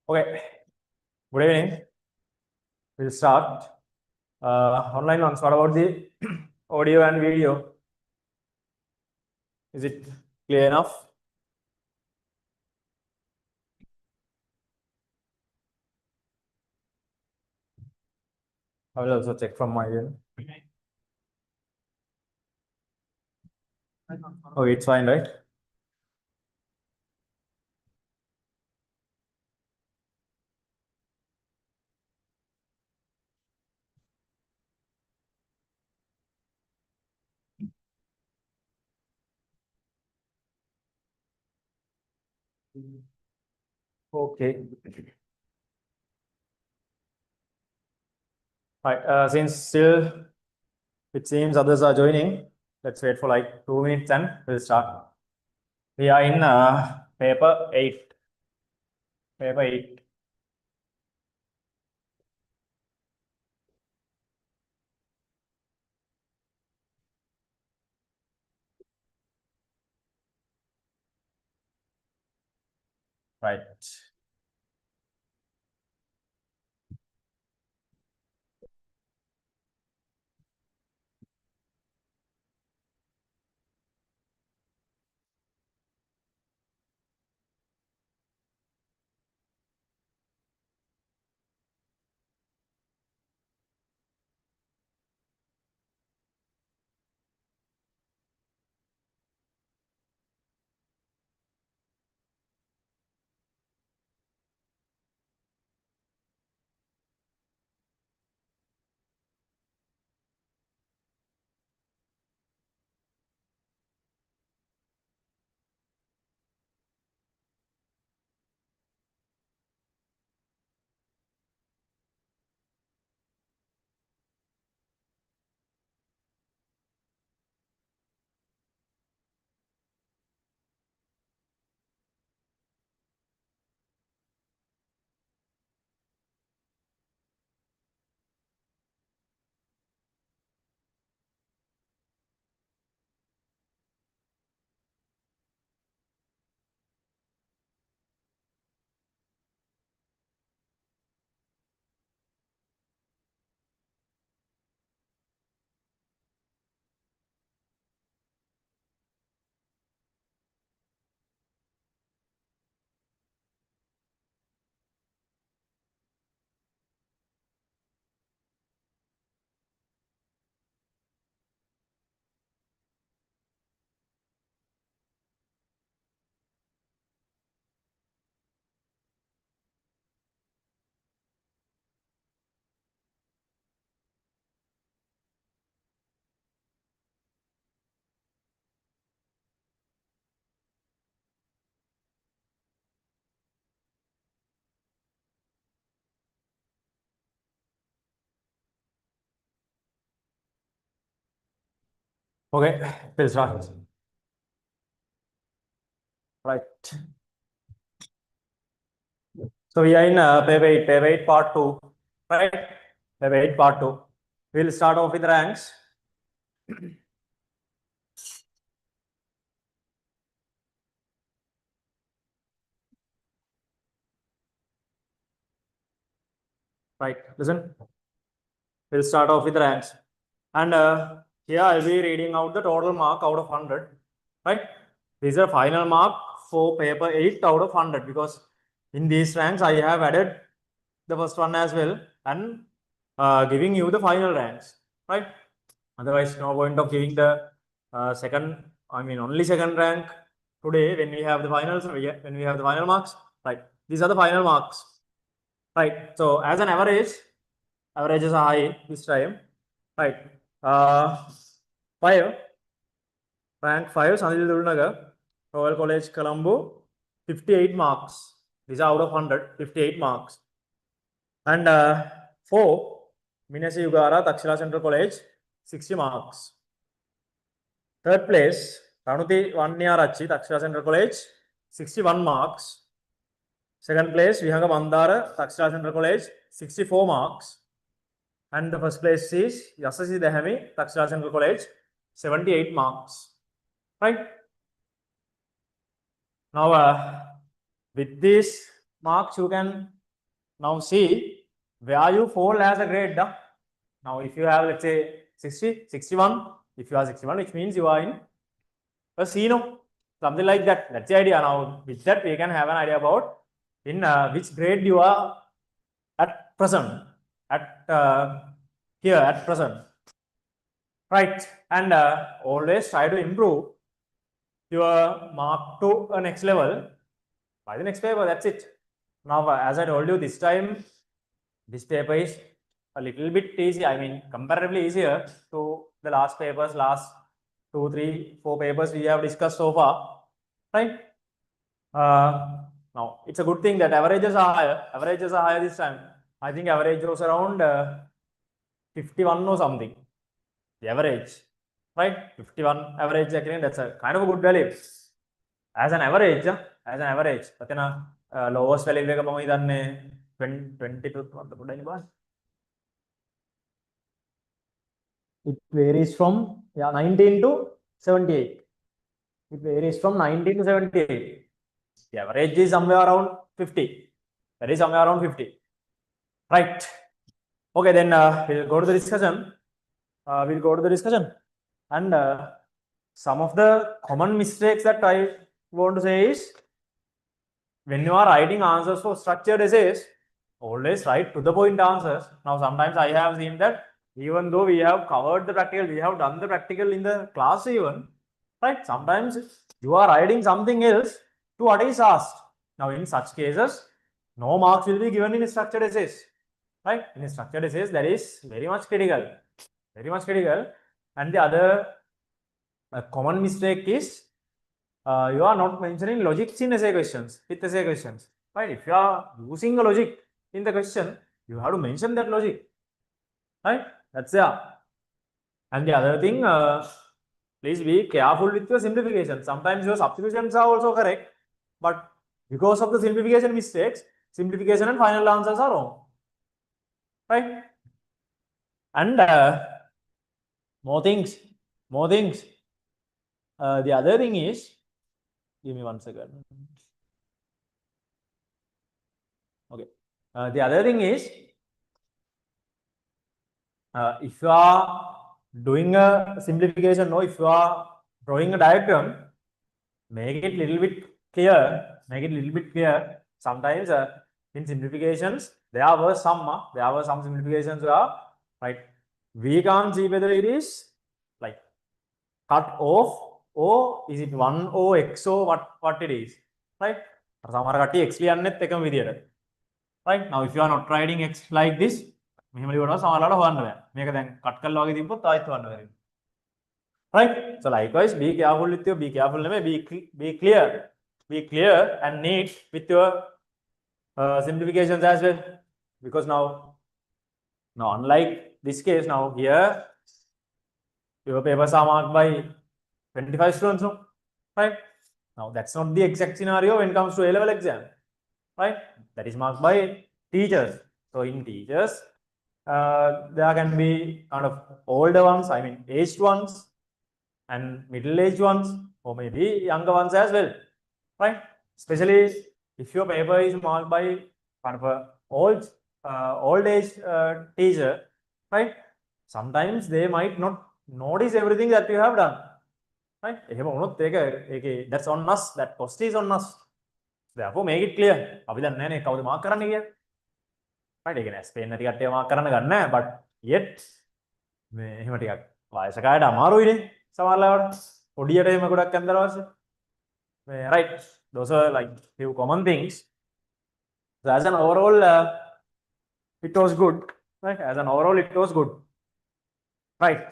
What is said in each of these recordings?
Okay, good evening. We'll start. Online ones, what about the audio and video? Is it clear enough? I will also check from my end. Oh, it's fine, right? Okay. Right. Since still it seems others are joining, let's wait for like 2 minutes and we'll start. We are in paper 8. Paper 8. Right. Okay, we'll start. Right. So we are in paper 8 part 2, right? Paper 8 part 2. We'll start off with ranks. Right, listen. We'll start off with ranks. And here I'll be reading out the total mark out of 100, right? These are final mark for paper 8 out of 100 because in these ranks I have added the first one as well and giving you the final ranks, right? Otherwise, no point of giving the only second rank today when we have the finals, when we have the final marks, right? These are the final marks, right? So as an average, averages are high this time, right? 5, rank 5, Sanil Durnagar, Royal College, Colombo, 58 marks. These are out of 100, 58 marks. And 4, Minesi Ugara, Takshila Central College, 60 marks. Third place, Ranuti Vanyarachi, Takshila Central College, 61 marks. Second place, Vihanga Mandara, Takshila Central College, 64 marks. And the first place is Yasasi Dehami, Takshila Central College, 78 marks. Right? Now, with these marks, you can Now see where you fall as a grade. Now if you have, let's say, 60, 61, if you are 61, which means you are in a C, no? Something like that. That's the idea. Now with that we can have an idea about in which grade you are at present, at here at present, right? And always try to improve your mark to a next level by the next paper. That's it. Now as I told you, this time this paper is a little bit easy, I mean comparatively easier to the last papers, last 2, 3, 4 papers we have discussed so far, right? Now it's a good thing that averages are higher this time. I think average was around 51 or something, the average, right? 51 average, again, that's a kind of a good value as an average. But then lowest value එක මම හිතන්නේ 22 it varies from 19 to 78. It varies from 19 to 78. The average is somewhere around 50. That is somewhere around 50. Right. Okay, then we'll go to the discussion. And some of the common mistakes that I want to say is, when you are writing answers for structured essays, always write to the point answers. Now, sometimes I have seen that even though we have covered the practical, we have done the practical in the class even, right? Sometimes you are writing something else to what is asked. Now, in such cases, no marks will be given in structured essays, right? In structured essays, that is very much critical, And the other common mistake is you are not mentioning logics in essay questions, right? If you are using a logic in the question, you have to mention that logic, right? That's yeah. And the other thing, please be careful with your simplification. Sometimes your substitutions are also correct, but because of the simplification mistakes, simplification and final answers are wrong, right? And more things. The other thing is, give me 1 second. Okay. The other thing is, if you are doing a simplification, or if you are drawing a diagram, make it little bit clear. Sometimes in simplifications, there were some simplifications where, right, we can't see whether it is like cut off or is it 1 or x or what it is, right? Right? Now if you are not writing x like this, right? So likewise, be careful with your, be clear and neat with your simplifications as well, because now unlike this case, now here your papers are marked by 25 students, no? Right? Now that's not the exact scenario when it comes to A-level exam, right? That is marked by teachers. So in teachers, there can be kind of older ones, I mean aged ones, and middle-aged ones, or maybe younger ones as well, right? Especially if your paper is marked by kind of a old age teacher, right? Sometimes they might not notice everything that you have done, right? That's on us. That cost is on us. Therefore, make it clear. Right? Again, Spain but yet, right? Those are like few common things. So as an overall, it was good, right? As an overall, it was good, right?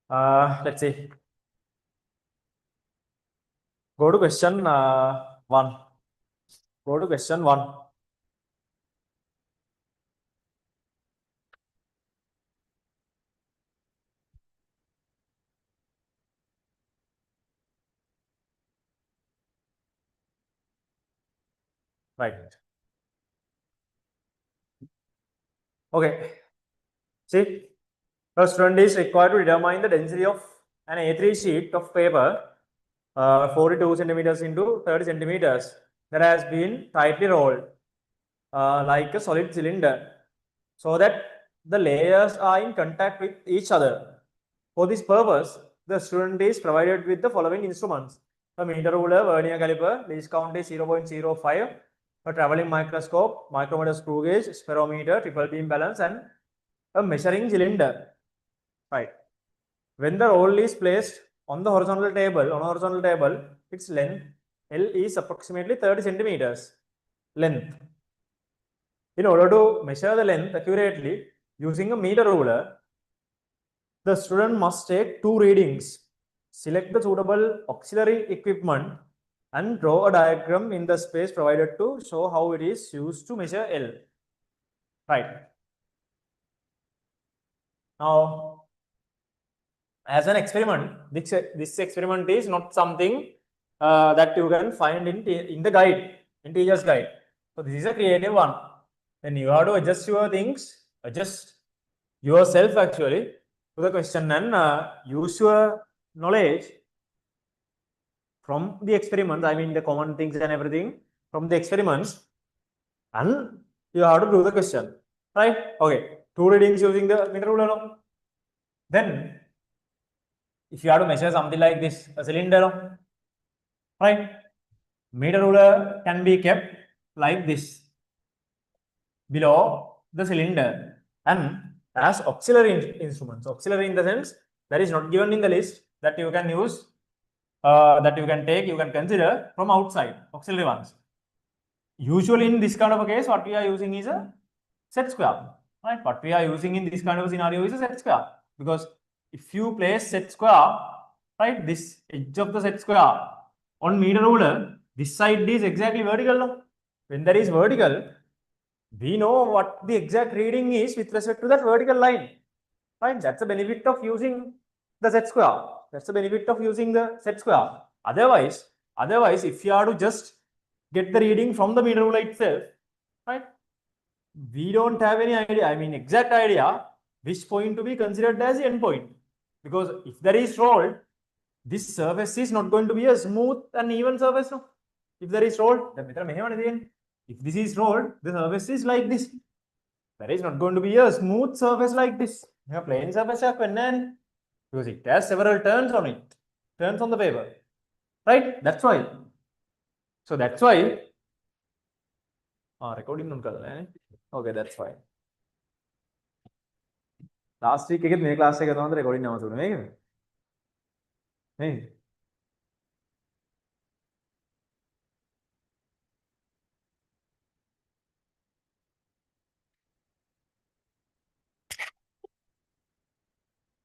Let's see. Go to question 1. Right. Okay. See, a student is required to determine the density of an A3 sheet of paper, 42 centimeters into 30 centimeters. that has been tightly rolled like a solid cylinder so that the layers are in contact with each other. For this purpose, the student is provided with the following instruments: a meter ruler, vernier caliper, least count is 0.05, a traveling microscope, micrometer, screw gauge, spirometer, triple beam balance, and a measuring cylinder. Right. When the roll is placed on the horizontal table, its length L is approximately 30 centimeters length. In order to measure the length accurately using a meter ruler, the student must take two readings, select the suitable auxiliary equipment, and draw a diagram in the space provided to show how it is used to measure L. Right. Now, as an experiment, this experiment is not something that you can find in the guide, in teacher's guide. So this is a creative one. Then you have to adjust your things, adjust yourself actually to the question, and use your knowledge from the experiments. I mean the common things and everything from the experiments, and you have to do the question. Right? Okay. Two readings using the meter ruler. Then if you have to measure something like this, a cylinder, right? Meter ruler can be kept like this below the cylinder and as auxiliary instruments. Auxiliary in the sense that is not given in the list that you can use, that you can take, you can consider from outside, auxiliary ones. Usually in this kind of a case, what we are using is a set square, right? What we are using in this kind of a scenario is a set square, because if you place set square, right, this edge of the set square on meter ruler, this side is exactly vertical now. When that is vertical, we know what the exact reading is with respect to that vertical line, right? That's the benefit of using the set square. That's the benefit of using the set square. Otherwise, if you are to just get the reading from the meter ruler itself, right, we don't have any idea, I mean exact idea, which point to be considered as the end point. Because if there is rolled, this surface is not going to be a smooth and even surface. No? If there is rolled, if this is rolled, the surface is like this. There is not going to be a smooth surface like this. A plain surface because it has several turns on it, turns on the paper, right? That's why. So that's why. Recording okay, that's fine. Last week එකෙත් මේ class එක තමයි recording නම තුනේ මේකද? නේද?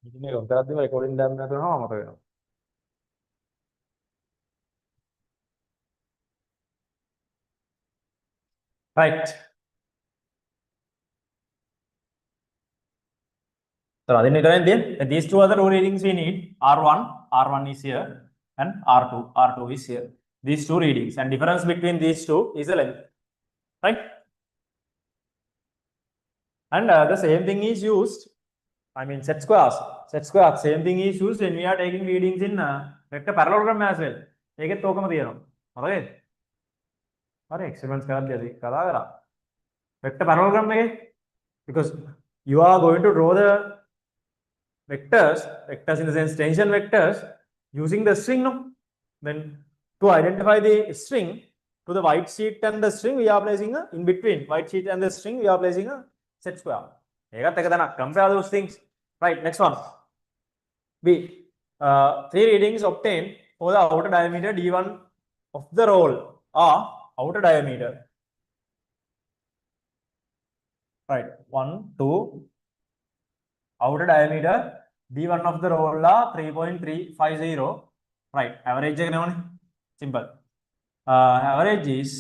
ඉතින් මේක උන්ටත් දෙම රෙකෝඩින් දාන්න නැතුවම මතක වෙනවා. Right. So these two other row readings we need. R1 is here, and R2 is here. These two readings, and difference between these two is the length, right? And the same thing is used. I mean set squares. Same thing is used when we are taking readings in vector parallelogram as well. ඒකෙත් ඕකම තියෙනවා. හරිද? හරි experiments කරද්දී කතා කරා. Vector parallelogram එකේ, because you are going to draw the vectors in the sense tension vectors using the string, no? Then to identify the string to the white sheet and the string, we are placing a in between white sheet and the string, we are placing a set square. Compare those things. Right, next one. B. Three readings obtained for the outer diameter D1 of the roll are outer diameter. Right, 1, 2. Outer diameter D1 of the roll are 3.350. Right, average simple. Average is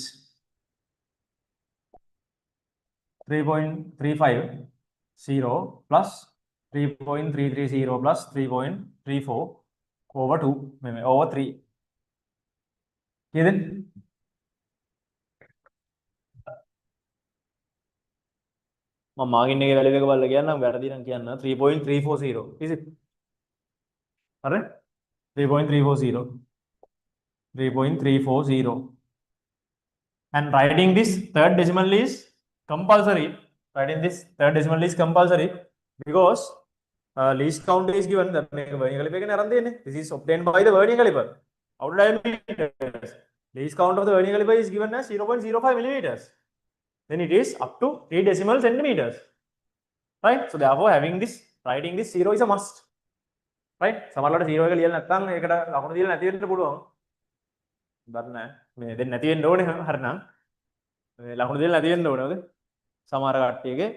3.350 plus 3.330 plus 3.34 over 2, over 3. Then මාගින් එකේ value එක බලලා කියන්නම් වැරදි නම් කියන්න 3.340 is it? හරි 3.340 And writing this third decimal is compulsory. Writing this third decimal is compulsory because least count is given. The this is obtained by the vernier caliper. Outer diameters. Least count of the vernier caliper is given as 0.05 millimeters. Then it is up to 3 decimal centimeters. Right? So therefore, having this, writing this 0 is a must. Right? සමහරවිට 0 එක ලියලා නැත්නම් ඒකට ලකුණු දීලා නැති වෙන්න පුළුවන්. දන්නේ මේ දෙන්න නැති වෙන්න ඕනේ හරිනම්. මේ ලකුණු දීලා නැති වෙන්න ඕනේ. හරිද? සමහර කට්ටියගේ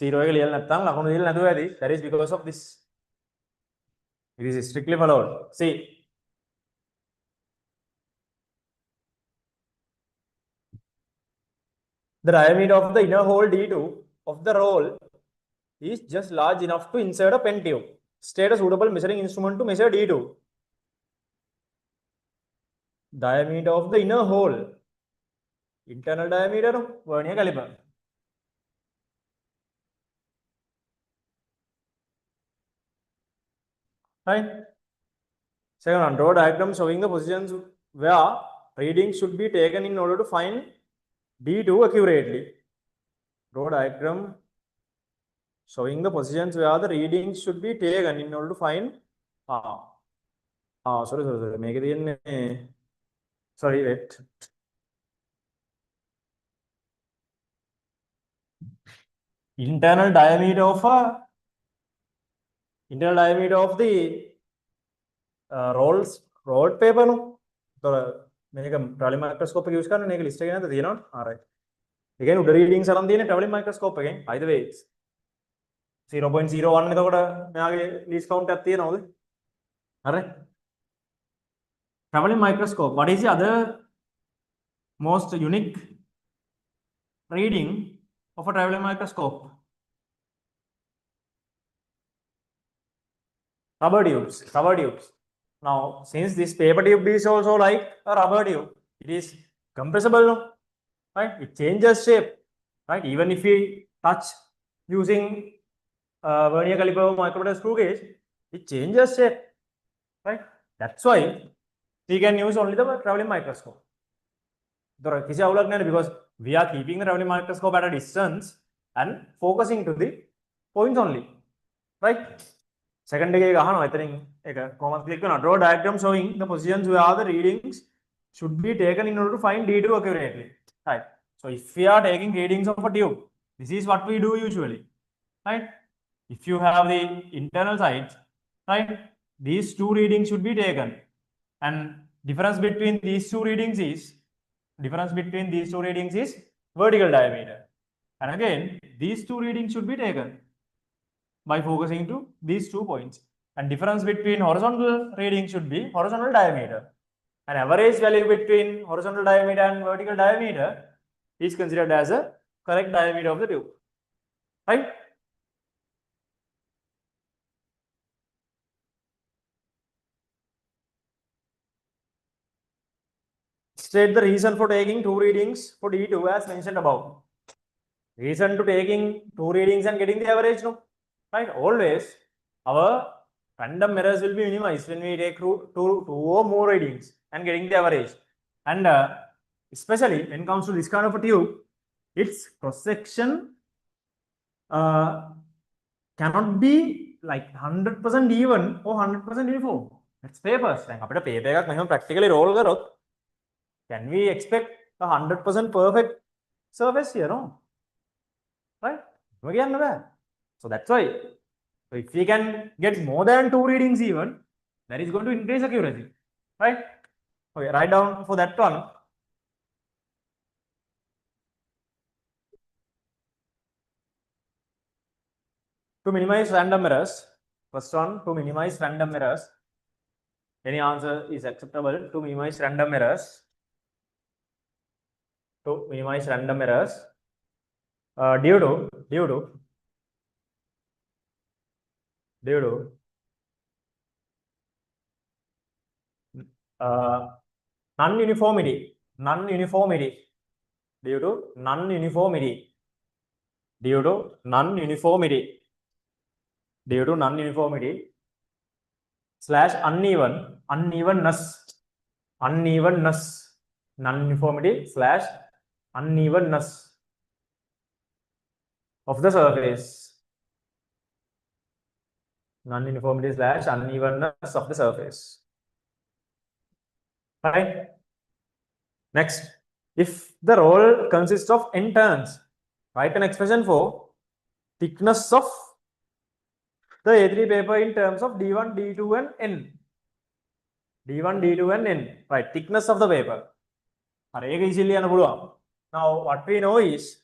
0 එක ලියලා නැත්නම් ලකුණු දීලා නැතුව ඇති. That is because of this. It is strictly followed. See. The diameter of the inner hole D2 of the roll is just large enough to insert a pen tube. State a suitable measuring instrument to measure D2. Diameter of the inner hole. Internal diameter of vernier caliper. Right? Second one, draw diagram showing the positions where readings should be taken in order to find D2 accurately. Draw diagram showing the positions where the readings should be taken in order to find. Sorry. Make it in. Sorry, wait. Internal diameter of the rolled paper. No? So, make a traveling microscope use can make a list again. All right. Again, the readings are on the traveling microscope again. Either way, it's 0.01 least count at the all right. Traveling microscope. What is the other most unique reading of a traveling microscope? Rubber tubes. Now, since this paper tube is also like a rubber tube, it is compressible, right? It changes shape, right? Even if we touch using vernier caliper or micrometer screw gauge, it changes shape, right? That's why we can use only the traveling microscope. Because we are keeping the traveling microscope at a distance and focusing to the points only, right? Second day, I think draw diagram showing the positions where the readings should be taken in order to find D2 accurately. Right. So if we are taking readings of a tube, this is what we do usually. Right. If you have the internal sides, right, these two readings should be taken. And difference between these two readings is vertical diameter. And again, these two readings should be taken by focusing to these 2 points. And difference between horizontal reading should be horizontal diameter. And average value between horizontal diameter and vertical diameter is considered as a correct diameter of the tube. Right? State the reason for taking 2 readings for D2 as mentioned above. Reason to taking 2 readings and getting the average, no? Right? Always our random errors will be minimized when we take two or more readings and getting the average. And especially when it comes to this kind of a tube, its cross section cannot be like 100% even or 100% uniform. That's papers. Paper practically roll. Can we expect a 100% perfect surface here? No. Right? So that's why. So if we can get more than 2 readings even, that is going to increase accuracy. Right? Okay, write down for that one. To minimize random errors, first one, to minimize random errors. Any answer is acceptable. To minimize random errors. To minimize random errors. Due to non-uniformity, due to non-uniformity, slash unevenness, non-uniformity slash unevenness of the surface. Non-uniformity / unevenness of the surface. Right? Next, if the roll consists of n turns, write an expression for thickness of the A3 paper in terms of D1, D2 and N. D1, D2 and N. Right, thickness of the paper. Now, what we know is,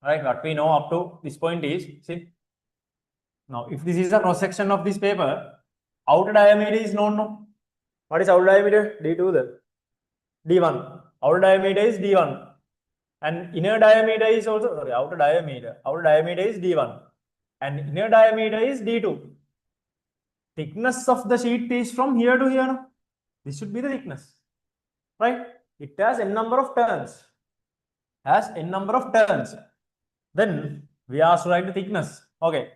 right, what we know up to this point is, see, now if this is a cross section of this paper, outer diameter is known. No? What is outer diameter? D2 then. D1. Outer diameter is D1. And inner diameter is also, sorry, outer diameter. Outer diameter is D1. And inner diameter is D2. Thickness of the sheet is from here to here. No? This should be the thickness. Right? It has n number of turns. Then we ask to write the thickness. Okay.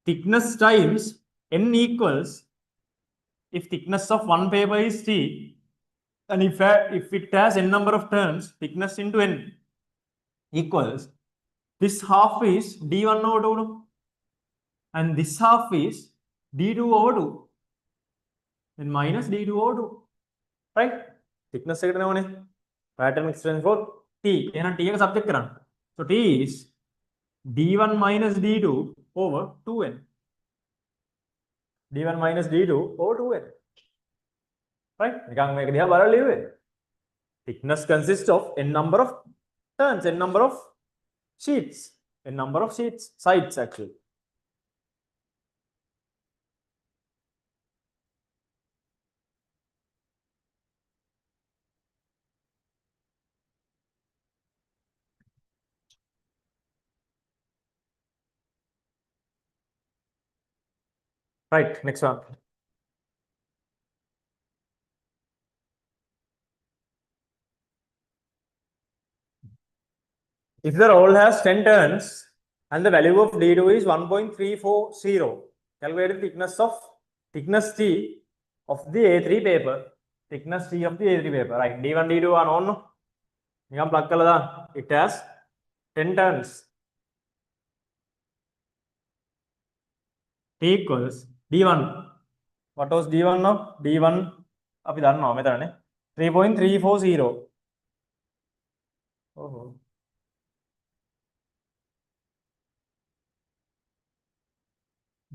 Thickness times n equals, if thickness of one paper is T, and if it has n number of turns, thickness into n equals, this half is D1 over 2, and this half is D2 over 2, then minus D2 over 2, right? Thickness pattern extension for T. T is subject. So T is D1 minus D2 over 2n. D1 minus D2 over 2n. Right? Thickness consists of n number of turns, n number of sheets, sides actually. Right, next one. If the roll has 10 turns and the value of D2 is 1.340, calculate the thickness T of the A3 paper. Thickness T of the A3 paper. Right, D1, D2 are known. It has 10 turns. T equals D1. What was D1 now? D1 up 3.340. Oh.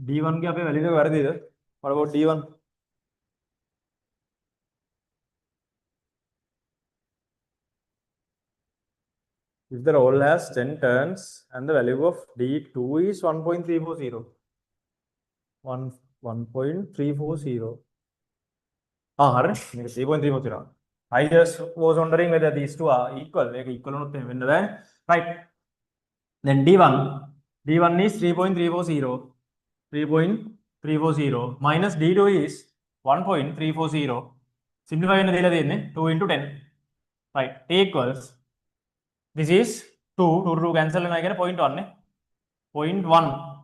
D1 की आपने value कर दी. What about D1? If the roll has 10 turns and the value of D2 is 1.340. 1.340. 3.340. I just was wondering whether these two are equal. Right. Then D1 is 3.340. 3.340 minus D2 is 1.340. Simplify 2 into 10. Right. T equals, this is 2 to cancel and I get 0.1. 0.1.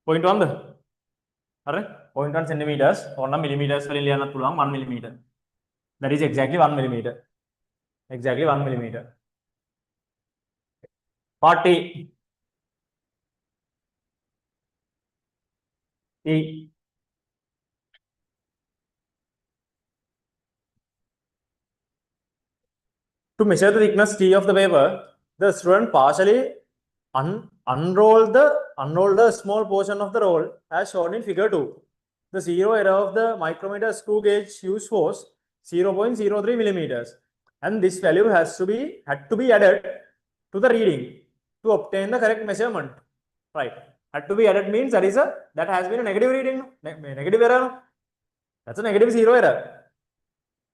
0.1. 0.1 centimeters or millimeters 1 millimeter. That is exactly 1 millimeter. Exactly 1 millimeter. Part T. T. To measure the thickness T of the paper, the student partially unroll the small portion of the roll as shown in figure 2. The zero error of the micrometer screw gauge use was 0.03 millimeters, and this value had to be added to the reading to obtain the correct measurement. Right? Had to be added means that has been a negative reading, negative error. That's a negative zero error.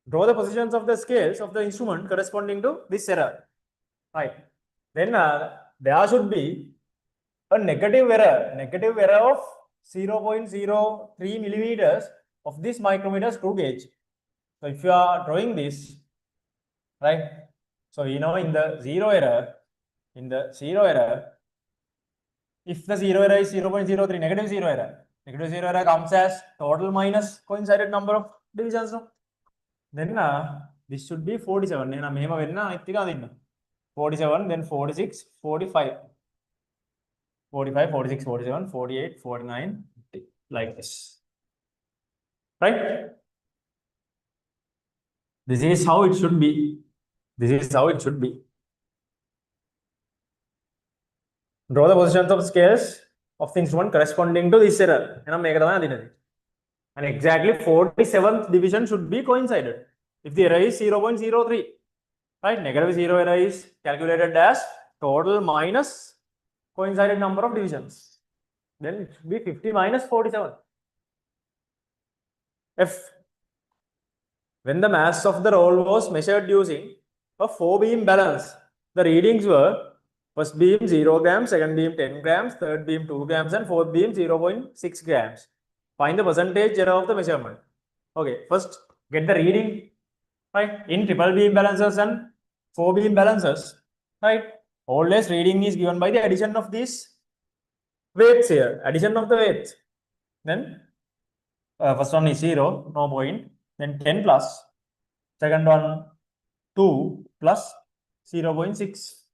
Draw the positions of the scales of the instrument corresponding to this error. Right. Then there should be a negative error of 0.03 millimeters of this micrometer screw gauge. So if you are drawing this, right? So in the zero error, if the zero error is 0.03, negative zero error comes as total minus coincident number of divisions. No? Then this should be 47. Then 47, then 46, 45. 45, 46, 47, 48, 49, 50, like this. Right? This is how it should be. This is how it should be. Draw the positions of scales of the instrument corresponding to this error. And exactly 47th division should be coincided. If the error is 0.03, right? Negative 0 error is calculated as total minus coincided number of divisions. Then it should be 50 minus 47. F. When the mass of the roll was measured using a 4-beam balance, the readings were first beam 0 grams, second beam 10 grams, third beam 2 grams, and fourth beam 0.6 grams. Find the percentage error of the measurement. Okay, first get the reading, right? In triple beam balances and 4-beam balances, right? Always reading is given by the addition of these weights here, addition of the weights. Then first one is 0, no point. Then 10 plus, second one 2 plus 0.6,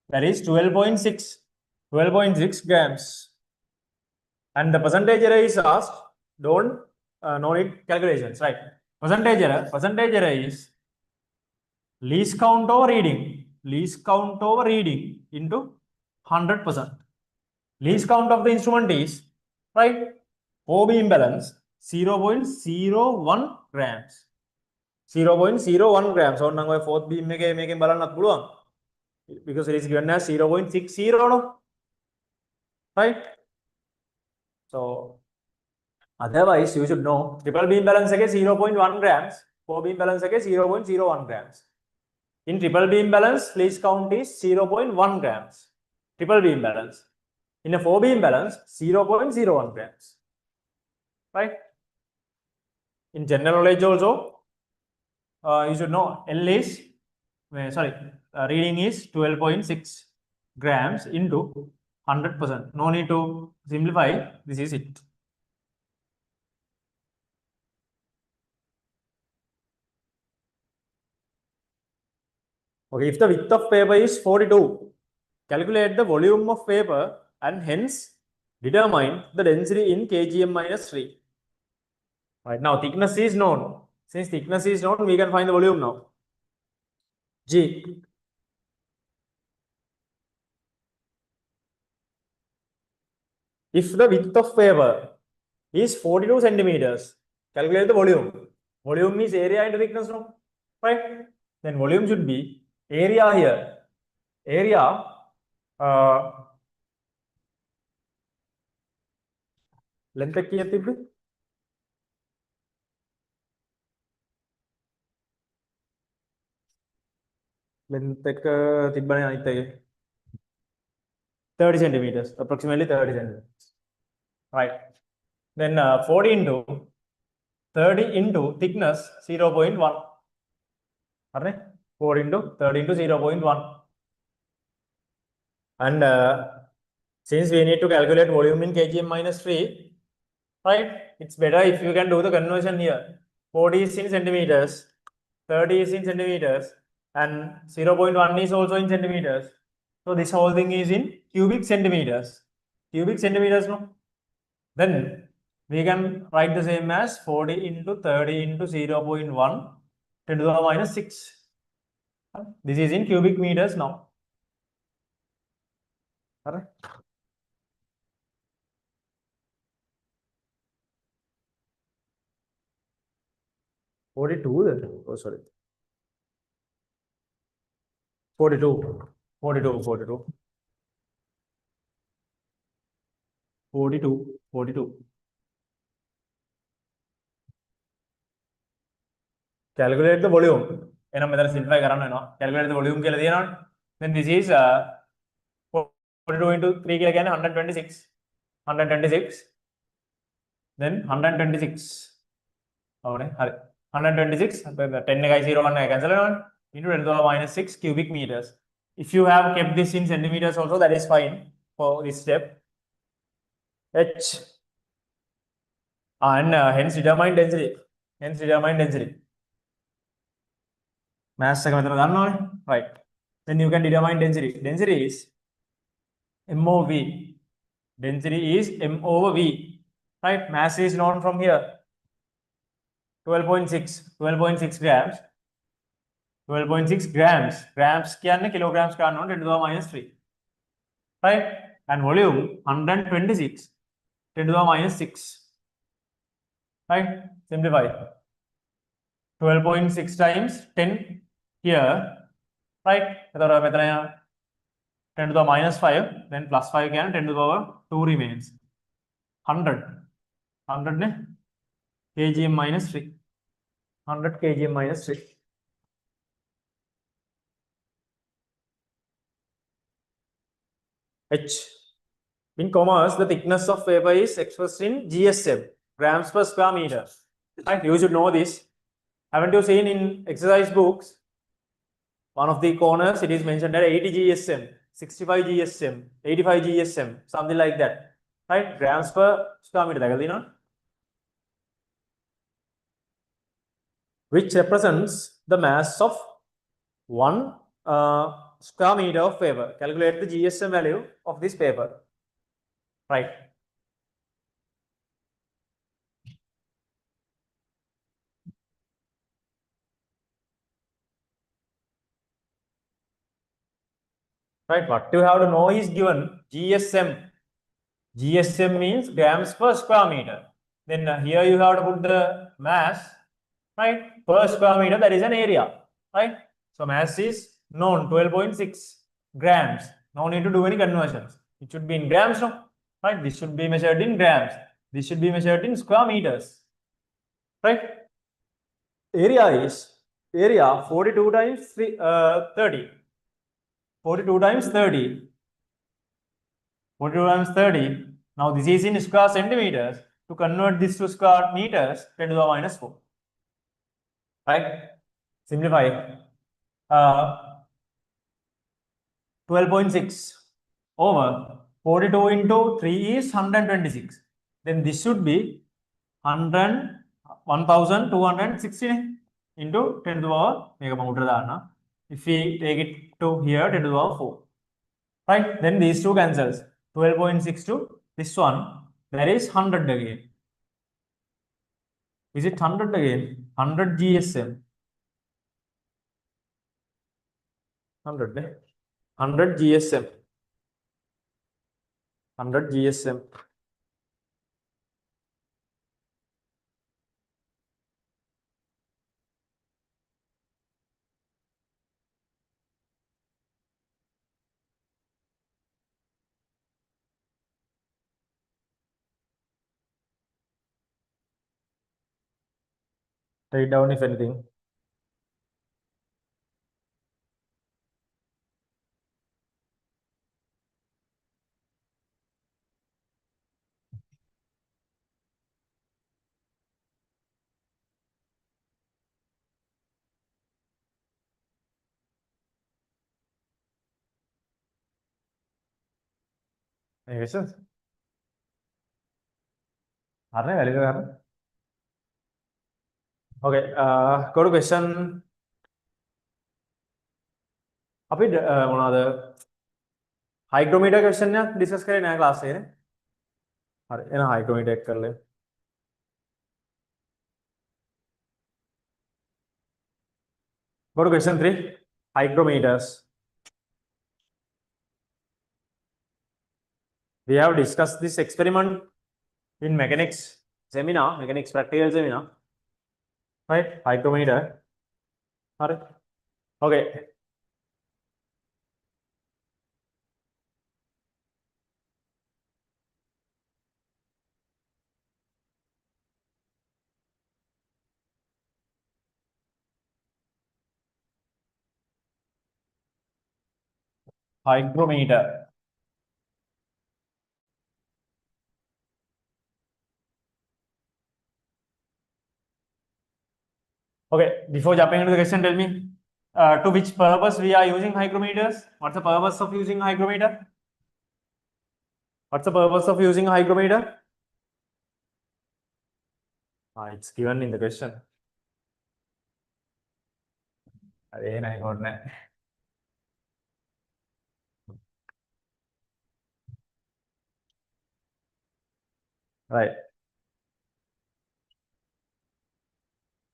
that is 12.6, 12.6 grams. And the percentage error is asked, don't no need calculations, right? Percentage error is least count over reading into 100%. Least count of the instrument is, right, 4-beam balance 0.01 grams. 0.01 grams. So now fourth beam make balance because it is given as 0.60, no? Right? So otherwise you should know triple beam balance again 0.1 grams, 4-beam balance again 0.01 grams. In triple beam balance, least count is 0.1 grams. Triple beam balance. In a 4-beam balance, 0.01 grams. Right? In general knowledge also, you should know L is, reading is 12.6 grams into 100%. No need to simplify. This is it. Okay, if the width of paper is 42, calculate the volume of paper and hence determine the density in kgm minus 3. Right, now thickness is known. Since thickness is known, we can find the volume now. G. If the width of paper is 42 centimeters, calculate the volume. Volume is area into thickness, no? Right? Then volume should be area here. Area length length 30 centimeters, approximately 30 centimeters. Right. Then 40 into 30 into thickness 0.1. 4 into 30 into 0.1. And since we need to calculate volume in kgm minus 3, right? It's better if you can do the conversion here. 40 is in centimeters, 30 is in centimeters, and 0.1 is also in centimeters. So this whole thing is in cubic centimeters. Cubic centimeters, no? Then we can write the same as 40 into 30 into 0.1 10 to the minus 6. This is in cubic meters now. Alright. 42. Oh, sorry. 42. 42. 42. 42. 42. Calculate the volume. Calculate the volume. Then this is 42 into 3 again 126. 126. Then 126. 126. 10 0 1 cancel into 10 to the minus 6 cubic meters. If you have kept this in centimeters also, that is fine for this step. H. And hence determine density. Hence determine density. Mass right. Then you can determine density. Density is M over V. Density is M over V. Right? Mass is known from here. 12.6 grams. 12.6 grams. Grams can kilograms can not 10 to the minus 3. Right? And volume 126. 10 to the minus 6. Right? Simplify. 12.6 times 10 here. Right? 10 to the minus 5. Then plus 5 can 10 to the power 2 remains. 100. 100 kgm minus 3. 100 kgm minus 3. H. In commerce, the thickness of paper is expressed in GSM, grams per square meter. Right? You should know this. Haven't you seen in exercise books? One of the corners, it is mentioned at 80 GSM, 65 GSM, 85 GSM, something like that. Right? Grams per square meter. Which represents the mass of 1 square meter of paper. Calculate the GSM value of this paper. Right. Right. What you have to know is given GSM. GSM means grams per square meter. Then here you have to put the mass, right, per square meter, that is an area, right? So mass is known, 12.6 grams. No need to do any conversions. It should be in grams, no? Right? This should be measured in grams. This should be measured in square meters, right? Area is 42 times 30. 42 times 30. 42 times 30. Now this is in square centimeters. To convert this to square meters, 10 to the minus 4. Right? Simplify. 12.6 over 42 into 3 is 126. Then this should be 1260 into 10 to the power. If we take it to here, 10 to the power 4. Right? Then these two cancels. 12.6 to this one. There is 100 again. Is it 100 again? 100 GSM. 100 GSM. 100 GSM. Write down if anything. Any questions? Okay, go to question. Hygrometer question discuss करें नया class है अरे ना hygrometer कर ले go to question 3 hygrometers. We have discussed this experiment in mechanics seminar, mechanics practical seminar, right? Hygrometer. Okay. Hygrometer. Okay, before jumping into the question, tell me to which purpose we are using hygrometers? What's the purpose of using hygrometer? What's the purpose of using hygrometer? It's given in the question. Right.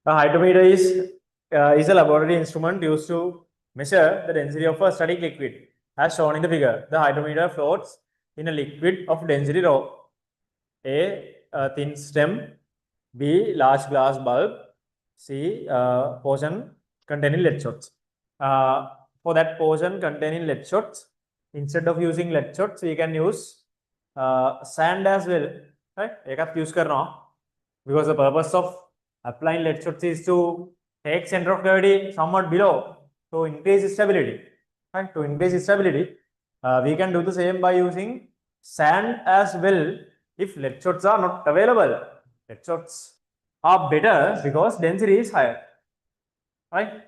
A hydrometer is a laboratory instrument used to measure the density of a static liquid, as shown in the figure. The hydrometer floats in a liquid of density rho. A thin stem, B, large glass bulb, C, portion containing lead shots. For that portion containing lead shots, instead of using lead shots, we can use sand as well. Right? Ekat use karna, because the purpose of applying lead shots is to take center of gravity somewhat below to increase stability. Right? To increase stability, we can do the same by using sand as well if lead shots are not available. Lead shots are better because density is higher. Right?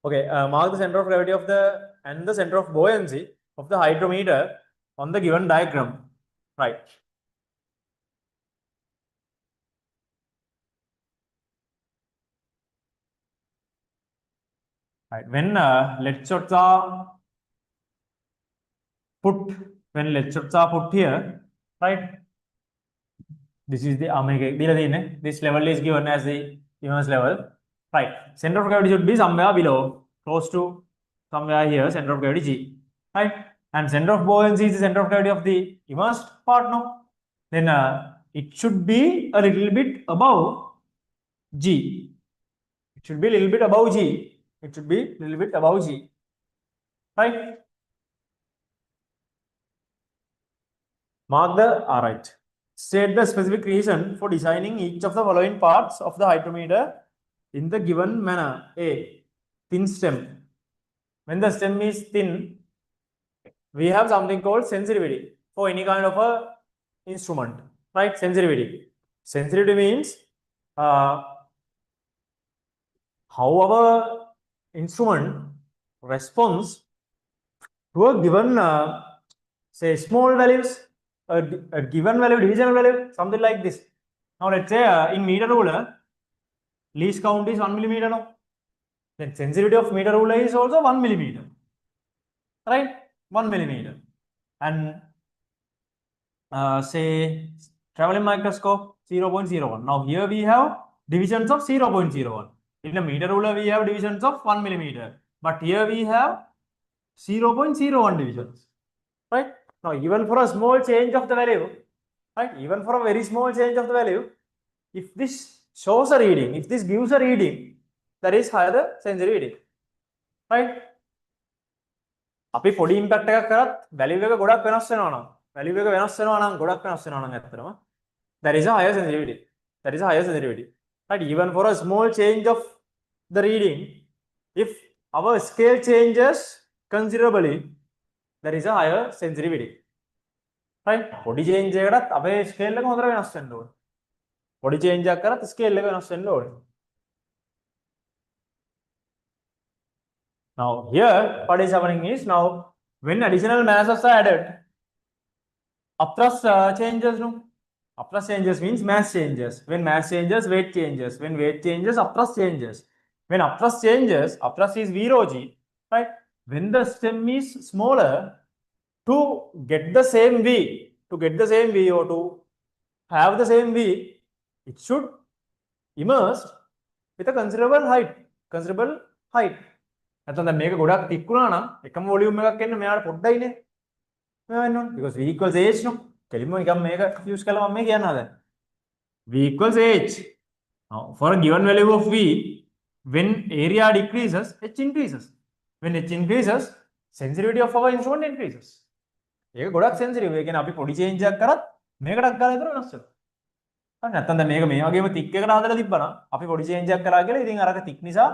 Okay, mark the center of gravity of the center of buoyancy of the hydrometer on the given diagram. Right. Right. When lead shots are put here, right? This is the this level is given as the immense level. Right. Center of gravity should be somewhere below, close to somewhere here, center of gravity G. Right. And center of buoyancy is the center of gravity of the immersed part now. Then it should be a little bit above G. It should be a little bit above G. It should be a little bit above G. Right. Mark the right. State the specific reason for designing each of the following parts of the hydrometer in the given manner. A, thin stem. When the stem is thin, we have something called sensitivity for any kind of a instrument, right? Sensitivity. Sensitivity means how our instrument responds to a given, say, small values, a given value, divisional value, something like this. Now, let's say in meter ruler, least count is 1 millimeter now. Then sensitivity of meter ruler is also 1 millimeter, right? 1 millimeter. And say traveling microscope 0.01. Now here we have divisions of 0.01. In a meter ruler we have divisions of 1 millimeter, but here we have 0.01 divisions, right? Now even for a small change of the value, right? Even for a very small change of the value, if this shows a reading, if this gives a reading, that is higher the sensitivity, right? අපි පොඩි impact එකක් කරත් value එක ගොඩක් වෙනස් වෙනවා නම් value එක වෙනස් වෙනවා නම් ගොඩක් වෙනස් වෙනවා නම් ඇත්තටම that is a higher sensitivity, that is a higher sensitivity, right? Even for a small change of the reading, if our scale changes considerably, there is a higher sensitivity, right? පොඩි change එකකටත් අපේ scale එක හොඳට වෙනස් වෙන්න ඕනේ. පොඩි change එකක් කරත් scale එක වෙනස් වෙන්න ඕනේ. Now here what is happening is, now when additional masses are added, upthrust changes. No, upthrust changes means mass changes. When mass changes, weight changes. When weight changes, upthrust changes. When upthrust changes, upthrust is 0g, right? When the stem is smaller, to get the same V, or to have the same V, it should immerse with a considerable height. නැත්නම් දැන් මේක ගොඩක් tick වුණා නම් එකම volume එකක් එන්න මෙයාට පොඩ්ඩයිනේ මෙයා වෙන්න ඕනේ because v equals h නෝ කෙලින්ම නිකන් මේක යූස් කළා මම මේ කියනවා දැන් v equals h. Now for a given value of v, when area decreases, h increases. When h increases, sensitivity of our instrument increases. ඒක ගොඩක් sensitive. ඒ කියන්නේ අපි පොඩි change එකක් කරත් මේකටත් ගාලා විතර වෙනස් වෙනවා. හරි නැත්නම් දැන් මේක මේ වගේම thick එකට හදලා තිබ්බනම් අපි පොඩි change එකක් කරා කියලා ඉතින් අරක thick නිසා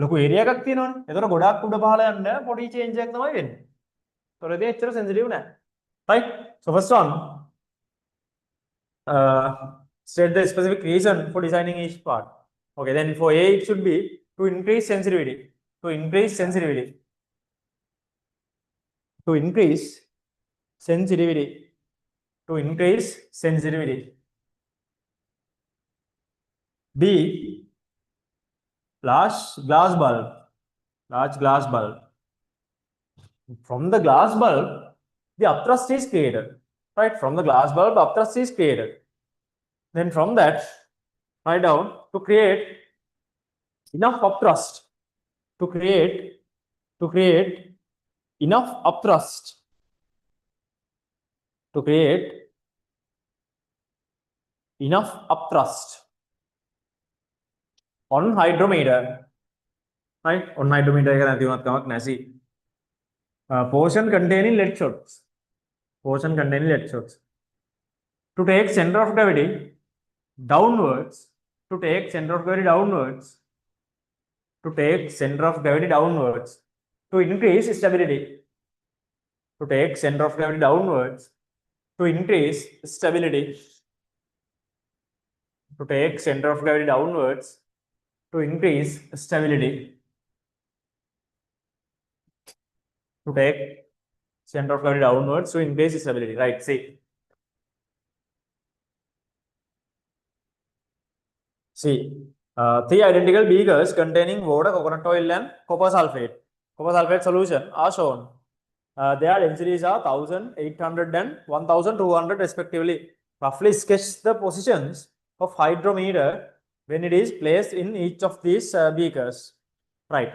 ලොකු ඒරියා එකක් තියෙනවනේ. ඒතර ගොඩක් උඩ පහළ යන්න පොඩි චේන්ජ් එකක් තමයි වෙන්නේ. ඒතර ඒක ඇත්තට සෙන්සිටිව් නෑ. Right? So first one, state the specific reason for designing each part. Okay, then for A it should be to increase sensitivity. To increase sensitivity. To increase sensitivity. To increase sensitivity. B, large glass bulb. Large glass bulb. From the glass bulb, the upthrust is created. Right? From the glass bulb, upthrust is created. Then from that, write down to create enough upthrust. To create enough upthrust. To create enough upthrust on hydrometer. Right? On hydrometer, portion containing lead shots. Portion containing lead shots. To take center of gravity downwards. To take center of gravity downwards. To take center of gravity downwards. To increase stability. To take center of gravity downwards. To increase stability. To take center of gravity downwards. To increase stability. To take center of gravity downwards to increase stability. Right, see. See, three identical beakers containing water, coconut oil, and copper sulfate. Copper sulfate solution are shown. Their densities are 1800 and 1200 respectively. Roughly sketch the positions of hydrometer when it is placed in each of these beakers. Right.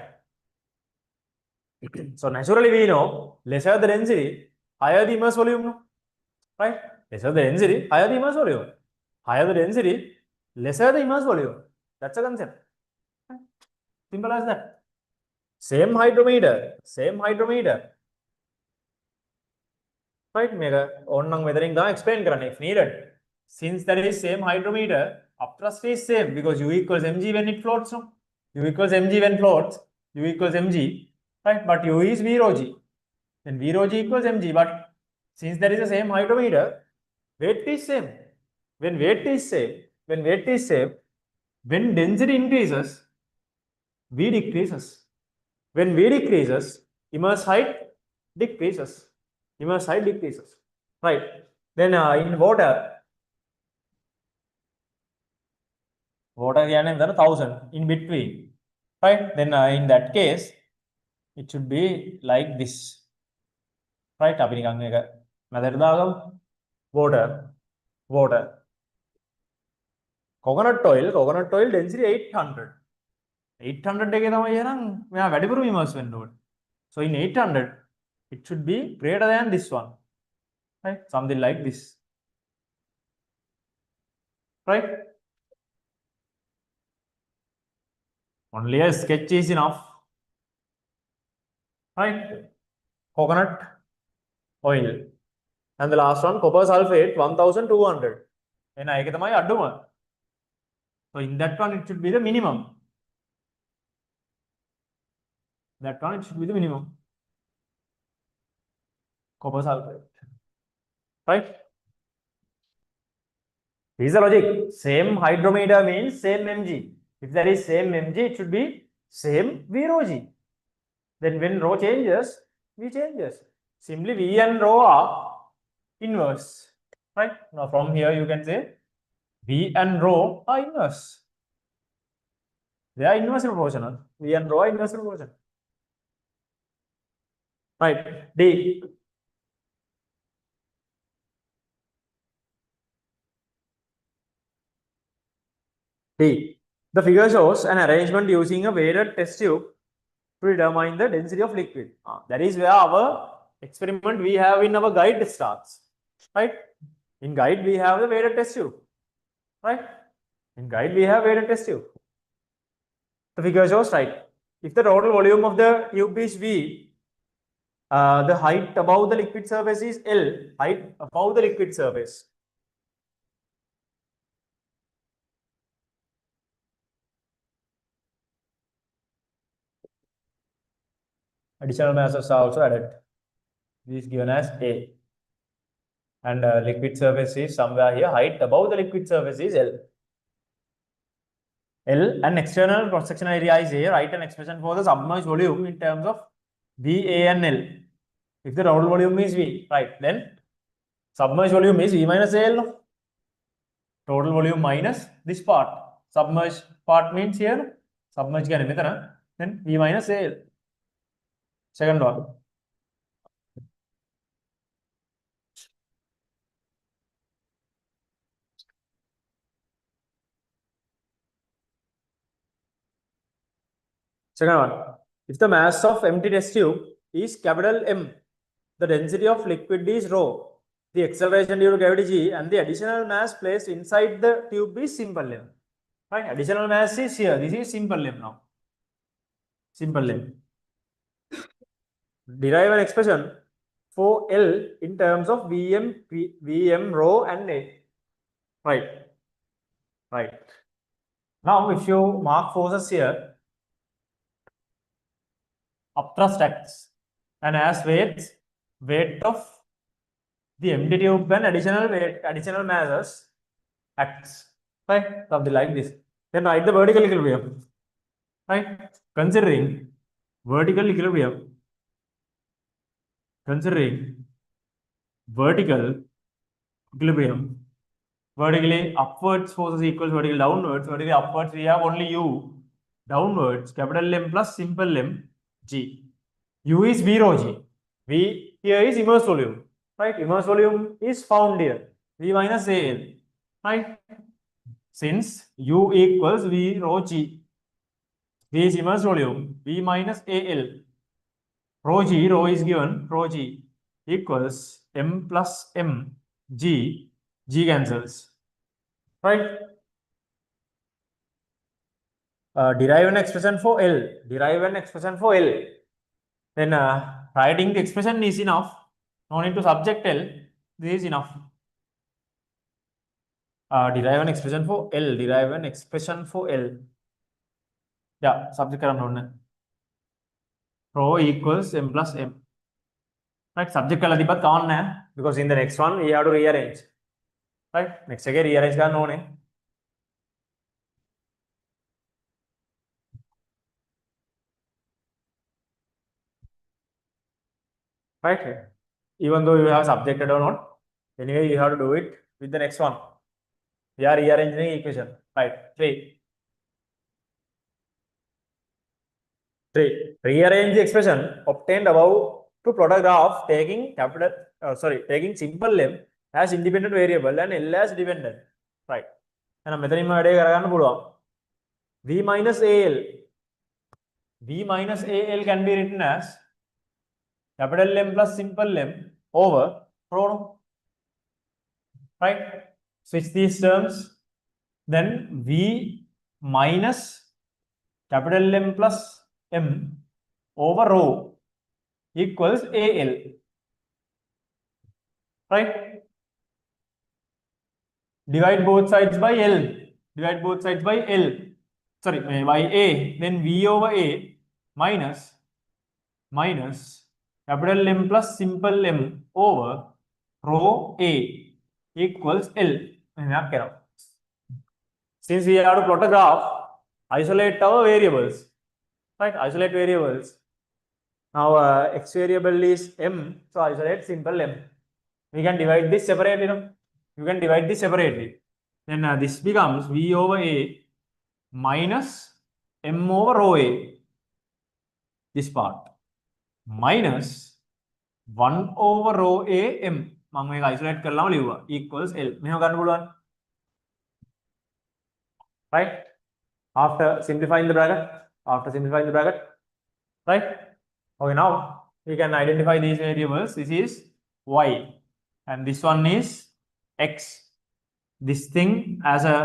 So naturally we know lesser the density, higher the immersed volume. Right? Lesser the density, higher the immersed volume. Higher the density, lesser the immersed volume. That's a concept. Simple as that. Same hydrometer. Right? Mega on weathering the explain if needed. Since there is same hydrometer, upthrust is same because U equals mg when it floats. No? U equals mg when floats. U equals mg. Right? But U is V rho g. Then V rho g equals mg. But since there is the same hydrometer, weight is same. When weight is same, when density increases, V decreases. When V decreases, immersed height decreases. Right. Then in water again is 1000 in between. Right. Then in that case, it should be like this. Right. Water. Coconut oil density 800. 800 immersion. So in 800, it should be greater than this one. Right? Something like this. Right? Only a sketch is enough. Right? Coconut oil. And the last one, copper sulfate, 1200. And I get my aduma. So in that one, it should be the minimum. That one, it should be the minimum. Copper sulfate. Right? Here's the logic. Same hydrometer means same mg. If there is same mg, it should be same V rho g. Then when rho changes, V changes. Simply V and rho are inverse. Right? Now from here you can say V and rho are inverse. They are inversely proportional. V and rho are inversely proportional. Right. D. D. The figure shows an arrangement using a weighted test tube to determine the density of liquid. That is where our experiment we have in our guide starts. Right? In guide we have the weighted test tube. Right? In guide we have weighted test tube. The figure shows, right? If the total volume of the tube is V, the height above the liquid surface is L, height above the liquid surface. Additional masses are also added. This is given as A. And liquid surface is somewhere here, height above the liquid surface is L. L and external cross-sectional area is A. Write an expression for the submerged volume in terms of V, A and L. If the total volume is V, right, then submerged volume is V minus AL. Total volume minus this part. Submerged part means here submerged then V minus AL. Second one. Second one. If the mass of empty test tube is capital M, the density of liquid is rho. The acceleration due to gravity g and the additional mass placed inside the tube is simple M. Right? Additional mass is here. This is simple M now. Simple M. Derive an expression for L in terms of Vm, rho, and A. Right. Right. Now, if you mark forces here, upthrust acts, and as weight of the empty tube and additional masses acts. Right? Something like this. Then write the vertical equilibrium. Right? Considering vertical equilibrium, vertically upwards forces equals vertical downwards. Vertically upwards, we have only U. Downwards, capital M plus simple M G. U is V rho G. V here is immersed volume. Right? Immersed volume is found here. V minus AL. Right? Since U equals V rho G. V is immersed volume. V minus AL. Rho is given. Rho G equals M plus M G. G cancels. Right? Derive an expression for L. Then writing the expression is enough. No need to subject L. This is enough. Derive an expression for L. Yeah, subject karan rho equals M plus M. Right? Subject kala dibat kawan because in the next one we have to rearrange. Right? Next again rearrange ka no ne. Right? Even though you have subjected or not, anyway you have to do it with the next one. We are rearranging equation. Right? 3. Rearrange the expression obtained above to plot a graph taking taking simple M as independent variable and L as dependent. Right? And V minus AL. V minus AL can be written as capital M plus simple M over rho. Right? Switch these terms. Then V minus capital M plus M over rho equals AL. Right? Divide both sides by L. Sorry, by A. Then V over A minus capital M plus simple M over rho A equals L. Since we have to plot a graph, isolate our variables. Right? Isolate variables. Now x variable is M, so isolate simple M. We can divide this separately. Then this becomes V over A minus M over rho A. This part minus 1 over rho A M. මම මේක isolate කරලාම ලිව්වා equals L. මෙහෙම ගන්න පුළුවන්. Right? After simplifying the bracket. Right? Okay, now we can identify these variables. This is Y and this one is X. This thing as a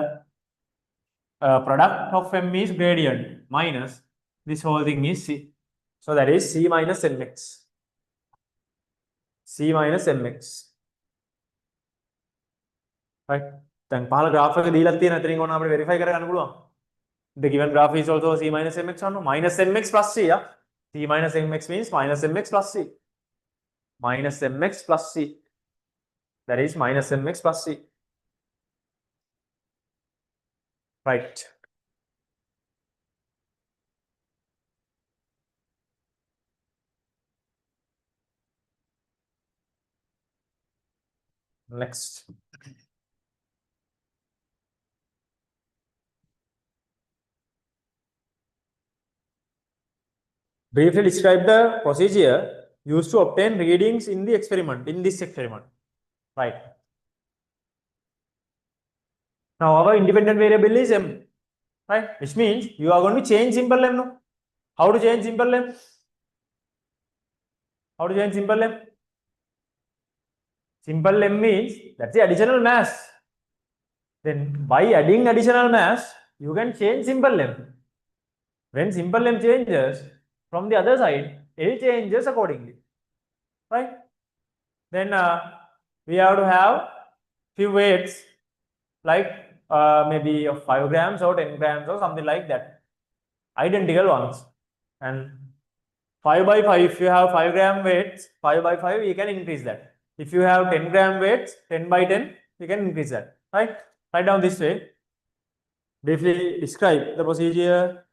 product of M is gradient minus this whole thing is C. So that is C minus Mx. Right? Then පහල graph එක දීලා තියෙන අතරින් ඕන අපිට verify කරගන්න පුළුවන්. The given graph is also C minus Mx or no? Minus Mx plus C, yeah? C minus Mx means minus Mx plus C. That is minus Mx plus C. Right. Next. Briefly describe the procedure used to obtain readings in the experiment, in this experiment. Right. Now our independent variable is m. Right? Which means you are going to change simple m. No? How to change simple m? How to change simple m? Simple m means that's the additional mass. Then by adding additional mass, you can change simple m. When simple m changes from the other side, L changes accordingly. Right? Then we have to have few weights like maybe of 5 grams or 10 grams or something like that. Identical ones. And 5 by 5, if you have 5 gram weights, 5 by 5, you can increase that. If you have 10 gram weights, 10 by 10, you can increase that. Right? Write down this way. Briefly describe the procedure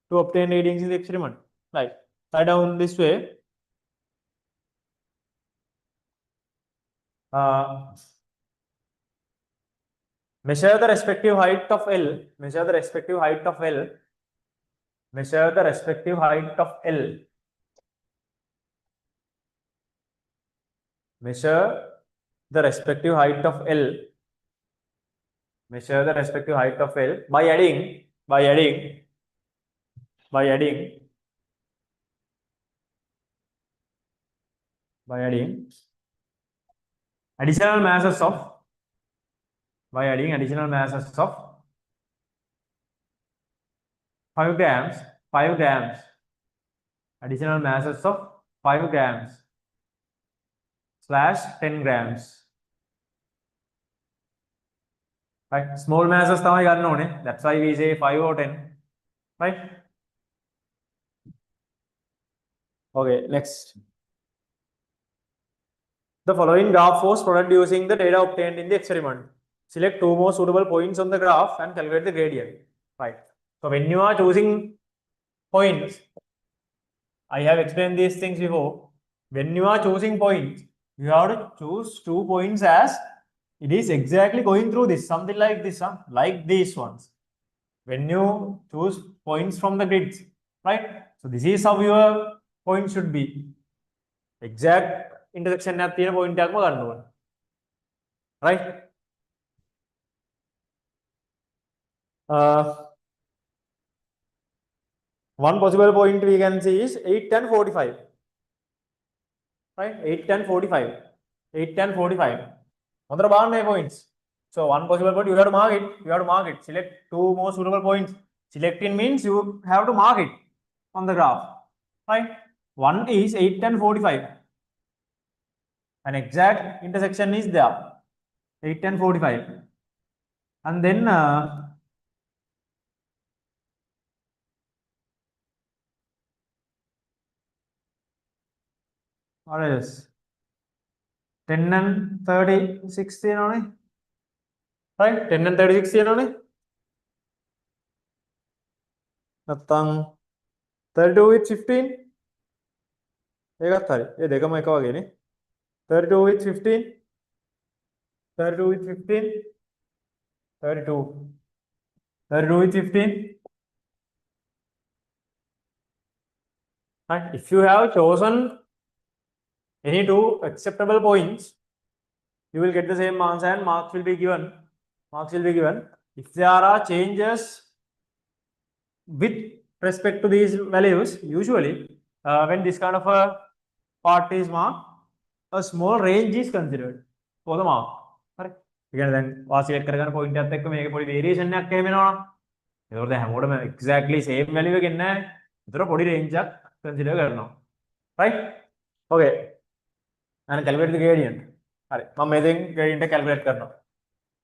to obtain readings in the experiment. Right. Write down this way. Measure the respective height of L. Measure the respective height of L. Measure the respective height of L. Measure the respective height of L. Measure the respective height of L by adding additional masses of 5 grams, additional masses of 5 grams slash 10 grams. Right? Small masses තමයි ගන්න ඕනේ. That's why we say 5 or 10. Right? Okay, next. The following graph was plotted using the data obtained in the experiment. Select two more suitable points on the graph and calculate the gradient. Right. So when you are choosing points, I have explained these things before. When you are choosing points, you have to choose 2 points as it is exactly going through this, something like this, like these ones. When you choose points from the grids, right? So this is how your point should be. Exact intersection එකක් තියෙන point එකක්ම ගන්න ඕනේ. Right? One possible point we can see is 8, 10, 45. Right? 8, 10, 45. 8, 10, 45. On the barn points. So one possible point, you have to mark it. You have to mark it. Select two more suitable points. Selecting means you have to mark it on the graph. Right? One is 8, 10, 45. An exact intersection is there. 8, 10, 45. And then what is 10 and 36 only? Right? 10 and 36 only? Nattang 32 with 15. ඒකත් හරි. ඒ දෙකම එක වගේනේ. 32 with 15. 32 with 15. 32. 32 with 15. And if you have chosen any two acceptable points, you will get the same answer and marks will be given. Marks will be given. If there are changes with respect to these values, usually when this kind of a part is marked, a small range is considered for the mark. Correct? Again, then select කරගන්න point එකත් එක්ක මේකේ පොඩි variation එකක් එහෙම එනවා. ඒකෝට දැන් හැමෝටම exactly same value එකක් එන්නේ නැහැ. ඒතර පොඩි range එකක් consider කරනවා. Right? Okay. And calculate the gradient. හරි. මම මේ දෙන් gradient එක calculate කරනවා.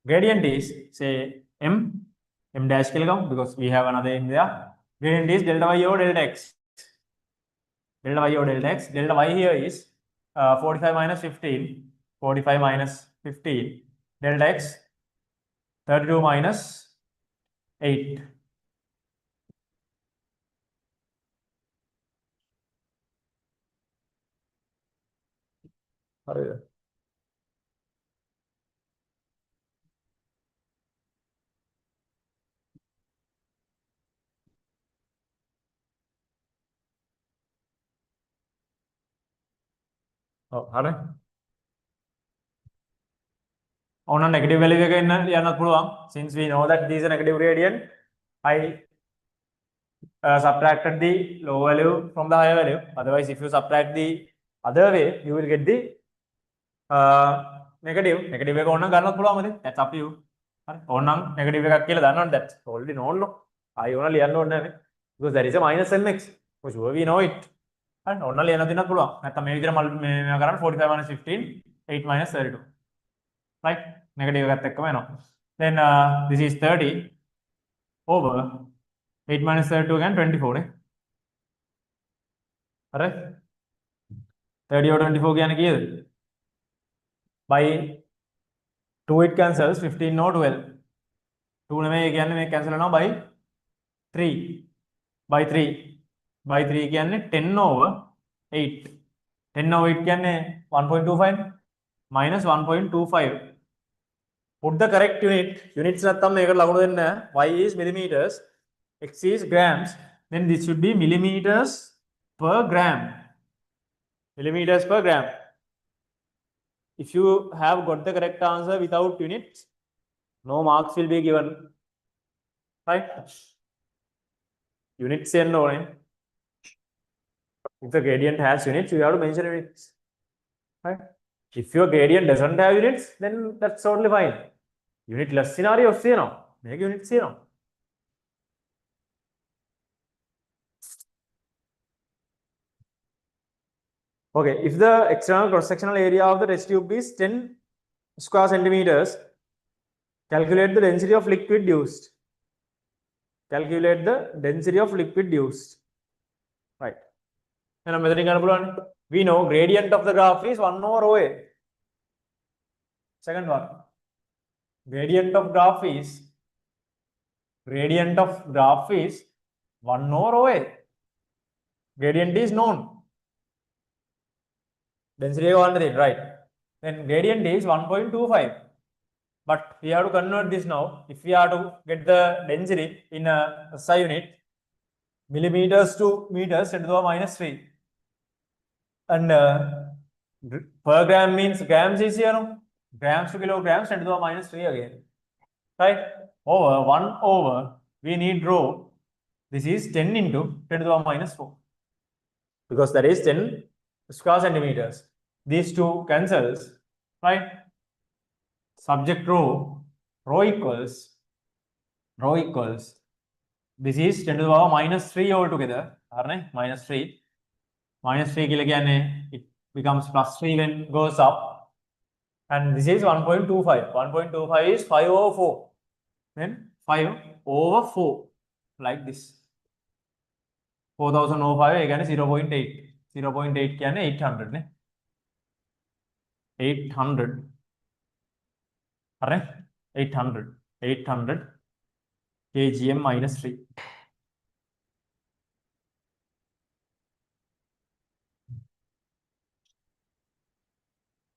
Gradient is say m dash කියලා ගමු because we have another m there. Gradient is delta y over delta x. Delta y over delta x. Delta y here is 45 minus 15. 45 minus 15. Delta x 32 minus 8. ඔව් හරි. ඕන negative value එක යන්නත් පුළුවන්. Since we know that this is a negative gradient, I subtracted the low value from the higher value. Otherwise, if you subtract the other way, you will get the negative. Negative එක ඕනනම් ගන්නත් පුළුවන් මද? That's up to you. හරි. ඕනනම් negative එකක් කියලා දන්නවනේ that's already known no. ආයි ඕන ලියන්න ඕනේ නැහැ. Because there is a minus mx. For sure we know it. හරි. ඕන ලියන්න දෙන්නත් පුළුවන්. නැත්නම් මේ විදිහට මේ කරන්න 45 minus 15 8 minus 32. Right? Negative එකත් එක්කම එනවා. Then this is 30 over 8 minus 32 again 24 නේ. හරි. 30 over 24 කියන්නේ කීයද? By 2 it cancels 15 no 12. 2 නෙමෙයි කියන්නේ මේක cancel වෙනවා by 3. By 3. By 3 කියන්නේ 10 over 8. 10 over 8 කියන්නේ 1.25 minus 1.25. Put the correct unit. Units නැත්තම් මේකට ලකුණු දෙන්න. Y is millimeters, x is grams. Then this should be millimeters per gram. Millimeters per gram. If you have got the correct answer without units, no marks will be given. Right? Units and no. If the gradient has units, you have to mention units. Right? If your gradient doesn't have units, then that's totally fine. Unitless scenario, make units. Okay, if the external cross-sectional area of the test tube is 10 square centimeters, calculate the density of liquid used. Calculate the density of liquid used. Right. We know gradient of the graph is 1 over OA. Second one. Gradient of graph is 1 over OA. Gradient is known. Density is 1, right? Then gradient is 1.25. But we have to convert this now. If we are to get the density in a SI unit, millimeters to meters 10 to the minus 3. And per gram means grams is here, no? Grams to kilograms 10 to the minus 3 again. Right? Over 1 over, we need rho. This is 10 into 10 to the minus 4. Because that is 10 square centimeters. These two cancels, right? Subject rho equals, this is 10 to the power minus 3 altogether, minus 3 it becomes plus 3 when it goes up, and this is 1.25. 1.25 is 5 over 4, then 5 over 4, like this. 4000 over 5 again 0.8. 0.8 කියන්නේ 800 නේ. 800. හරි? 800 kgm minus 3.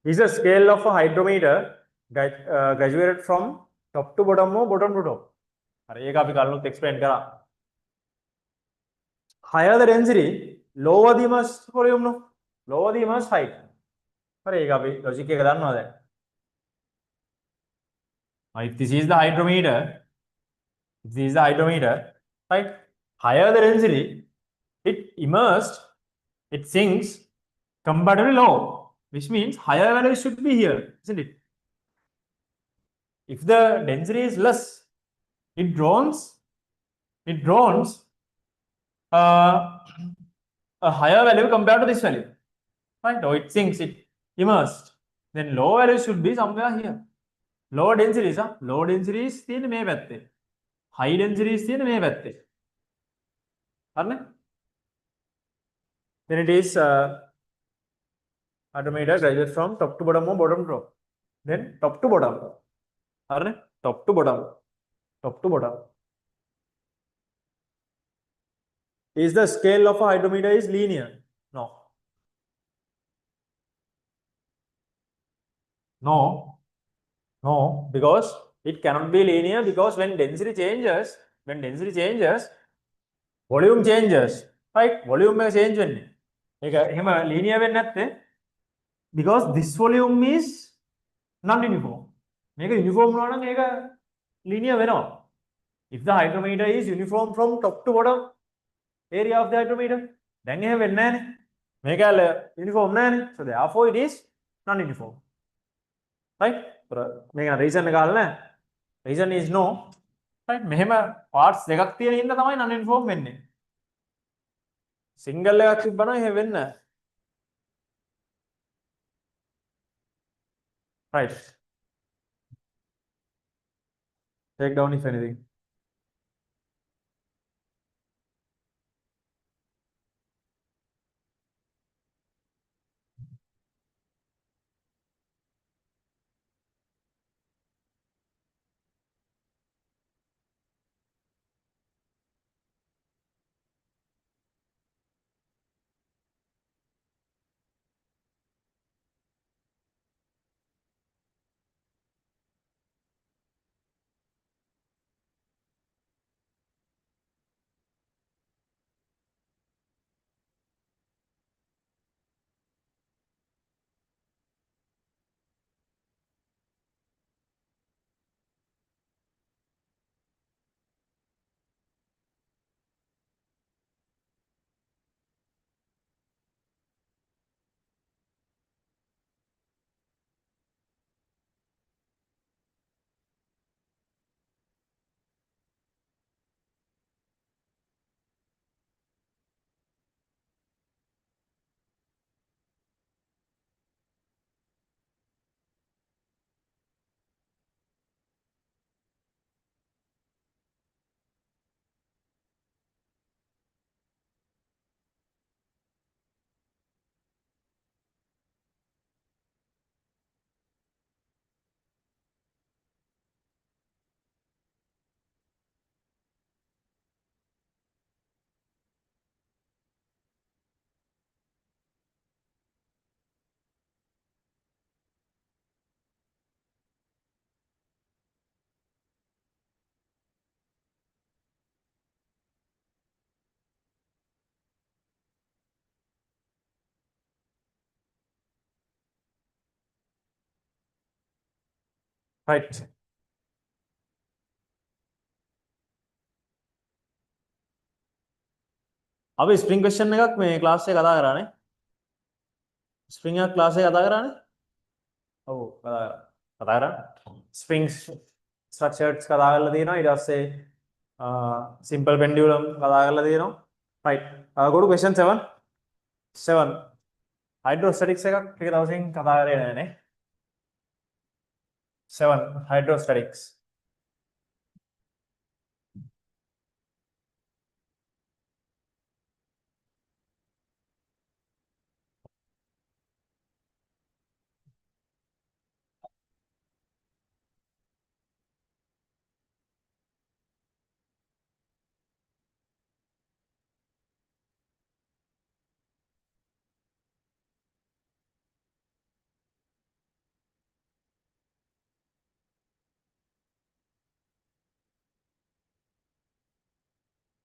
This is a scale of a hydrometer graduated from top to bottom or bottom to top. හරි ඒක අපි කලිනුත් explain කරා. Higher the density, lower the mass volume, no? Lower the mass height. හරි ඒක අපි logic එක දන්නවා දැන්. If this is the hydrometer, right? Higher the density, it immersed, it sinks comparatively low, which means higher value should be here, isn't it? If the density is less, it drones a higher value compared to this value, right? Or it sinks, it immersed. Then low value should be somewhere here. Low densities, low densities තියෙන මේ පැත්තේ. High densities තියෙන මේ පැත්තේ. හරිනේ? Then it is hydrometer graduated from top to bottom or bottom to top. Then top to bottom. හරිනේ? Top to bottom. Is the scale of a hydrometer is linear? No, because it cannot be linear, because when density changes, volume changes, right? Volume may change when. ඒක එහෙම linear වෙන්නේ නැත්තේ. because this volume is non-uniform. Make a uniform one, make a linear venom. If the hydrometer is uniform from top to bottom area of the hydrometer, then you have a make a uniform nan. So therefore it is non-uniform. Right? Make a reason reason is no. Right? Mehema parts දෙකක් තියෙන හින්දා තමයි non-uniform වෙන්නේ. Single එකක් තිබ්බනම් එහෙම වෙන්නේ නැහැ. Right. Take down if anything. Right. अब स्प्रिंग क्वेश्चन එකක් මේ ක්ලාස් එකේ කතා කරානේ. ස්ප්‍රින්ග් එක ක්ලාස් එකේ කතා කරානේ. ඔව් කතා කරා. ස්ප්‍රින්ග්ස් ස්ට්‍රක්චර්ස් කතා කරලා තියෙනවා. ඊට පස්සේ simple pendulum කතා කරලා තියෙනවා. Right. Go to question 7. 7. Hydrostatics එකක් ටික දවසකින් කතා කරේ නෑනේ. 7. Hydrostatics.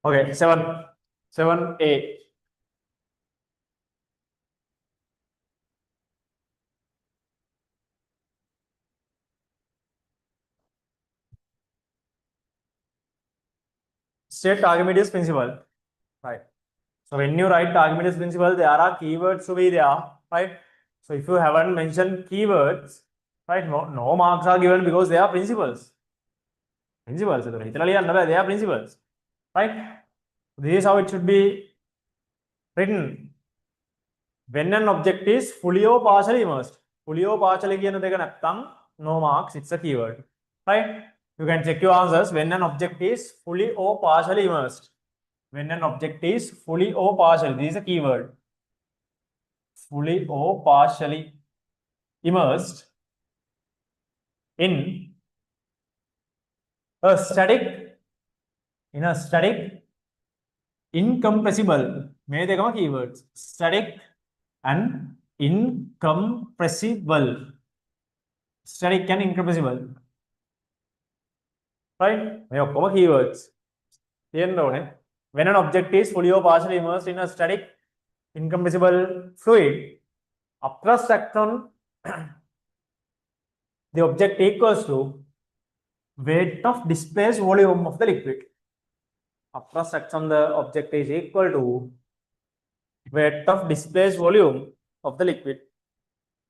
Okay, 7. 7A. State Archimedes principle. Right. So when you write Archimedes principle, there are keywords to be there, right? So if you haven't mentioned keywords, right, no marks are given because they are principles. Principles. They are principles, right? This is how it should be written. When an object is fully or partially immersed. Fully or partially no marks, it's a keyword, right? You can check your answers when an object is fully or partially immersed. When an object is fully or partially, this is a keyword. Fully or partially immersed in a static, incompressible. May they come keywords. Static and incompressible. Static and incompressible. Right? May come keywords. When an object is fully or partially immersed in a static, incompressible fluid, upthrust action the object equals to weight of displaced volume of the liquid. Upthrust action the object is equal to weight of displaced volume of the liquid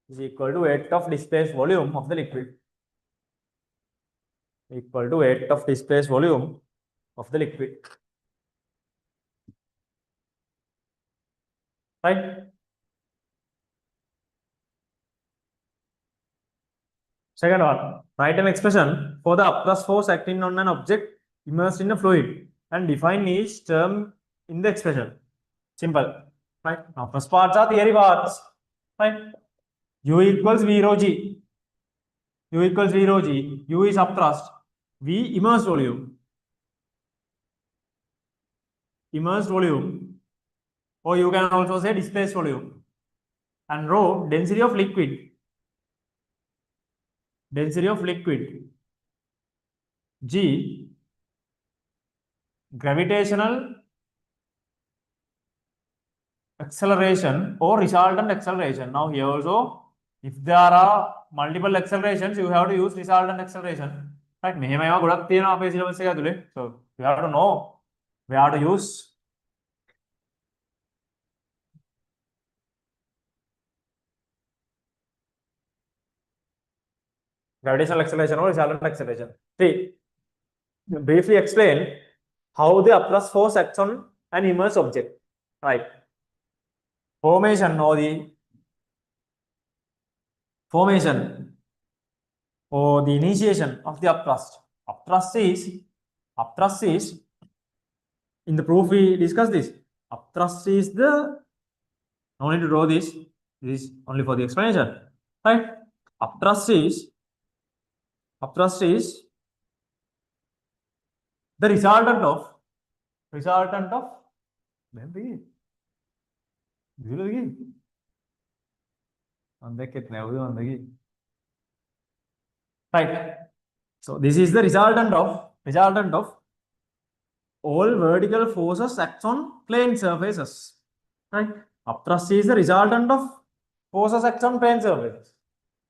is equal to weight of displaced volume of the liquid equal to weight of displaced volume of the liquid. Right? Second one, write an expression for the upthrust force acting on an object immersed in a fluid and define each term in the expression. Simple. Right? Now, first parts are theory parts. Right? U equals V rho G. U equals V rho G. U is upthrust. V immersed volume. Immersed volume. Or you can also say displaced volume. And rho, density of liquid. Density of liquid. G, gravitational acceleration or resultant acceleration. Now here also, if there are multiple accelerations, you have to use resultant acceleration. Right? So you have to know where to use gravitational acceleration or resultant acceleration. See, briefly explain how the upthrust force acts on an immersed object. Right? Formation or the formation or the initiation of the upthrust. Upthrust is in the proof we discussed this. Upthrust is the no need to draw this. This is only for the explanation. Right? Upthrust is the resultant of right. So this is the resultant of all vertical forces act on plane surfaces. Right? Upthrust is the resultant of forces act on plane surfaces.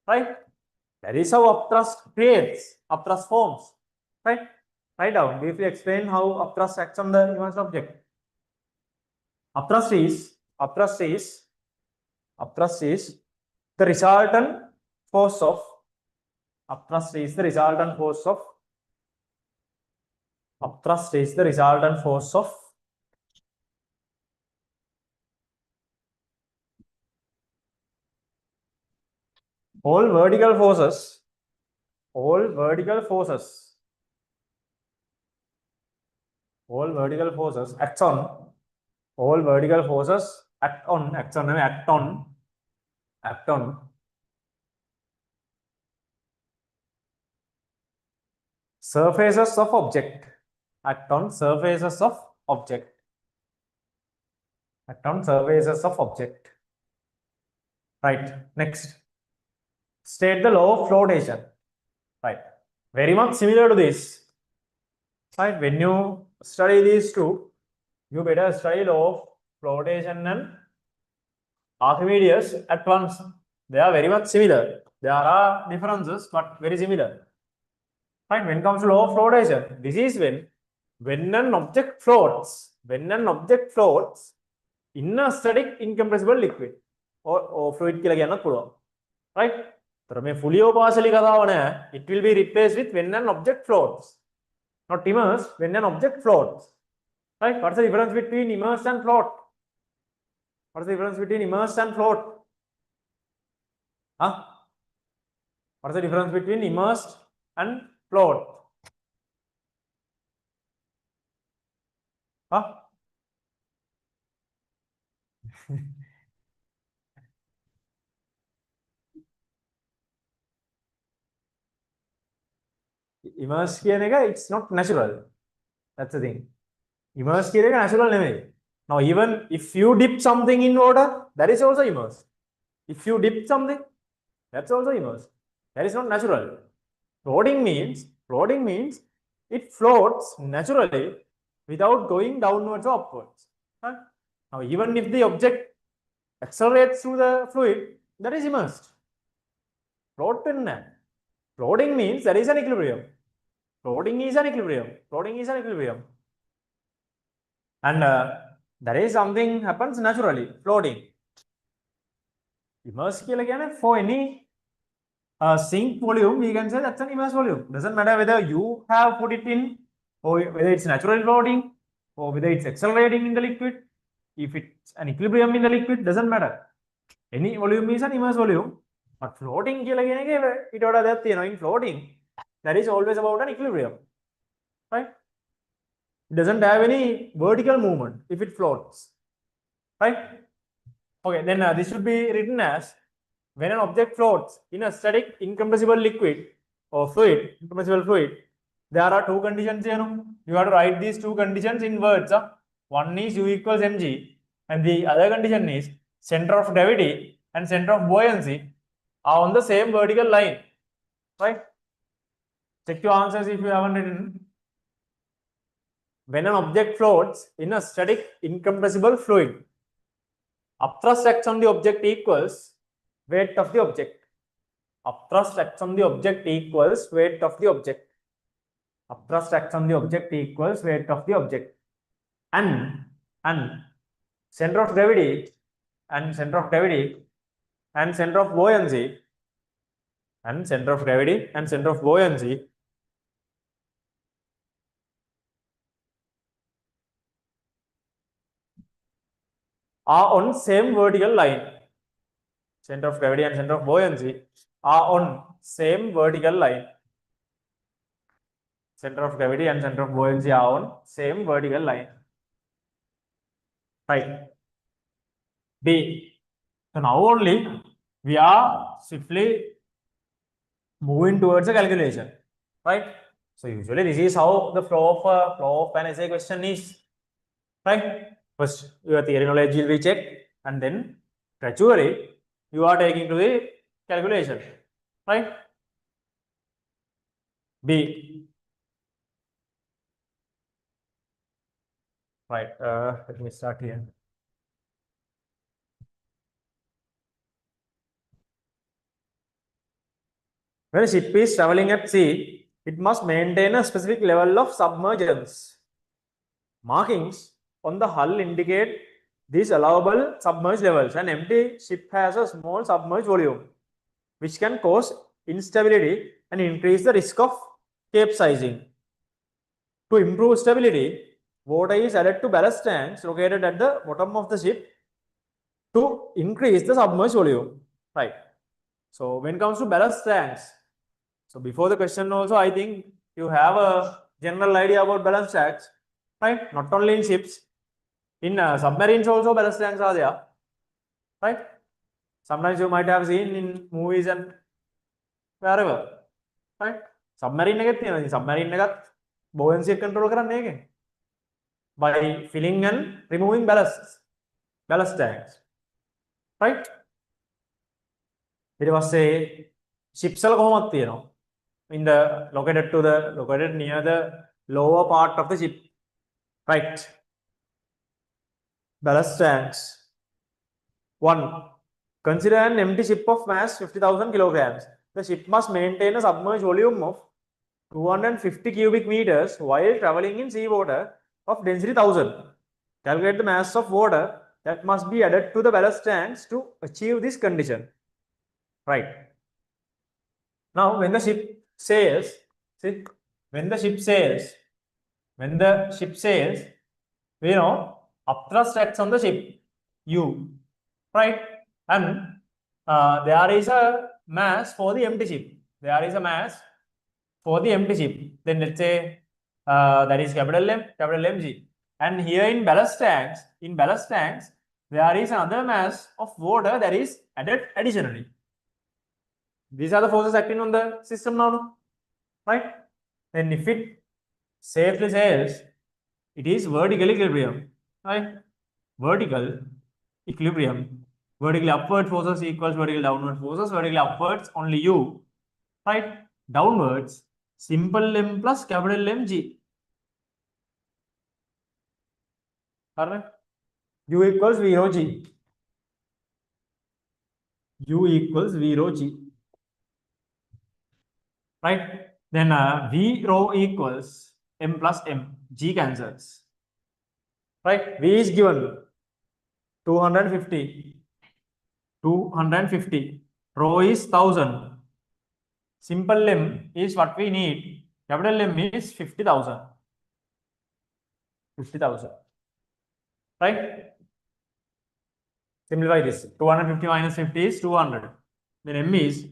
Right? That is how upthrust forms. Right? Write down. Briefly explain how upthrust acts on the immersed object. Upthrust is the resultant force of upthrust is the resultant force of all vertical forces act on surfaces of object. Right. Next. State the law of flotation. Right. Very much similar to this. Right. When you study these two, you better study law of flotation and Archimedes at once. They are very much similar. There are differences, but very similar. Right? When it comes to law of flotation, this is when an object floats in a static incompressible liquid or fluid, right? Fully or partially, it will be replaced with when an object floats, not immersed, when an object floats. Right? What's the difference between immersed and float? What's the difference between immersed and float? Huh? What's the difference between immersed and float? Huh? Immersed it's not natural. That's the thing. Immersed natural name. Now, even if you dip something in water, that is also immersed. If you dip something, that's also immersed. That is not natural. Floating means it floats naturally without going downwards or upwards. Now, even if the object accelerates through the fluid, that is immersed. Floating means there is an equilibrium. Floating is an equilibrium. And there is something happens naturally, floating. Immersed for any sink volume, we can say that's an immersed volume. Doesn't matter whether you have put it in, or whether it's naturally floating, or whether it's accelerating in the liquid. If it's an equilibrium in the liquid, doesn't matter. Any volume is an immersed volume. But floating, in floating, that is always about an equilibrium. Right? It doesn't have any vertical movement if it floats. Right? Okay, then this should be written as when an object floats in a static incompressible liquid or fluid, incompressible fluid, there are two conditions here. You have to write these two conditions in words. One is U equals mg, and the other condition is center of gravity and center of buoyancy are on the same vertical line. Right? Check your answers if you haven't written. When an object floats in a static incompressible fluid, upthrust acts on the object equals weight of the object. Upthrust acts on the object equals weight of the object. Upthrust acts on the object equals weight of the object. And center of gravity and center of buoyancy are on same vertical line. Center of gravity and center of buoyancy are on same vertical line. Center of gravity and center of buoyancy are on same vertical line. Right. B. So now only we are swiftly moving towards a calculation. Right. So usually this is how the flow of an essay question is. Right. First your theory knowledge will be checked, and then gradually you are taking to the calculation. Right. B. Right. Let me start here. When a ship is traveling at sea, it must maintain a specific level of submergence. Markings on the hull indicate these allowable submerged levels. An empty ship has a small submerged volume, which can cause instability and increase the risk of capsizing. To improve stability, water is added to ballast tanks located at the bottom of the ship to increase the submerged volume. Right. So when it comes to ballast tanks, so before the question also, I think you have a general idea about ballast tanks, right? Not only in ships, in submarines also ballast tanks are there, right? Sometimes you might have seen in movies and wherever, right? Submarine buoyancy control by filling and removing ballast tanks, right? It was a ship in the located near the lower part of the ship, right? Ballast tanks. 1. Consider an empty ship of mass 50,000 kilograms. The ship must maintain a submerged volume of 250 cubic meters while traveling in seawater of density 1000. Calculate the mass of water that must be added to the ballast tanks to achieve this condition. Right. Now, when the ship sails, we know upthrust acts on the ship, U, right? And there is a mass for the empty ship. Then let's say that is capital Mg. And here in ballast tanks, there is another mass of water that is added additionally. These are the forces acting on the system now, right? Then if it safely sails, it is vertical equilibrium, right? Vertical equilibrium. Vertically upward forces equals vertical downward forces. Vertically upwards only U, right? Downwards simple M plus capital Mg. Correct? U equals V rho G. U equals V rho G. Right? Then V rho equals M plus M. G cancels. Right? V is given 250. 250. Rho is 1000. Simple lim is what we need. Capital M is 50,000. 50,000. Right? Simplify this. 250 minus 50 is 200. Then M is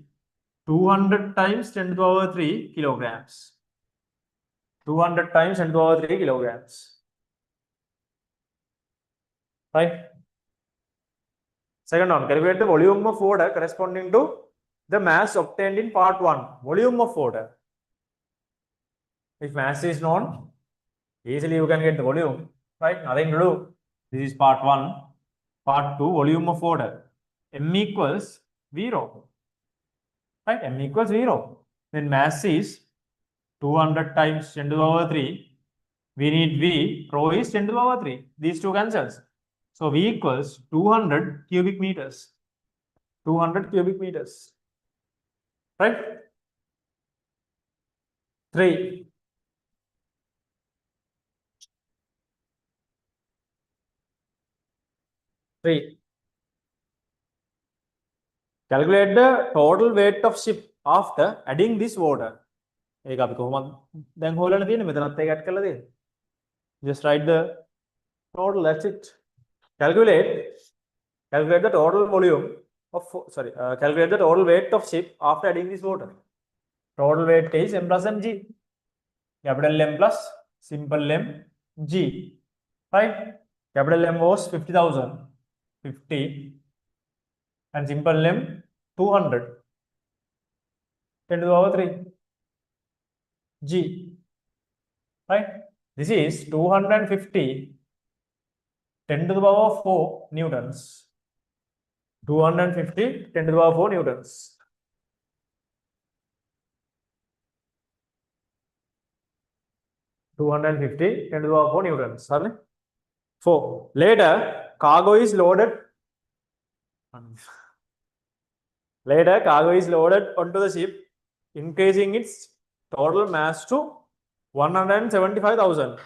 200 times 10 to the power 3 kilograms. 200 times 10 to the power 3 kilograms. Right? Second one, calculate the volume of water corresponding to the mass obtained in part 1. Volume of water. If mass is known, easily you can get the volume. Right? Nothing to do. This is part 1. Part 2, volume of water. M equals 0. Right? M equals 0. Then mass is 200 times 10 to the power 3. We need V. Rho is 10 to the power 3. These two cancels. So V equals 200 cubic meters. 200 cubic meters. Right? 3. Calculate the total weight of ship after adding this water. Just write the total, that's it. Calculate the total volume of, calculate the total weight of ship after adding this water. Total weight is M plus mg. Capital M plus simple m g. Right? Capital M was 50,000. 50. And simple m 200. 10 to the power 3. G. Right? This is 250 10 to the power 4 newtons. 250 10 to the power 4 newtons. Ten to the power 4 newtons. Sorry. 4. Later, cargo is loaded. Later, cargo is loaded onto the ship, increasing its total mass to 175,000.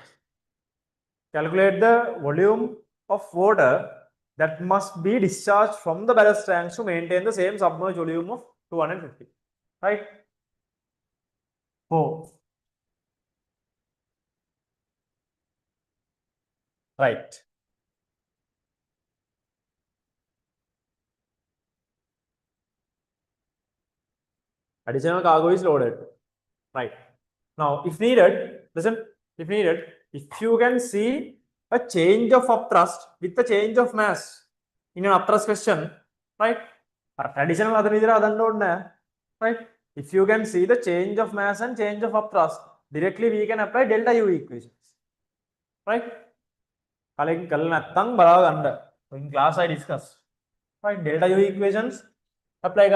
Calculate the volume of water that must be discharged from the ballast tanks to maintain the same submerged volume of 250. Right? 4. Right. Additional cargo is loaded. Right. Now, if needed, listen, if needed, if you can see a change of upthrust with the change of mass in an upthrust question, right? Additional other right? If you can see the change of mass and change of upthrust, directly we can apply delta U equations. Right? In class I discussed. Right? Delta U equations apply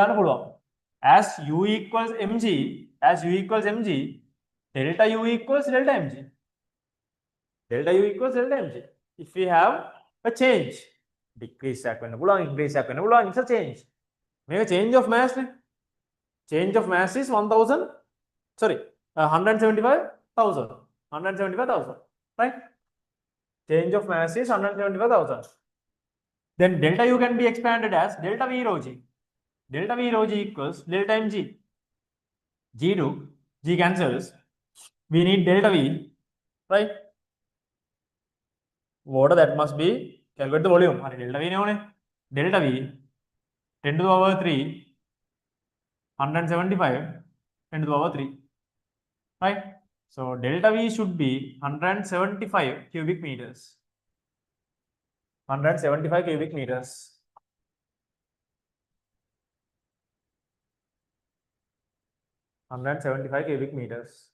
as U equals mg, delta U equals delta mg. Delta U equals delta mg. If we have a change, decrease increase it's a change. Make a change of mass. Change of mass is 1,000. Sorry, 175,000. 175,000. Right? Change of mass is 175,000. Then delta U can be expanded as delta V rho G. Delta V rho G equals delta mg. G cancels. We need delta V, right? Water that must be calculate the volume. Delta V delta V 10 to the power 3, 175, 10 to the power 3. Right? So delta V should be 175 cubic meters. 175 cubic meters. 175 cubic meters.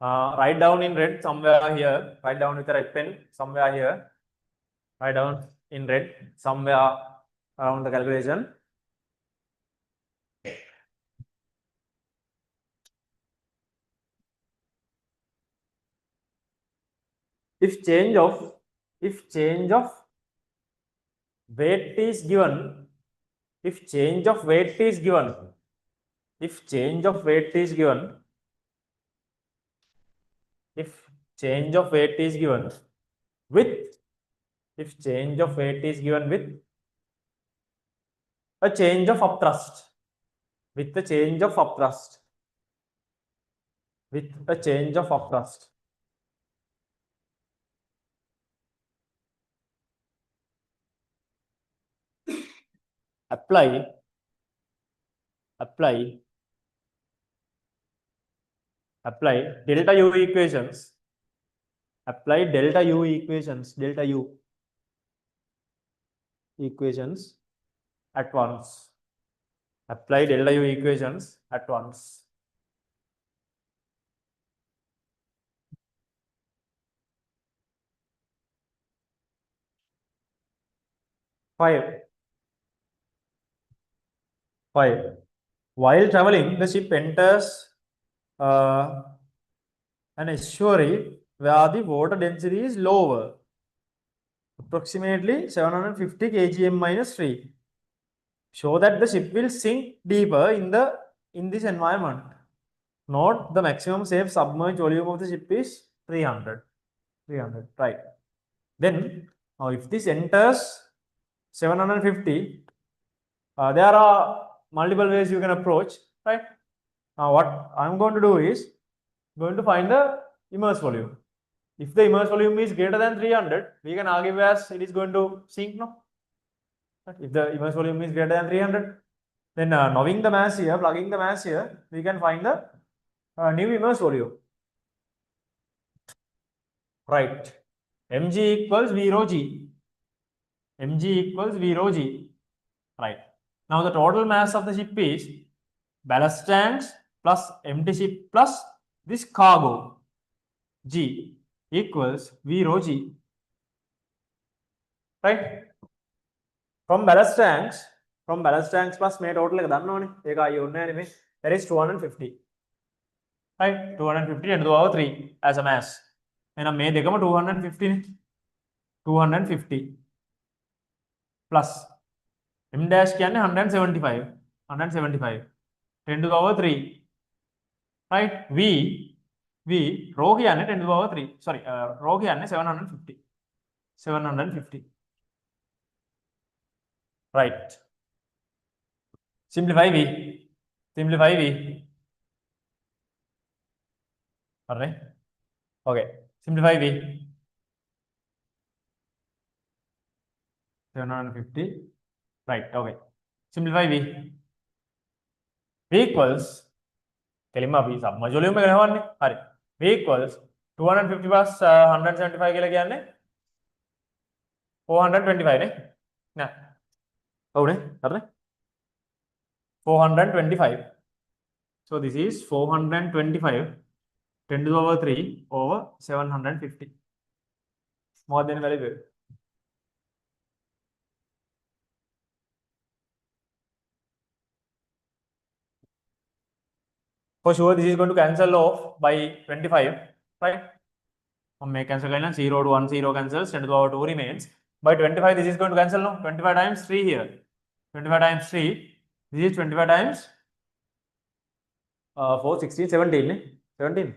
Write down in red somewhere here. Write down with a red pen somewhere here. Write down in red somewhere around the calculation. if change of weight is given, if change of weight is given, if change of weight is given, if change of weight is given with, if change of weight is given with a change of upthrust, with a change of upthrust, with a change of upthrust, apply delta u equations, apply delta u equations, delta u equations at once, apply delta u equations at once. 5. While traveling, the ship enters an estuary where the water density is lower, approximately 750 kgm minus 3. Show that the ship will sink deeper in this environment. Note the maximum safe submerged volume of the ship is 300. Right. Then if this enters 750, there are multiple ways you can approach, right? Now what I'm going to do is going to find the immersed volume. If the immersed volume is greater than 300, we can argue as it is going to sink, no? If the immersed volume is greater than 300, then knowing the mass here, plugging the mass here, we can find the new immersed volume. Right. mg equals v rho g. mg equals v rho g. Right. Now the total mass of the ship is ballast tanks plus empty ship plus this cargo g equals v rho g. Right. From ballast tanks plus may total එක දන්නවනේ. ඒක අයිය ඕනේ නැහැ නේ. That is 250. Right. 250 10 to the power 3 as a mass. එහෙනම් මේ දෙකම 250 නේ. 250 plus m dash කියන්නේ 175 10 to the power 3. Right. v rho කියන්නේ 10 to the power 3. Sorry, rho කියන්නේ 750. Right. Simplify v. Alright. Okay. Simplify v. 750. Right. Okay. Simplify v. v equals කෙලින්ම අපි සබ්මර්ජ් volume එක ගහවන්නේ. හරි. v equals 250 plus 175 කියලා කියන්නේ 425 නේ. නෑ. ඔව්නේ. හරිනේ. 425. So this is 425 10 to the power 3 over 750. More than value. For sure, this is going to cancel off by 25, right? May cancel 0 to 1, 0 cancels, 10 to the power 2 remains. By 25, this is going to cancel, no? 25 times 3 here. 25 times 3. This is 25 times 4, 16, 17. 17.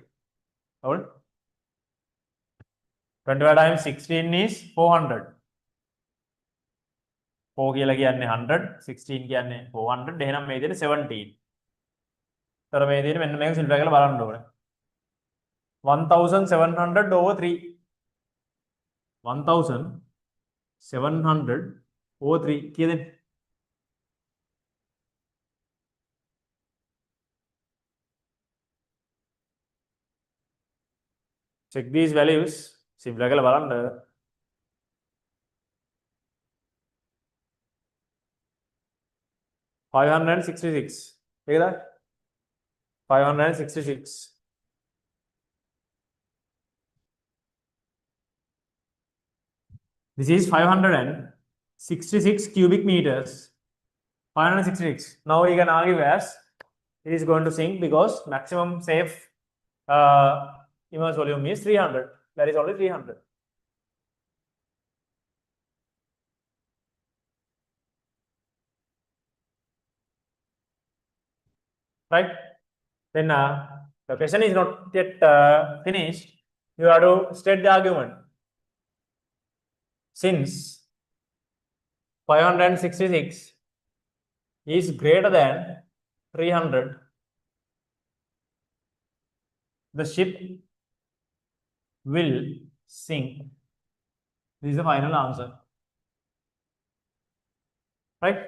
25 times 16 is 400. 4 කියලා කියන්නේ 100, 16 කියන්නේ 400, එහෙනම් මේ විදිහට 17. තර මේ විදිහට මෙන්න මේක සිම්ප්ලයි කරලා බලන්න ඕනේ. 1700 over 3. 1700 over 3 කීයද? Check these values. Simplify කරලා බලන්න. 566. ඒකද? 566. This is 566 cubic meters. 566. Now we can argue as it is going to sink because maximum safe immersed volume is 300. That is only 300. right? Then the question is not yet finished. You have to state the argument. Since 566 is greater than 300, the ship will sink. This is the final answer, right?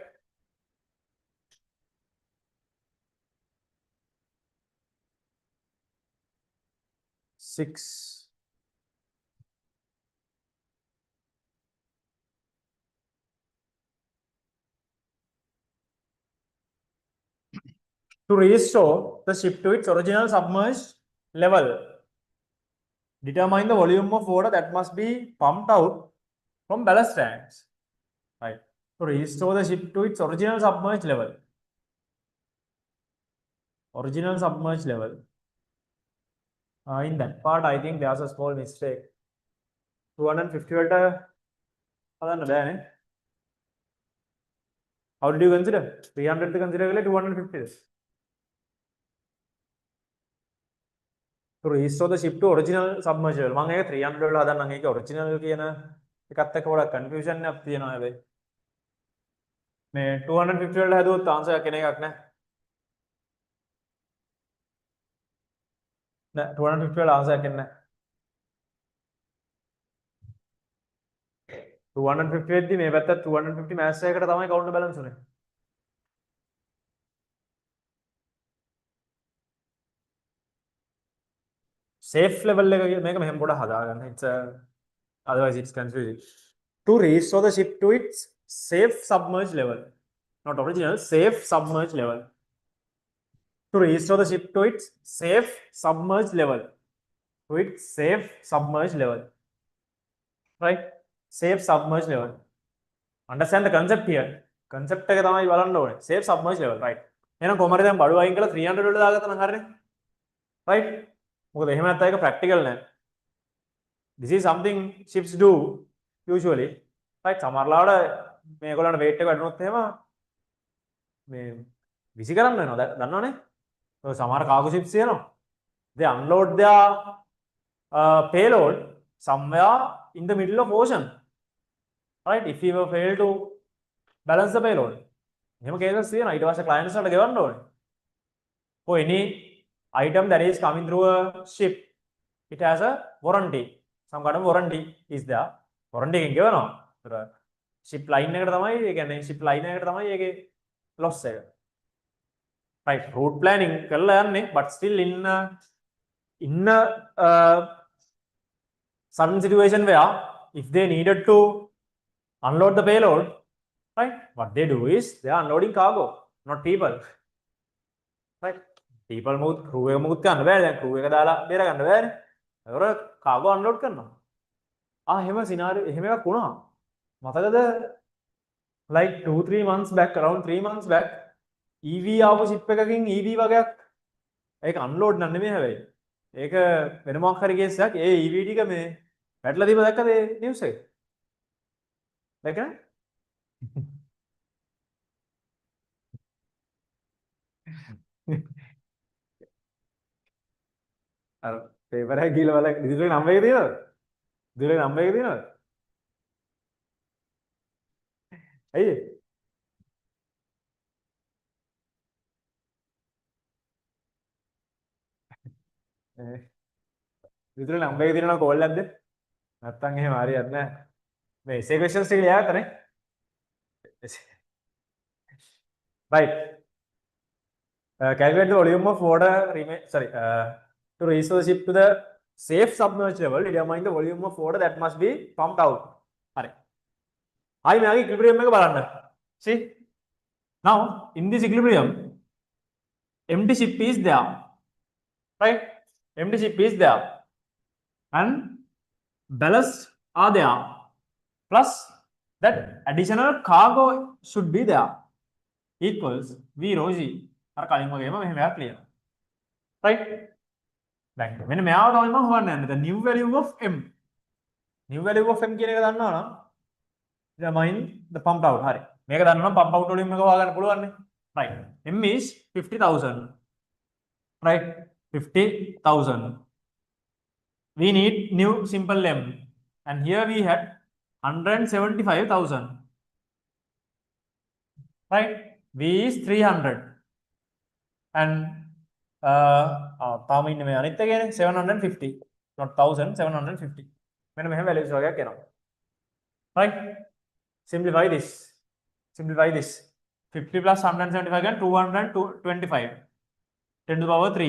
Six. To restore the ship to its original submerged level, determine the volume of water that must be pumped out from ballast tanks. Right. To restore the ship to its original submerged level. Original submerged level. In that part, I think there's a small mistake. 250 How did you consider? 300 to consider 250. To restore the ship to original submerged level. මම ඒක 300 වල හදන්නම්. ඒක original කියන එකත් එක්ක පොඩක් confusion එකක් තියෙනවා හැබැයි. මේ 250 වල හැදුවොත් answer එකක් එන එකක් නැහැ. නෑ 250 වල answer එකක් එන්නේ නැහැ. 250 වෙද්දි මේ පැත්ත 250 mass එකකට තමයි counter balance උනේ. Safe level එක මේක මෙහෙම පොඩ හදාගන්න. It's otherwise it's confusing. To restore the ship to its safe submerged level. Not original, safe submerged level. To restore the ship to its safe submerged level. To its safe submerged level. Right? Safe submerged level. Understand the concept here. Concept එක තමයි බලන්න ඕනේ. Safe submerged level, right? එහෙනම් කොහමද දැන් බඩු අයින් කරලා 300 වලට දාගත්තා නම් හරිනේ. Right? මොකද එහෙම නැත්නම් ඒක practical නෑ. This is something ships do usually. Right? සමහරලාට මේගොල්ලන්ට weight එක වැඩුණොත් එහෙම මේ විසි කරන්න වෙනවා. දන්නවනේ? ඔය සමහර cargo ships තියෙනවා. They unload their payload somewhere in the middle of ocean. Right? If you fail to balance the payload. එහෙම cases තියෙනවා. ඊට පස්සේ clients වලට ගෙවන්න ඕනේ. For any item that is coming through a ship, it has a warranty. Some kind of warranty is there. Warranty එකෙන් ගෙවනවා. ship line එකට තමයි, ඒ කියන්නේ ship line එකට තමයි ඒකේ loss එක. Right, route planning කරලා යන්නේ, but still in a certain situation where if they needed to unload the payload, right, what they do is they are unloading cargo, not people. Right, people move crew එක move කරන්න බෑ. දැන් crew එක දාලා බේර ගන්න බෑනේ. ඒතකොට cargo unload කරනවා. එහෙම scenario එහෙම එකක් වුණා. මතකද like 2-3 months back, around 3 months back, EV ආපු ship එකකින් EV වගේක් ඒක unload නන් නෙමෙයි හැබැයි. ඒක වෙන මොකක් හරි case එකක්. ඒ EV ටික මේ වැටලා දීප දැක්කද ඒ news එක? දැක්කද? අර පේපර් එක ගිහලා බලන්න ඩිජිටල් නම්බර් එක තියෙනවද? ඩිජිටල් නම්බර් එක තියෙනවද? ඇයි? ඩිජිටල් නම්බර් එක තියෙනවා කෝල් එකක්ද? නැත්තම් එහෙම හරියන්නේ නැහැ. මේ essay questions ටික ලියාගත්තනේ. Right. Calculate the volume of water to restore the ship to the safe submerged level. Determine the volume of water that must be pumped out. හරි. ආයි මෙයාගේ equilibrium එක බලන්න. See? Now, in this equilibrium, empty ship is there. Right? Empty ship is there. And ballast are there. Plus, that additional cargo should be there. Equals V rho G. අර කලින් වගේම මෙහෙම එකක් ලියනවා. Right? දැන් මෙන්න මෙයාව තමයි මම හොයන්න යන්නේ. The new value of M. New value of M කියන එක දන්නවා නම් determine the pumped out. හරි. මේක දන්නවා නම් pump out volume එක හොයාගන්න පුළුවන් නේ. Right. M is 50,000. right? 50,000. We need new simple m, and here we had 175,000, right? V is 300, and මේ අනිත් එකනේ 750, not 1000, 750. මෙන්න මෙහෙම values වගේක් එනවා, right? Simplify this. 50 plus 175 again 225, 10 to the power 3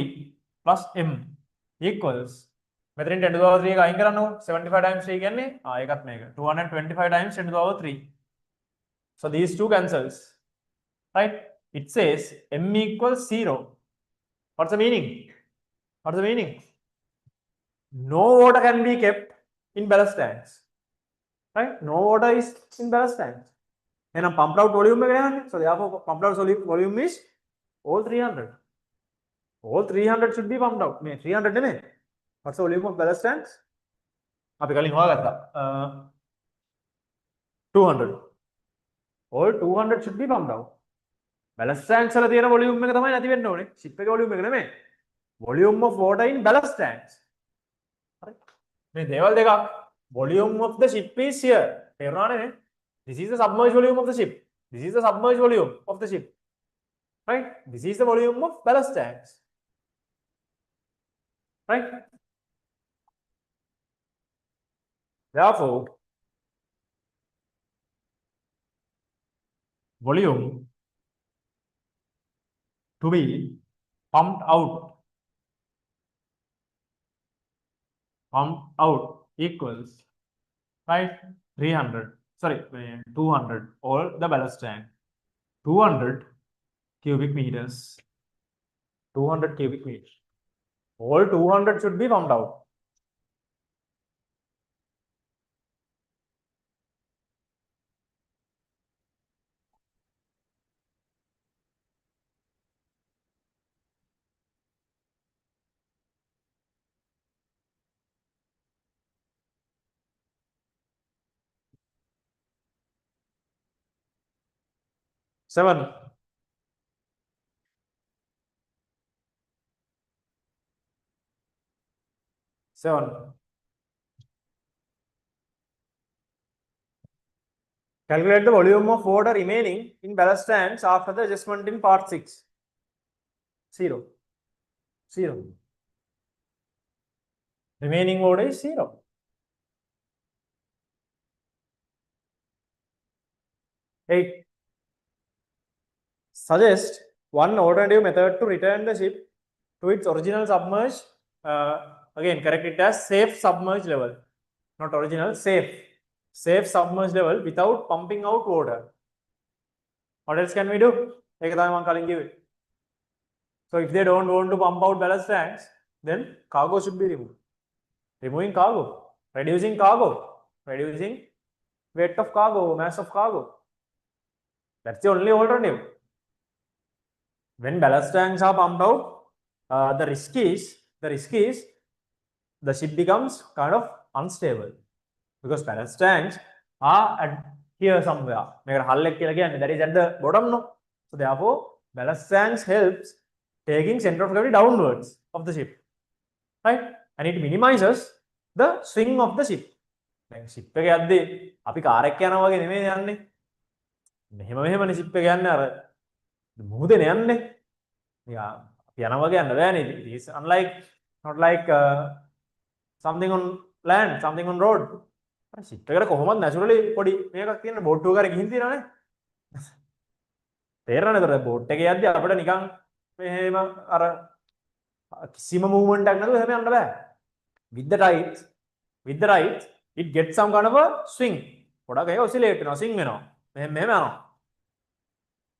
plus m equals, මෙතනින් 10 to the power 3 එක අයින් කරන්නකො, 75 times 3 කියන්නේ ඒකත් මේක 225 times 10 to the power 3. So these two cancels, right? It says m equals 0. What's the meaning? No water can be kept in ballast tanks, right? No water is in ballast tanks. And a pumped out volume, so therefore pumped out volume is all 300. All 300 should be pumped out. 300 ne? What's the volume of ballast tanks? 200. All 200 should be pumped out. Ballast tanks වල තියෙන volume එක තමයි නැති වෙන්න ඕනේ. Ship එකේ volume එක නෙමෙයි. Volume of water in ballast tanks. හරි. මේ දේවල් දෙකක්. Volume of the ship is here. තේරුණානේ නේ? This is the submerged volume of the ship. This is the submerged volume of the ship. Right? This is the volume of ballast tanks. Right? Therefore, volume to be pumped out equals, right, 200 or the ballast tank, 200 cubic meters, 200 cubic meters. All 200 should be pumped out. Seven. Calculate the volume of water remaining in ballast tanks after the adjustment in part 6. 0. Remaining water is 0. Eight. Suggest one alternative method to return the ship to its original submerged, again correct it as safe submerged level, not original, safe submerged level without pumping out water. What else can we do? So if they don't want to pump out ballast tanks, then cargo should be removed. Removing cargo, reducing weight of cargo, mass of cargo. That's the only alternative. When ballast tanks are pumped out, the risk is the ship becomes kind of unstable, because ballast tanks are at here somewhere. That is at the bottom, no? So therefore, ballast tanks helps taking center of gravity downwards of the ship, right? And it minimizes the swing of the ship. Like ship එක යද්දී අපි car එකක් යනවා වගේ නෙමෙයි යන්නේ. මෙහෙමනේ ship එක යන්නේ අර මුහුදේ යන්නේ. අපි යනවා වගේ යන්න බෑනේ. It is unlike, not like something on land, something on road. ship එකට කොහොමද naturally පොඩි මේකක් තියෙන බෝට් එකකට ගිහින් තියෙනවානේ. තේරෙනවද? ඒතර බෝට් එකේ යද්දී අපිට නිකන් මෙහෙම අර කිසිම movement එකක් නැතුව එහෙම යන්න බෑ. With the right, it gets some kind of a swing. පොඩක් ඒක oscillate වෙනවා, swing වෙනවා. මෙහෙම යනවා.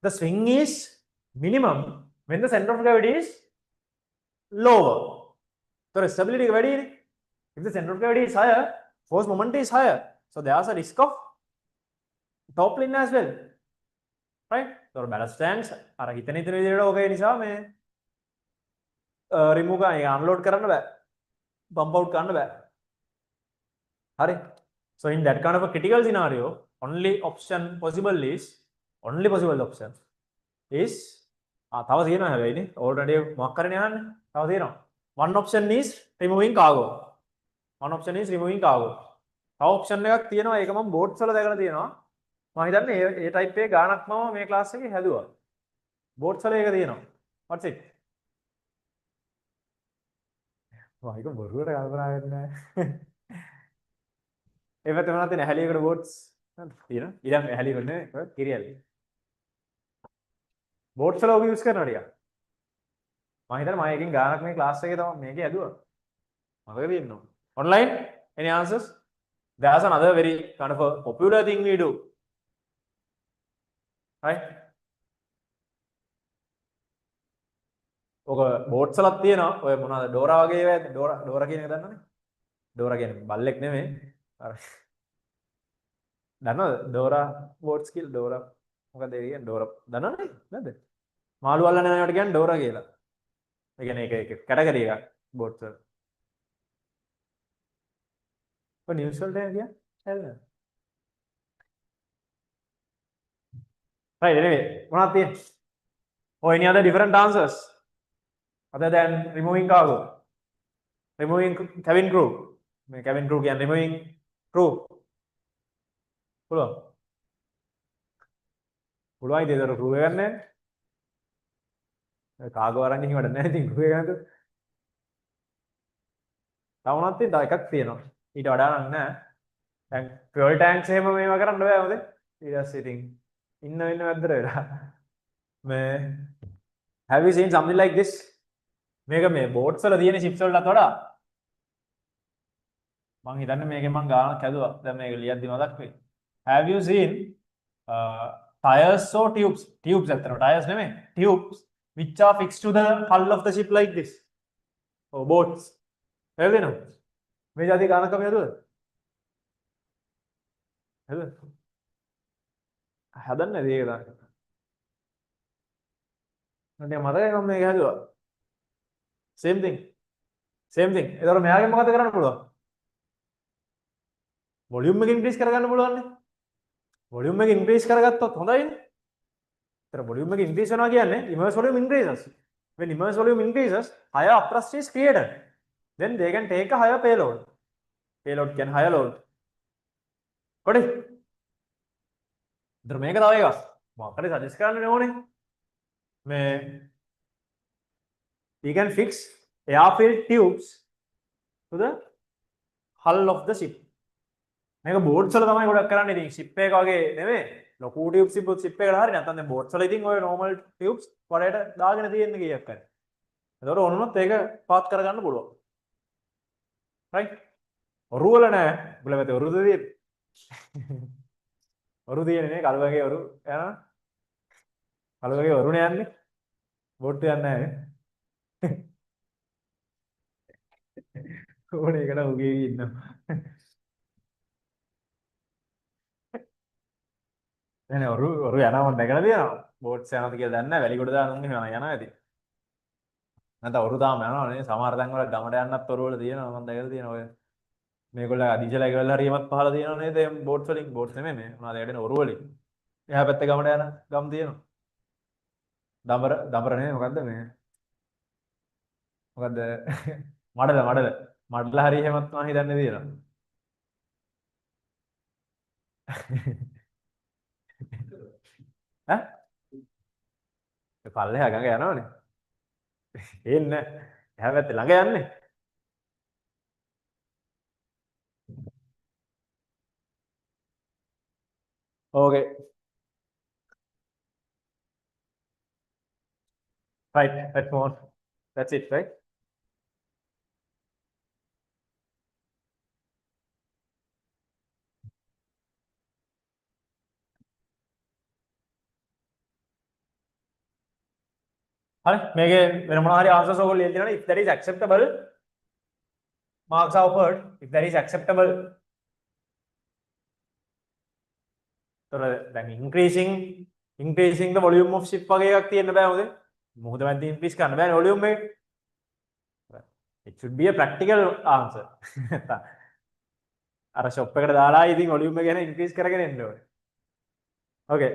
The swing is minimum when the center of gravity is lower. So stability is very, if the center of gravity is higher, force moment is higher. So there's a risk of toppling as well, right? So ballast tanks අර හිතන විදිහට ඔකේ නිසා මේ remove කරන්න, unload කරන්න බෑ, pump out කරන්න බෑ. හරි. So in that kind of a critical scenario, only possible option is තව තියෙනවා හැබැයිනේ alternative මොකක් කරන්නේ යන්නේ. තව තියෙනවා. One option is removing cargo. One option is removing cargo. තව option එකක් තියෙනවා. ඒක මම boards වල දැකලා තියෙනවා. මම හිතන්නේ ඒ type එකේ ගානක් මම මේ class එකේ හැදුවා. boards වල ඒක තියෙනවා. What's it? මම ඒක බොරුවට කල්පනා වෙන්නේ නැහැ. ඒ පැත්තේ මොනවද තියෙන්නේ? ඇහැලියකට boards තියෙනවා. ඊළඟ ඇහැලියකට නෙවෙයි කිරියලි. boards වල ඔබ use කරනවා ටිකක්. මම හිතන්නේ මම එකකින් ගානක් මේ class එකේ තමයි මේකේ හැදුවා. මතක තියෙනවා. Online? Any answers? There's another very kind of a popular thing we do. Right? ඔක boards වලත් තියෙනවා. ඔය මොනවාද? Dora වගේ ඒවා Dora කියන එක දන්නවනේ? Dora කියන්නේ බල්ලෙක් නෙමෙයි. අර දන්නවද? Dora boards කියලා Dora මොකද ඒ කියන්නේ Dora දන්නවනේ නැද්ද? මාළු අල්ලන ඒවාට කියන්නේ Dora කියලා. ඒ කියන්නේ ඒක කැටගරි එකක් boards වල. ඔය නිවුස් වලට කියන්නේ හරිද? Right, anyway, මොනවද තියෙන්නේ? Or any other different answers other than removing cargo? Removing cabin crew. මේ cabin crew කියන්නේ removing crew. පුළුවන්. පුළුවන් ඉතින් ඒතර crew එක ගන්න නැහැ. කාගෝ අරන් ගිහින් වැඩ නැහැ ඉතින් crew එක ගන්නද? තව මොනවද තියෙන්නේ? තව එකක් තියෙනවා. ඊට වඩා නම් නෑ. දැන් fuel tanks එහෙම මේවා කරන්න බෑ මොකද? ඊට පස්සේ ඉතින් ඉන්න වැද්දර වෙලා. මේ have you seen something like this? මේක මේ boats වල තියෙන ships වලටත් වඩා මම හිතන්නේ මේකෙන් මම ගානක් හැදුවා. දැන් මේක ලියද්දි මතක් වෙයි. Have you seen tires or tubes? Tubes ඇත්තට tires නෙමෙයි. Tubes which are fixed to the hull of the ship like this. Oh, boats. එළිනු. මේ જાති ගානක් අපි හැදුවද? හැදුවද? හදන්නේ නැති ඒක තමයි. මට මතකයි මම මේක හැදුවා. Same thing. Same thing. ඒතකොට මෙයාගෙන් මොකද කරන්න පුළුවන්? Volume එක increase කරගන්න පුළුවන් නේ. Volume එක increase කරගත්තොත් හොඳයිනේ. ඒතර volume එක increase වෙනවා කියන්නේ immerse volume increases. When immerse volume increases, higher upthrust is created. Then they can take a higher payload. Payload can higher load. Got it? ඒතර මේක තව එකක්. මොකක්ද suggest කරන්න ඕනේ? මේ we can fix air-filled tubes to the hull of the ship. මේක boats වල තමයි ගොඩක් කරන්නේ. ඉතින් ship එක වගේ නෙමෙයි. ලොකු tubes තිබ්බොත් ship එකට හරිය නැත්නම් දැන් boats වල ඉතින් ඔය normal tubes වලට දාගෙන තියෙන්නේ කීයක් හරි. ඒතකොට ඕනොත් ඒක පාත් කරගන්න පුළුවන්. right? ඔරු වල නෑ. උගල මත ඔරුද තියෙන්නේ. ඔරු තියෙන්නේ නේ කලුවගේ ඔරු යනවා. කලුවගේ ඔරුනේ යන්නේ. boat යන්නේ නැහැ. ඕනේ එකට උගේ ඉන්නවා. එනේ ඔරු යනවා මම දැකලා තියෙනවා. බෝට්ස් යනවාද කියලා දන්නේ නැහැ. වැලිගොඩ දානුන් එහෙම යනවා ඇති. නැත්නම් ඔරු තාම යනවා නේ. සමහර තැන් වල ගමඩ යන්නත් ඔරු වල තියෙනවා. මම දැකලා තියෙනවා ඔය. මේගොල්ලෝ අදිජලා ඒගොල්ලෝ හරියමත් පහලා තියෙනවා නේද? බෝට්ස් වලින් බෝට්ස් නෙමෙයි මේ. මොනවාද ඒකට ඔරු වලින්. එහා පැත්තේ ගමඩ යන ගම් තියෙනවා. දඹර නෙමෙයි මොකද්ද මේ? මොකද්ද? මඩල හරිය එහෙමත් මම හිතන්නේ තියෙනවා. ඈ? ඒ පල්ලෙහා ගඟ යනවනේ. එන්නේ එහා පැත්තේ ළඟ යන්නේ. Okay. Right, let's move on. That's it, right? හරි මේකේ වෙන මොනවා හරි answers ඔයගොල්ලෝ ලියලා තියෙනවනේ if that is acceptable marks are offered if that is acceptable තොර දැන් increasing the volume of ship වගේ එකක් තියෙන්න බෑ මොකද මොකද මැද increase කරන්න බෑනේ volume එක it should be a practical answer අර shop එකට දාලා ඉතින් volume එක ගැන increase කරගෙන එන්න ඕනේ okay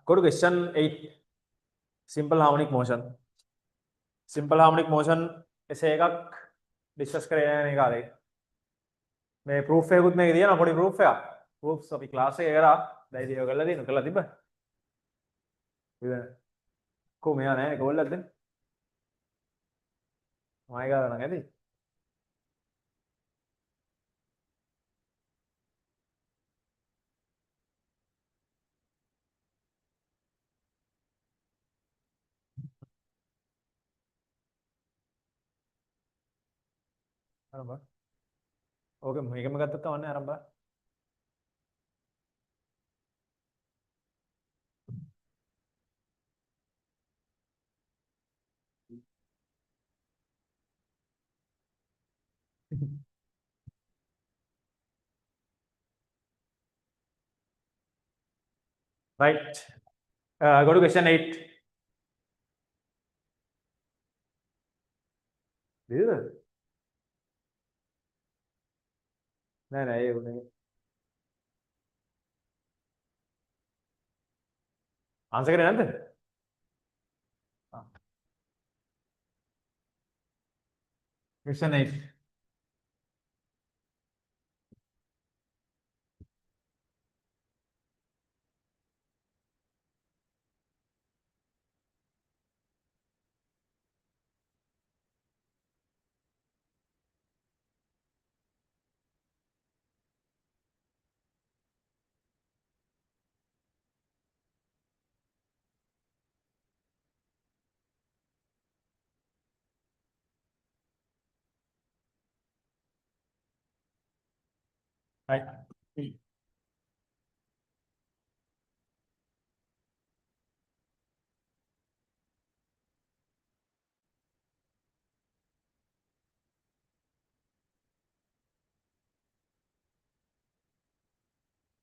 go to question 8 simple harmonic motion. Simple harmonic motion ऐसे එකක් discuss කරගෙන යන කාලේ මේ proof එකකුත් මේක තියෙනවා පොඩි proof එකක්. proofs අපි class එකේ කරා. දැන් ඉතින් ඔයගොල්ලෝ කරලා තිබ්බ. ඉතින් කො මෙයා නෑ කොල්ලක්ද? මම ගාව නම් ඇති. ආරම්භ. ඕකේ මේකම ගත්තත් කවන්නේ ආරම්භ. Right. Go to question 8. This is නෑ ඒ උනේ. ආන්සර් කරේ නැද්ද? Question 8. Right.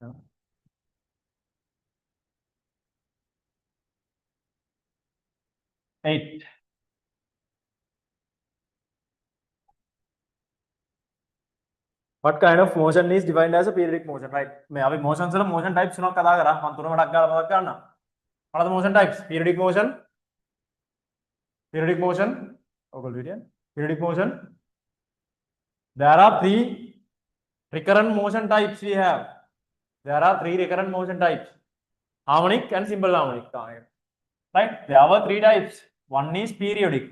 Yeah. 8. What kind of motion is defined as a periodic motion? Right. මේ අපි motions වල motion types තුනක් කතා කරා. මම තුනම ඩක් ගාලා මතක් කරන්න. මොනවද motion types? Periodic motion. Periodic motion. ඔයගොල්ලෝ විදියට. Periodic motion. There are 3 recurrent motion types we have. There are 3 recurrent motion types. Harmonic and simple harmonic. Right. There were 3 types. One is periodic.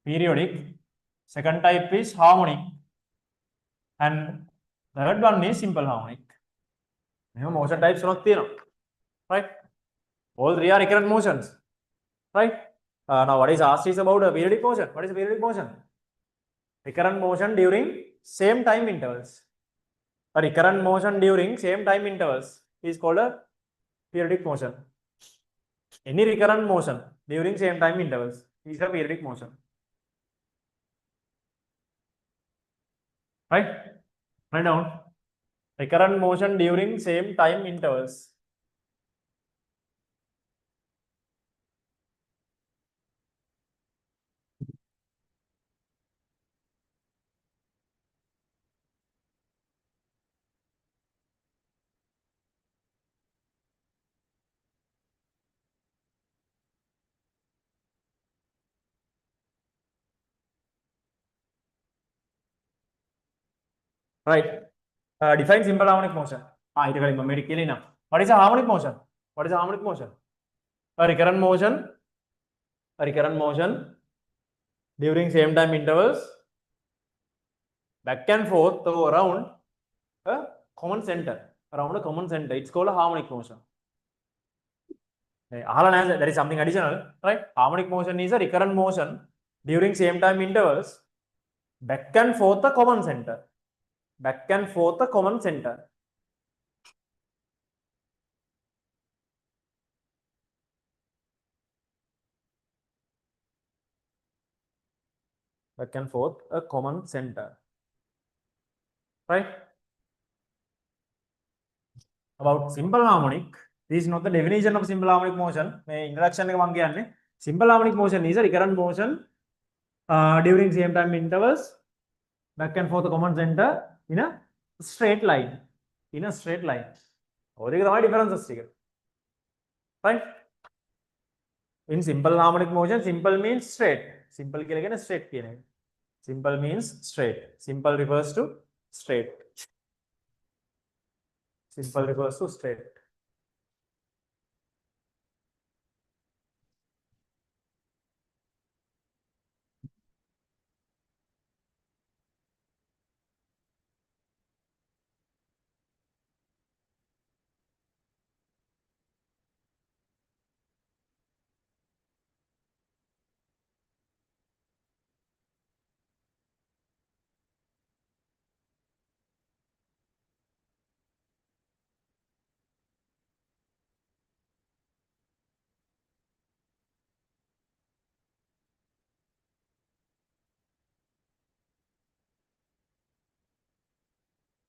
Periodic. Second type is harmonic. And third one is simple harmonic. Motion types තුනක් තියෙනවා. Right. All 3 are recurrent motions. Right. Now what is asked is about a periodic motion. What is a periodic motion? Recurrent motion during same time intervals. A recurrent motion during same time intervals is called a periodic motion. Any recurrent motion during same time intervals is a periodic motion. Right? Write down. Recurrent motion during same time intervals. Right. Define simple harmonic motion. What is a harmonic motion? What is a harmonic motion? A recurrent motion. A recurrent motion during same time intervals, back and forth around a common center. Around a common center. It's called a harmonic motion. There is something additional, right? Harmonic motion is a recurrent motion during same time intervals, back and forth a common center. Back and forth a common center. Back and forth a common center. Right? About simple harmonic, this is not the definition of simple harmonic motion. Introduction simple harmonic motion is a recurrent motion during same time intervals, back and forth a common center in a straight line. In a straight line. What is the difference? Right? In simple harmonic motion, simple means straight. Simple ke liye na straight kiya hai. Simple means straight. Simple refers to straight. Simple refers to straight.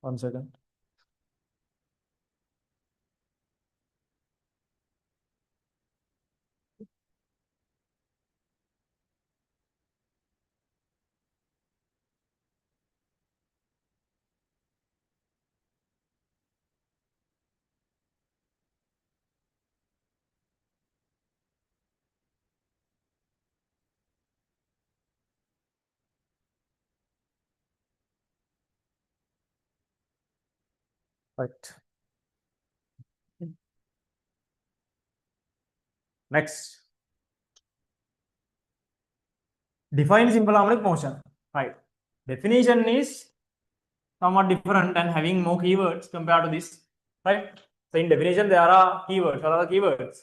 One second. Right. Next. Define simple harmonic motion. Right. Definition is somewhat different and having more keywords compared to this. Right. So in definition, there are keywords. What are the keywords?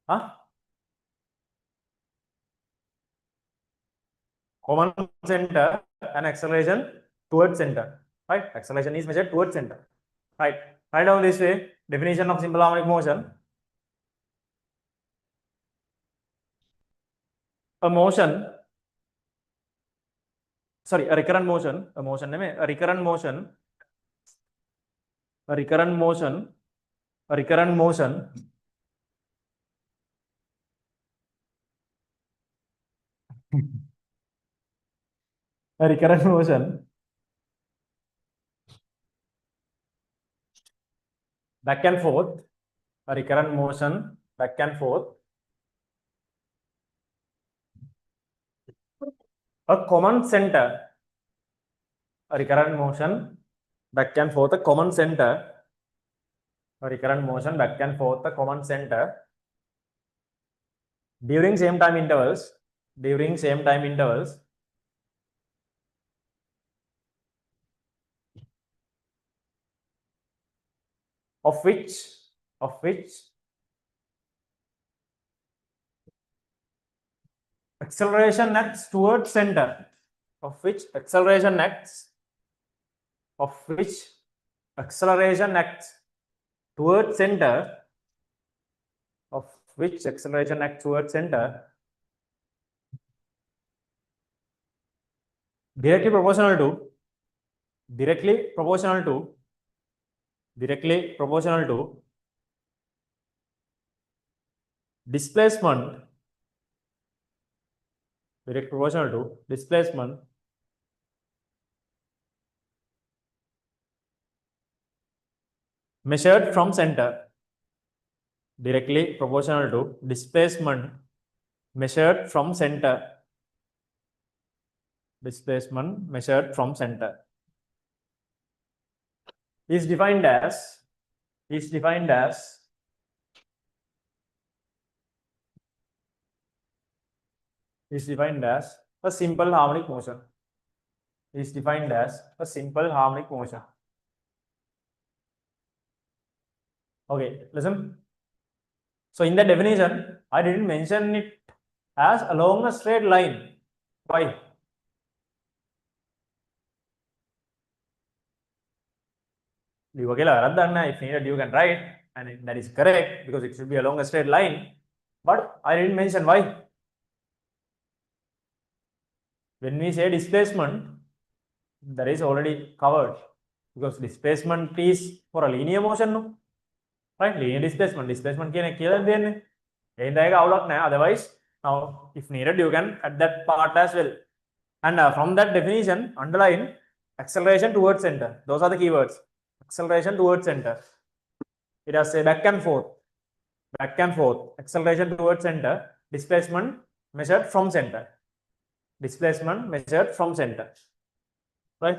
Huh? Common center and acceleration towards center. Right. Acceleration is measured towards center. Right. Write down this way. Definition of simple harmonic motion. A motion. Sorry, a recurrent motion. A motion. A recurrent motion. A recurrent motion. A recurrent motion. A recurrent motion back and forth, a recurrent motion back and forth, a common center, a recurrent motion back and forth, a common center, a recurrent motion back and forth, a common center during same time intervals, of which acceleration acts towards center, of which acceleration acts towards center, of which acceleration acts towards center directly proportional to displacement, direct proportional to displacement measured from center, directly proportional to displacement measured from center, displacement measured from center is defined as a simple harmonic motion, Okay, listen. So in the definition, I didn't mention it as along a straight line. Why? If needed, you can write, and that is correct because it should be along a straight line. But I didn't mention why. When we say displacement, that is already covered because displacement is for a linear motion, no? Right? Linear displacement can otherwise, now if needed, you can add that part as well. And from that definition, underline acceleration towards center. Those are the keywords. Acceleration towards center. It has a back and forth. back and forth, acceleration towards center, displacement measured from center. Displacement measured from center. Right?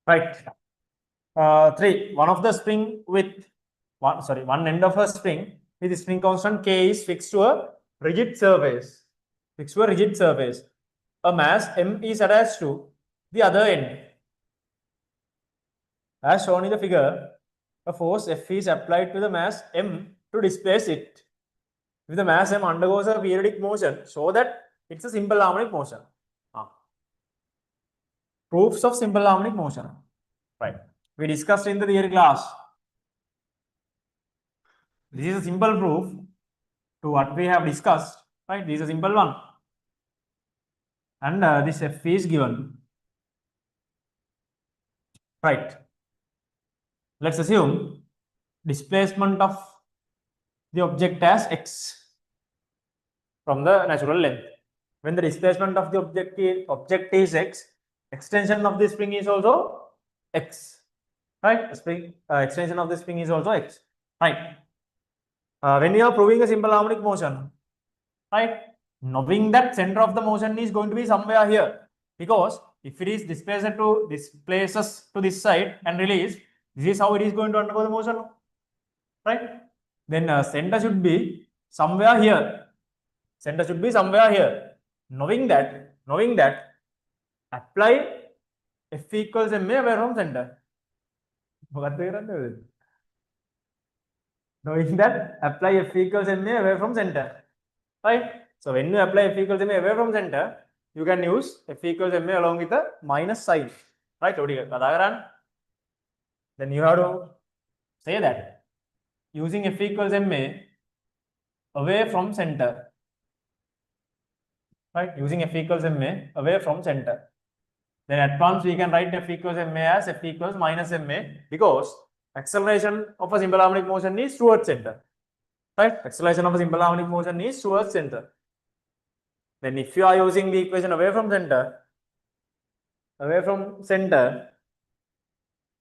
Right. 3. One of the spring with one end of a spring with spring constant K is fixed to a rigid surface. Fixed to a rigid surface. A mass M is attached to the other end. As shown in the figure, a force F is applied to the mass M to displace it. If the mass M undergoes a periodic motion, show that it's a simple harmonic motion. Proofs of simple harmonic motion. Right. We discussed in the theory class. This is a simple proof to what we have discussed. Right. This is a simple one. And this F is given. Right. Let's assume displacement of the object as x from the natural length. When the displacement of the object is x, extension of the spring is also x. Right? Extension of the spring is also x. Right. When you are proving a simple harmonic motion, right? Knowing that center of the motion is going to be somewhere here, because if it is displaces to this side and release, this is how it is going to undergo the motion, right? Then center should be somewhere here. Center should be somewhere here. Knowing that, apply F equals ma away from center. Knowing that, apply F equals ma away from center, right? So when you apply F equals ma away from center, you can use F equals ma along with the minus sign, right? Then you have to say that using F equals ma away from center, right? Using F equals ma away from center. Then at once we can write F equals ma as F equals minus ma, because acceleration of a simple harmonic motion is towards center, right? Acceleration of a simple harmonic motion is towards center. Then if you are using the equation away from center,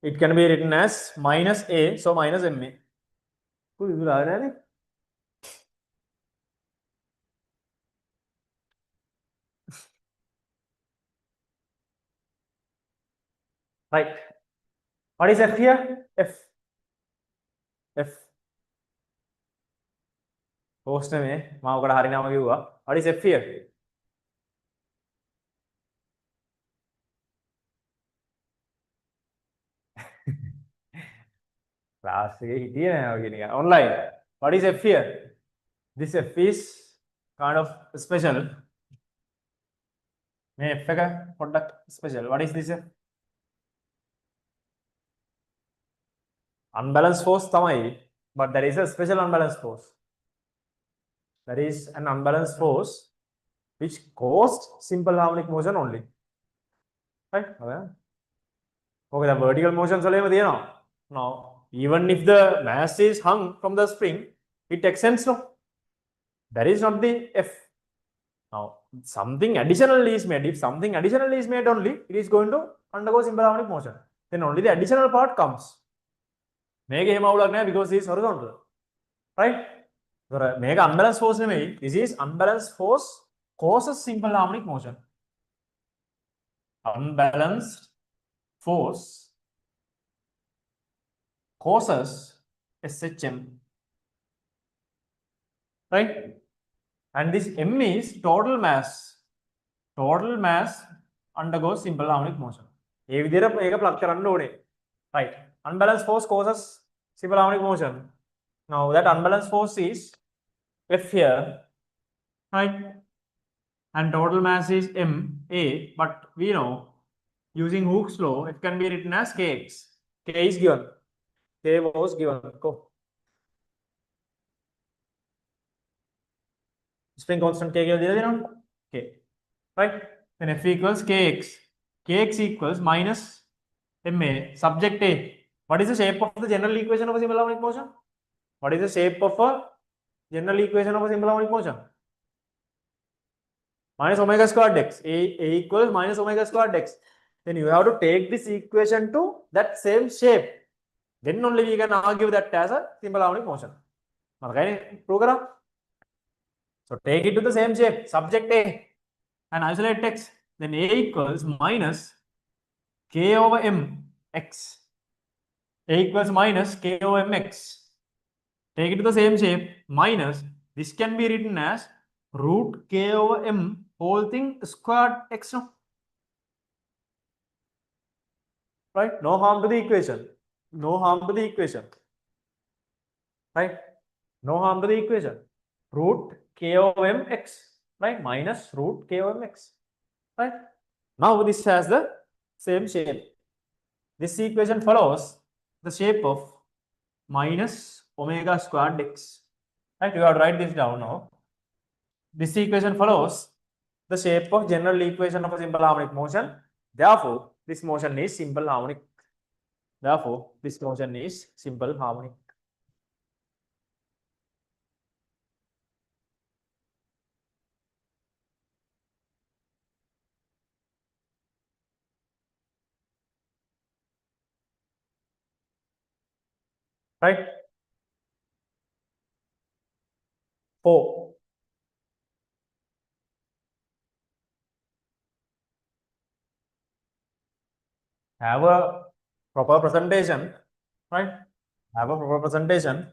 it can be written as minus a, so minus ma. Right. What is F here? F. Post name, what is F here? Online. What is F here? This F is kind of special. Special. What is this F? Unbalanced force, but there is a special unbalanced force. There is an unbalanced force which caused simple harmonic motion only. Right? Okay, the vertical motion no. Even if the mass is hung from the spring, it extends. No, that is not the F. Now, something additional is made. If something additional is made only, it is going to undergo simple harmonic motion. Then only the additional part comes. Because this is horizontal. Right? Make unbalanced force. This is unbalanced force causes simple harmonic motion. Unbalanced force causes SHM. Right? And this M is total mass. Total mass undergoes simple harmonic motion. Right. Unbalanced force causes simple harmonic motion. Now that unbalanced force is F here. Right? And total mass is MA, but we know using Hooke's law, it can be written as Kx. K is given. K was given. Go. Spring constant K given. K. Right? Then F equals Kx. Kx equals minus Ma. Subject A. What is the shape of the general equation of a simple harmonic motion? What is the shape of a general equation of a simple harmonic motion? Minus omega squared x. A equals minus omega squared x. Then you have to take this equation to that same shape. Then only we can argue that as a simple harmonic motion. So take it to the same shape, subject A, and isolate x. Then A equals minus k over m x. A equals minus k over m x. Take it to the same shape, minus, this can be written as root k over m whole thing squared x. No? Right? No harm to the equation. No harm to the equation. Right? No harm to the equation. Root k over m x. Right? Minus root k over m x. Right? Now this has the same shape. This equation follows the shape of minus omega squared x. Right? You have to write this down now. This equation follows the shape of general equation of a simple harmonic motion. Therefore, this motion is simple harmonic. Therefore, this motion is simple harmonic. Right? 4. Have a proper presentation. Right? Have a proper presentation.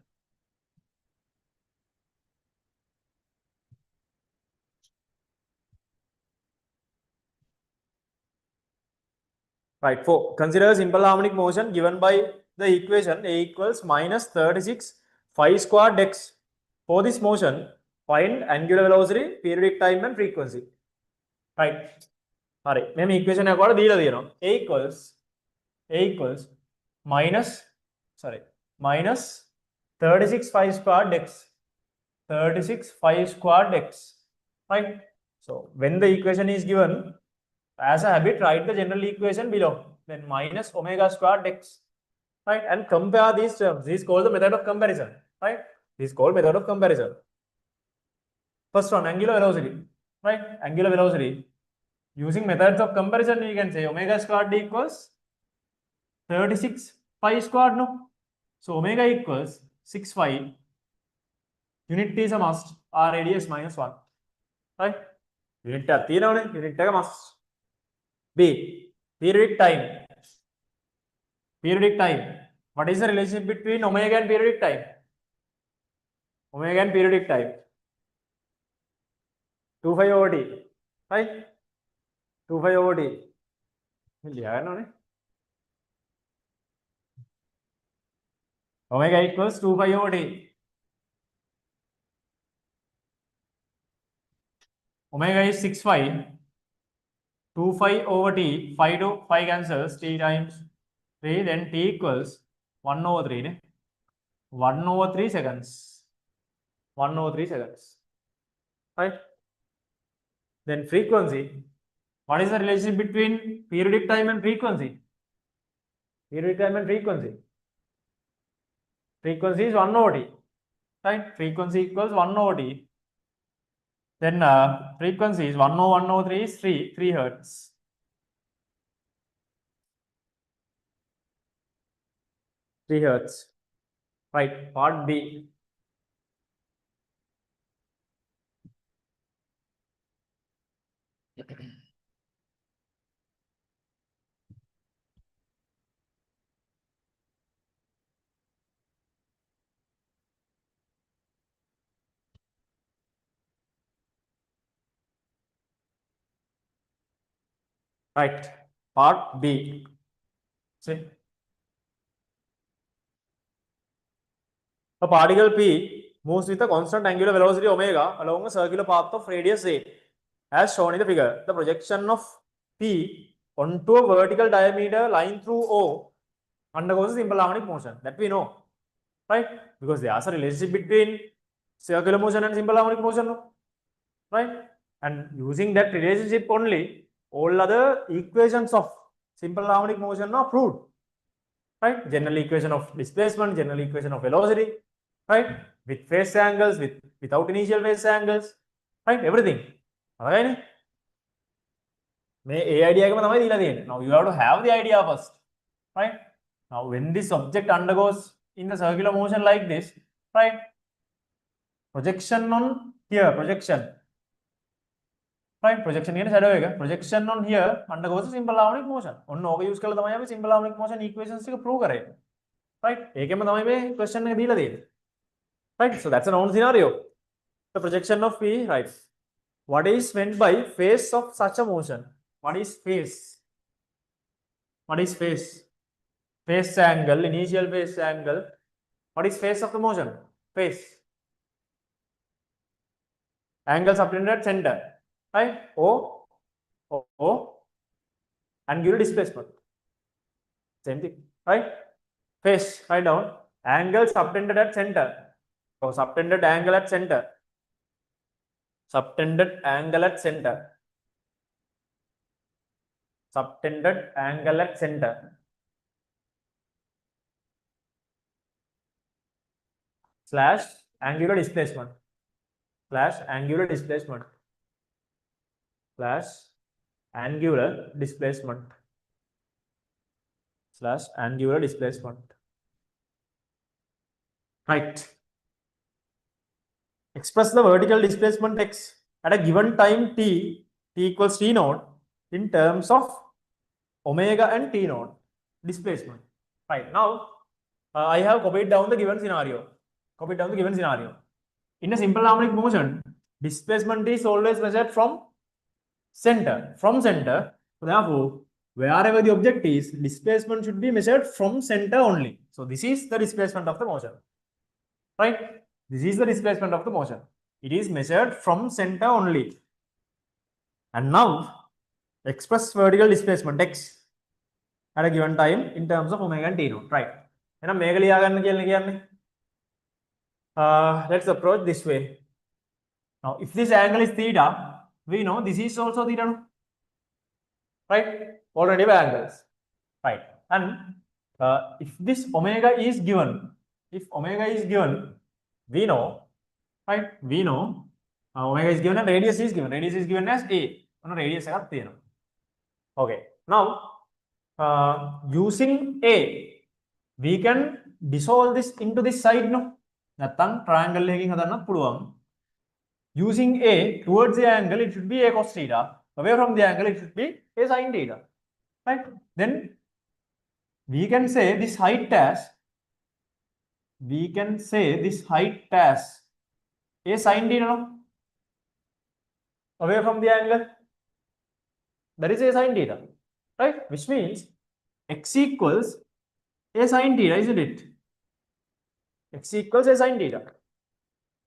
Right. 4. Consider simple harmonic motion given by the equation A equals minus 36 phi squared x. For this motion, find angular velocity, periodic time, and frequency. Right. Alright. Then equation I got A equals minus 36 phi squared x. 36 phi squared x. Right. So when the equation is given, as a habit, write the general equation below. Then minus omega squared x. Right. And compare these terms. This is called the method of comparison. Right. This is called method of comparison. First one, angular velocity. Right. Angular velocity. Using methods of comparison, we can say omega squared equals 36 phi squared, no? So omega equals 6 phi. Unit is a must. R radius minus 1. Right? Unit unit must. B. Periodic time. Periodic time. What is the relationship between omega and periodic time? Omega and periodic time. 2 phi over t. Right? 2 phi over t. Omega equals 2 phi over t. Omega is 6 phi. 2 phi over t. Phi to phi cancels. T times 3. Then t equals 1 over 3. Ne? 1 over 3 seconds. 1 over 3 seconds. Right? Then frequency. What is the relationship between periodic time and frequency? Periodic time and frequency. Frequency is 1 over t. Right? Frequency equals 1 over t. Then frequency is 1 over 1 over 3 is 3 hertz. 3 hertz. Right. Part B. Right. Part B. See. A particle P moves with a constant angular velocity omega along a circular path of radius A. As shown in the figure, the projection of P onto a vertical diameter line through O undergoes a simple harmonic motion. That we know. Right? Because there's a relationship between circular motion and simple harmonic motion. No? Right? And using that relationship only, all other equations of simple harmonic motion are proved. Right? General equation of displacement, general equation of velocity. Right? with phase angles, without initial phase angles, right? Everything. Okay. idea now you have to have the idea first, right? Now when this object undergoes in the circular motion like this, right? Projection on here, projection. Right, projection කියන්නේ shadow එක. Projection on here undergoes a simple harmonic motion. ඔන්න ඕක use කරලා තමයි අපි simple harmonic motion equations ටික prove කරේ. Right? ඒකෙම තමයි මේ question එක දීලා තියෙන්නේ. Right? So that's a known scenario. The projection of P, right? What is meant by phase of such a motion? What is phase? What is phase? Phase angle, initial phase angle. What is phase of the motion? Phase. Angle subtended at center. Right? O, angular displacement. Same thing, right? Phase, write down. Angle subtended at center. So subtended angle at center. Subtended angle at center. Subtended angle at center. Slash angular displacement. Slash angular displacement. Slash angular displacement. Slash angular displacement. Right. Express the vertical displacement x at a given time t equals t naught in terms of omega and t naught displacement. Right. Now, I have copied down the given scenario. In a simple harmonic motion, displacement is always measured from center. So therefore, wherever the object is, displacement should be measured from center only. So this is the displacement of the motion. Right? This is the displacement of the motion. It is measured from center only. And now, express vertical displacement x at a given time in terms of omega and t naught. Right? Let's approach this way. Now, if this angle is theta, we know this is also theta. Right? Already by angles. Right? And if this omega is given, we know, right? We know omega is given and radius is given. Radius is given as a. Radius okay. Now, using a, we can dissolve this into this side, no? Triangle using a towards the angle, it should be a cos theta. Away from the angle, it should be a sin theta. Right? Then we can say this height as a sin theta, no? Away from the angle, that is a sin theta, right? Which means x equals a sin theta, isn't it? X equals a sin theta.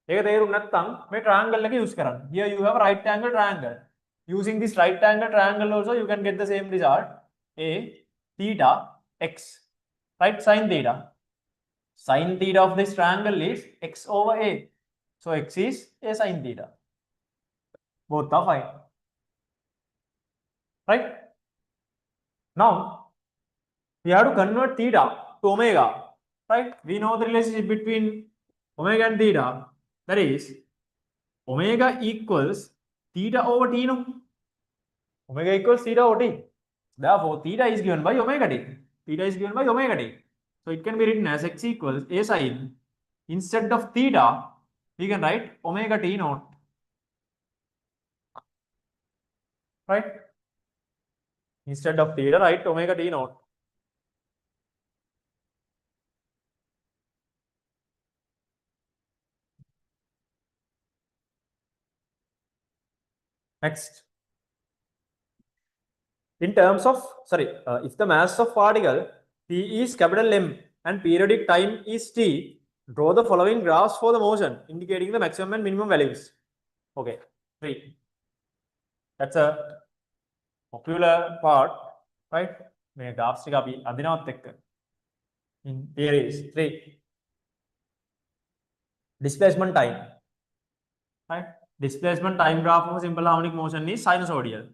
Triangle use here you have right angle triangle. Using this right angle triangle also, you can get the same result. A theta x, right? Sin theta. Sin theta of this triangle is x over a. So x is a sin theta. Both are fine. Right? Now, we have to convert theta to omega. Right? We know the relationship between omega and theta. That is, omega equals theta over t, no? Omega equals theta over t. Therefore, theta is given by omega t. So it can be written as x equals a sin. Instead of theta, we can write omega t naught. Right? Instead of theta, write omega t naught. Next. In terms of, if the mass of particle P is capital M and periodic time is T, draw the following graphs for the motion, indicating the maximum and minimum values. Okay, 3. That's a popular part, right? Graphs in theories. 3. Displacement time. Right? Displacement time graph of a simple harmonic motion is sinusoidal.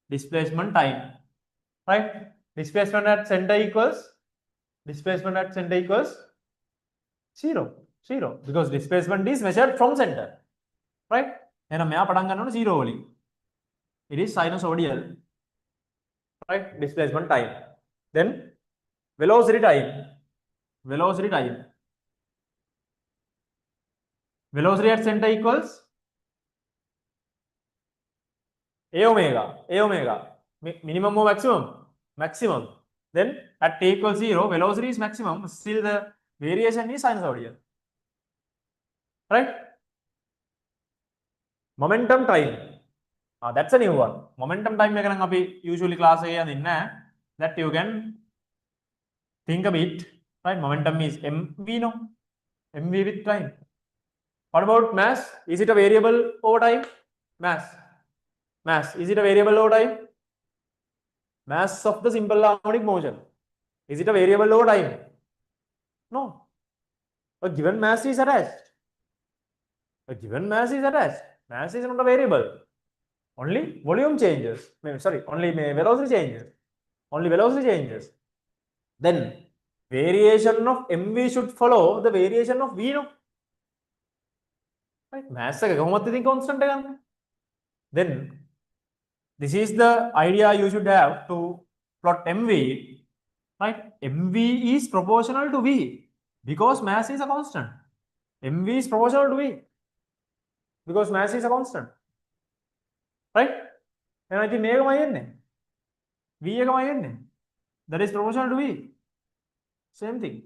Displacement time. Right? Displacement at center equals 0. 0 because displacement is measured from center, right? And a 0 only. It is sinusoidal, right? Displacement time. Then velocity time. Velocity time. Velocity at center equals a omega. Minimum or maximum? Maximum. Then at t equals 0, velocity is maximum. Still the variation is sinusoidal, right? Momentum time. That's a new one. Momentum time usually class that you can think a bit, right? Momentum is mv, no? mv with time. What about mass? Is it a variable over time? Mass. Is it a variable over time? Mass of the simple harmonic motion. Is it a variable over time? No. A given mass is attached. Mass is not a variable. Only volume changes. Only velocity changes. Then variation of mv should follow the variation of v, no? Right? Mass constant. Then this is the idea you should have to plot mv, right? mv is proportional to v because mass is a constant. mv is proportional to v because mass is a constant, right? And I think v that is proportional to v. Same thing,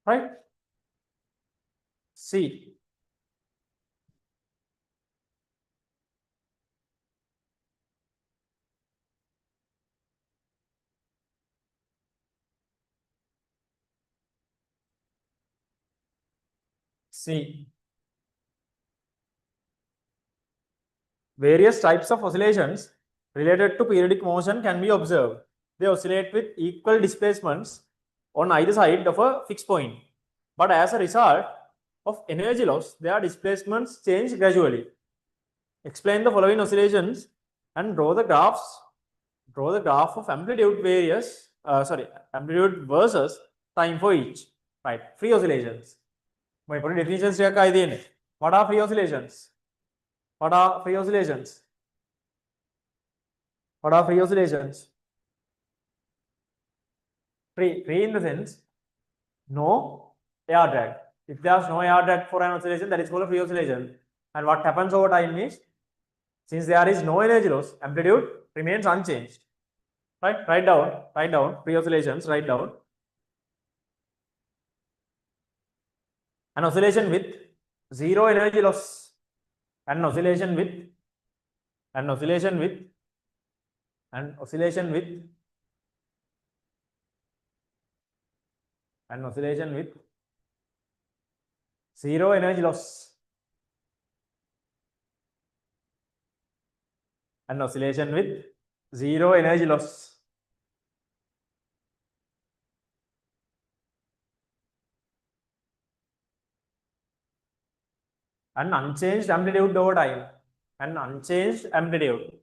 right? C. Various types of oscillations related to periodic motion can be observed. They oscillate with equal displacements on either side of a fixed point. But as a result of energy loss, their displacements change gradually. Explain the following oscillations and draw the graph of amplitude amplitude versus time for each. Right, free oscillations. My definitions. What are free oscillations? What are free oscillations? Free in the sense, no air drag. If there's no air drag for an oscillation, that is called a free oscillation. And what happens over time is, since there is no energy loss, amplitude remains unchanged. Right? Write down free oscillations, write down. An oscillation with zero energy loss. An oscillation with zero energy loss. An oscillation with zero energy loss. An unchanged amplitude over time. An unchanged amplitude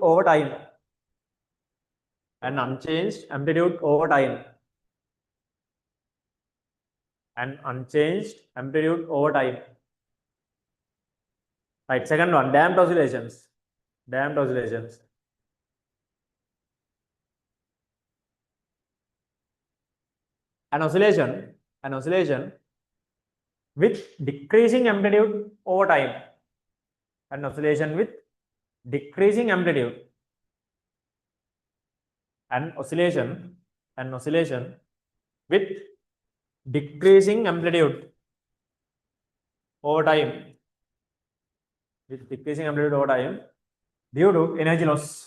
over time. An unchanged amplitude over time. Right, second one, damped oscillations. An oscillation with decreasing amplitude over time. An oscillation with decreasing amplitude. An oscillation with decreasing amplitude over time. Due to energy loss.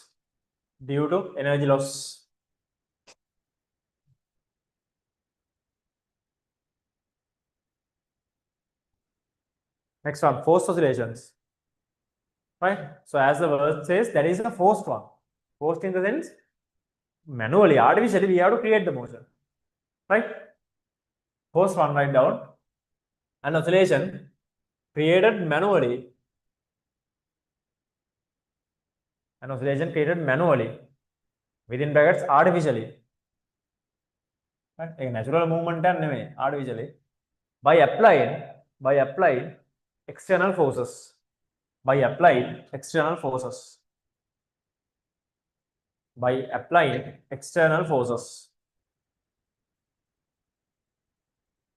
Next one, forced oscillations. Right? So as the word says, that is a forced one. Forced in the sense, manually, artificially, we have to create the motion. Right? Forced one, write down. An oscillation created manually An oscillation created manually, within brackets artificially. Right? A natural movement and artificially by applying external forces. By applying external forces. By applying external forces.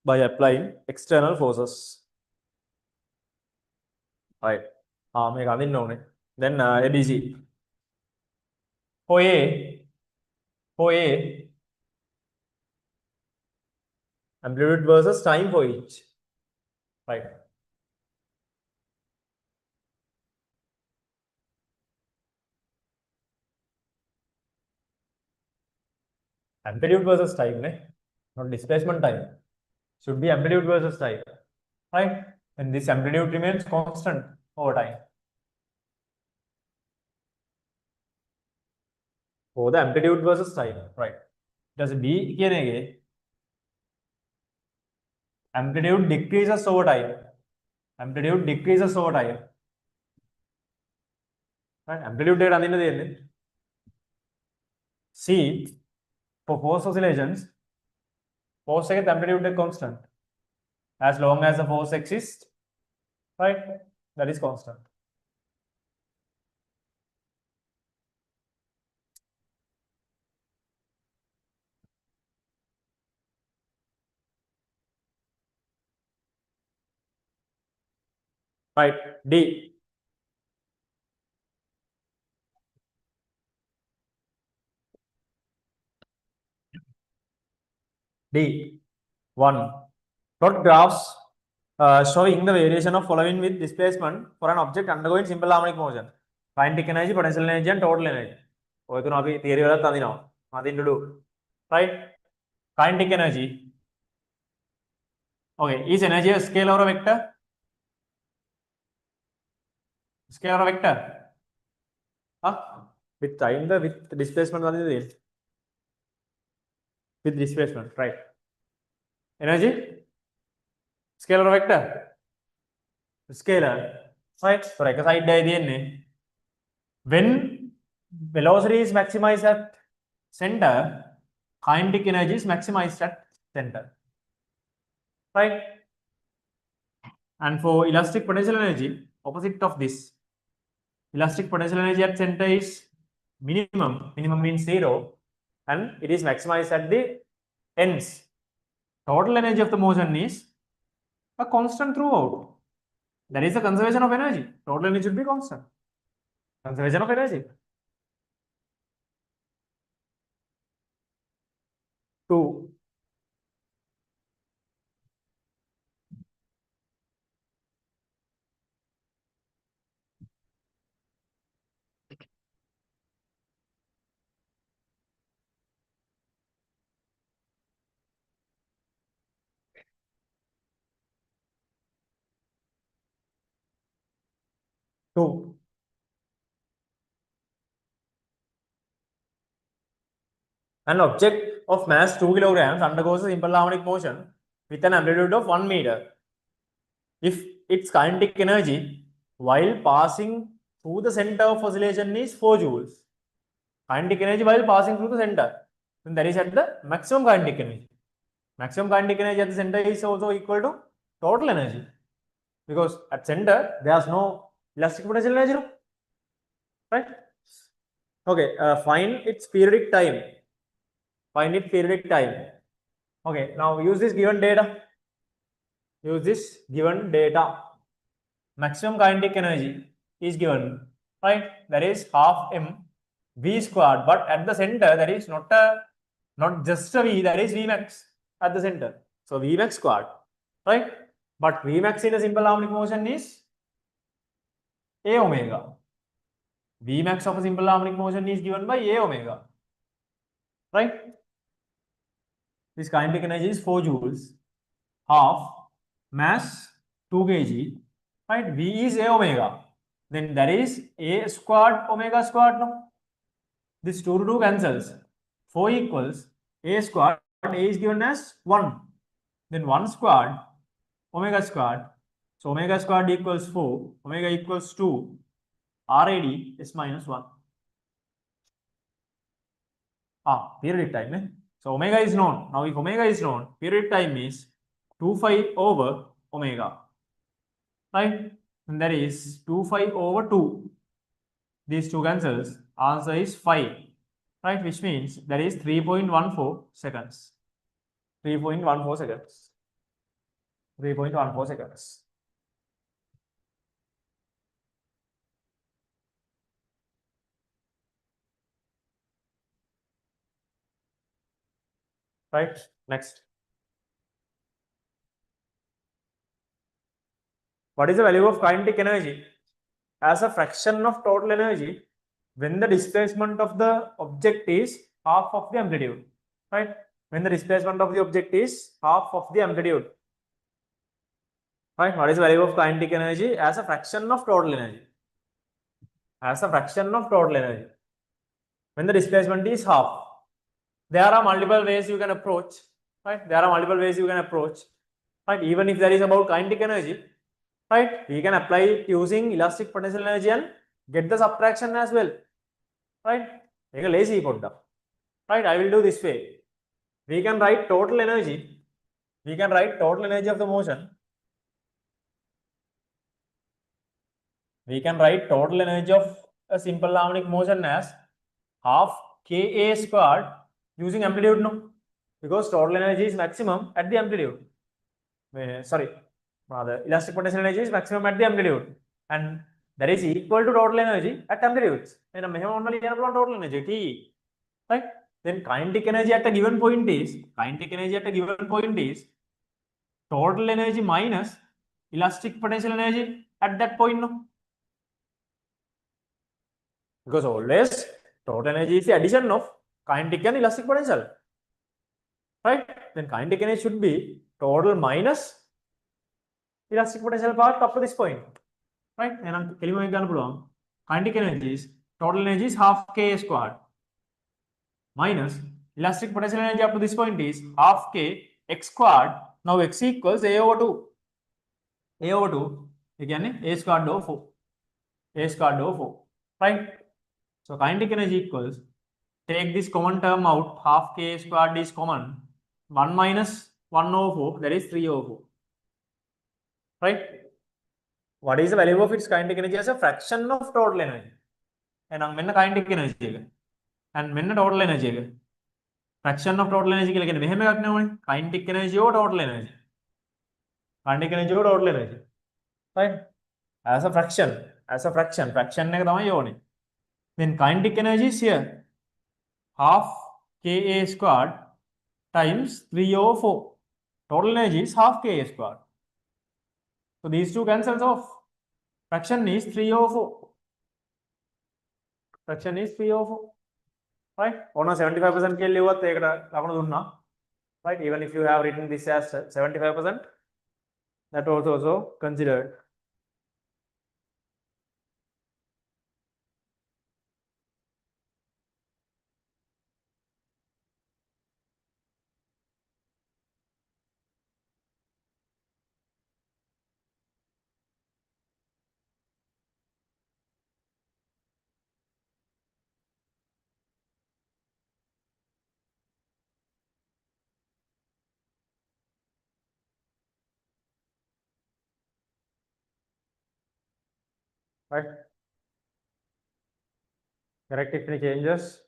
By applying external forces. Right. Make adin known. Then ABC. For A, amplitude versus time for each. Right. Amplitude versus time, not displacement time. Should be amplitude versus time. Right? And this amplitude remains constant over time. For the amplitude versus time. Right. Does B amplitude decreases over time. Amplitude decreases over time. Right? Amplitude data in the end. C, for force oscillations, force amplitude constant. As long as the force exists, right? That is constant. Right. D. D. 1. Plot graphs showing the variation of following with displacement for an object undergoing simple harmonic motion. Kinetic energy, potential energy, and total energy. Oh, itu nabi theory wala tadi now. Nothing to do. Right? Kinetic energy. Okay. Is energy a scalar or a vector? Scalar or vector? With time, with displacement, with displacement, right? Energy, scalar or vector? Scalar, right? So, like a side diagram, when velocity is maximized at center, kinetic energy is maximized at center, right? And for elastic potential energy, opposite of this, elastic potential energy at center is minimum. Minimum means 0, and it is maximized at the ends. Total energy of the motion is a constant throughout. That is the conservation of energy. Total energy should be constant. Conservation of energy. 2. An object of mass 2 kilograms undergoes a simple harmonic motion with an amplitude of 1 meter. If its kinetic energy while passing through the center of oscillation is 4 joules, kinetic energy while passing through the center, then that is at the maximum kinetic energy. Maximum kinetic energy at the center is also equal to total energy, because at center there is no elastic potential energy, right? Okay, find its periodic time. Find its periodic time. Okay, now use this given data. Use this given data. Maximum kinetic energy is given, right? That is half m v squared, but at the center there is not just a v, there is v max at the center. So v max squared, right? But v max in a simple harmonic motion is a omega. V max of a simple harmonic motion is given by a omega, right? This kinetic energy is 4 joules, half mass 2 kg, right? V is a omega. Then there is a squared omega squared. No, this 2 to 2 cancels. 4 equals a squared. A is given as 1. Then 1 squared omega squared. So omega squared equals 4. Omega equals 2. RAD is minus 1. periodic time. So omega is known. Now if omega is known, periodic time is 2 pi over omega, right? And that is 2 pi over 2. These two cancels. Answer is 5, right? Which means that is 3.14 seconds. 3.14 seconds. 3.14 seconds. Right? Next. What is the value of kinetic energy as a fraction of total energy when the displacement of the object is half of the amplitude? Right? When the displacement of the object is half of the amplitude. Right? What is the value of kinetic energy as a fraction of total energy? As a fraction of total energy when the displacement is half. There are multiple ways you can approach. Right? There are multiple ways you can approach. Right? Even if there is about kinetic energy, right? We can apply it using elastic potential energy and get the subtraction as well. Right? Make a lazy podda. Right? I will do this way. We can write total energy. We can write total energy of the motion. We can write total energy of a simple harmonic motion as half Ka squared using amplitude, no? Because total energy is maximum at the amplitude. Sorry, the elastic potential energy is maximum at the amplitude, and that is equal to total energy at amplitudes. And only total energy, T, right? Then kinetic energy at a given point is total energy minus elastic potential energy at that point, no? Because always total energy is the addition of kinetic and elastic potential, right? Then kinetic energy should be total minus elastic potential part up to this point, right? And kinetic energy is total energy is half K squared minus elastic potential energy up to this point is half K x squared. Now x equals A over 2. A over 2 again A squared over 4. A squared over 4, right? So kinetic energy equals, take this common term out, half K squared is common, 1 minus 1 over 4, that is 3 over 4, right? What is the value of its kinetic energy as a fraction of total energy? And menna kinetic energy and menna total energy. Fraction of total energy කියන්නේ මෙහෙම එකක් නේ ඕනේ. Kinetic energy or total energy. Kinetic energy or total energy. Right? As a fraction. Fraction එක තමයි ඕනේ. Then kinetic energy is here. Half Ka squared times 3 over 4. Total energy is half Ka squared. So these two cancels off. Fraction is 3 over 4. Fraction is 3 over 4. Right? On a 75% ke liwat ekata lakuna dunna. Right? Even if you have written this as 75%, that was also considered. Right? Correct if any changes.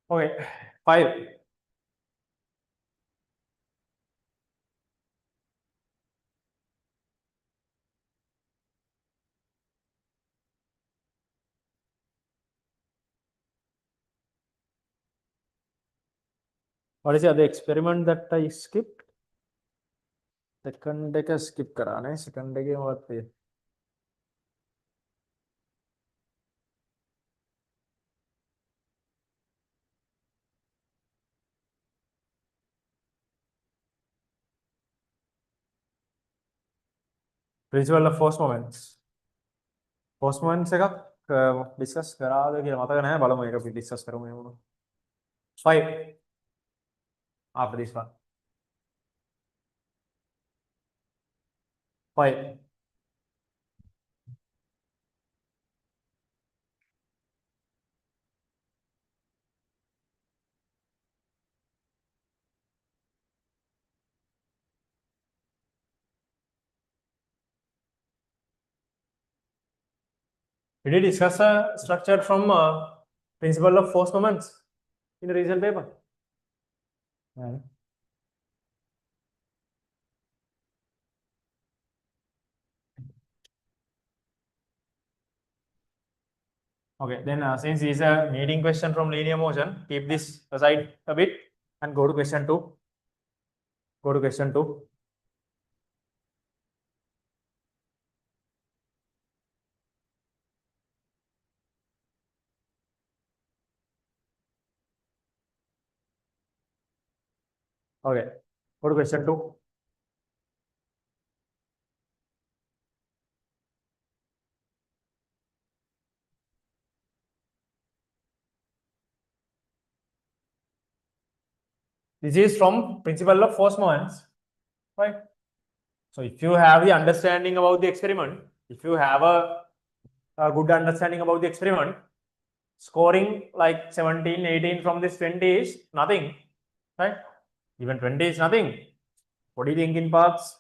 Okay, 5. What is the other experiment that I skipped? Second එක skip කරා නේ. Second එකේ මොකක්ද තියෙන්නේ? Principle of force moments. force moments එක discuss කරාද කියලා මතක නැහැ බලමු ඒක අපි discuss කරමු එහෙනම් 5 after this one 5 Did you discuss a structure from principle of force moments in the recent paper? Yeah. Okay, then since it's a leading question from linear motion, keep this aside a bit and go to question 2. Go to question 2. Okay, go to question 2. This is from principle of force moments, right? So if you have the understanding about the experiment, if you have a good understanding about the experiment, scoring like 17, 18 from this 20 is nothing, right? Even 20 is nothing. What do you think in parts?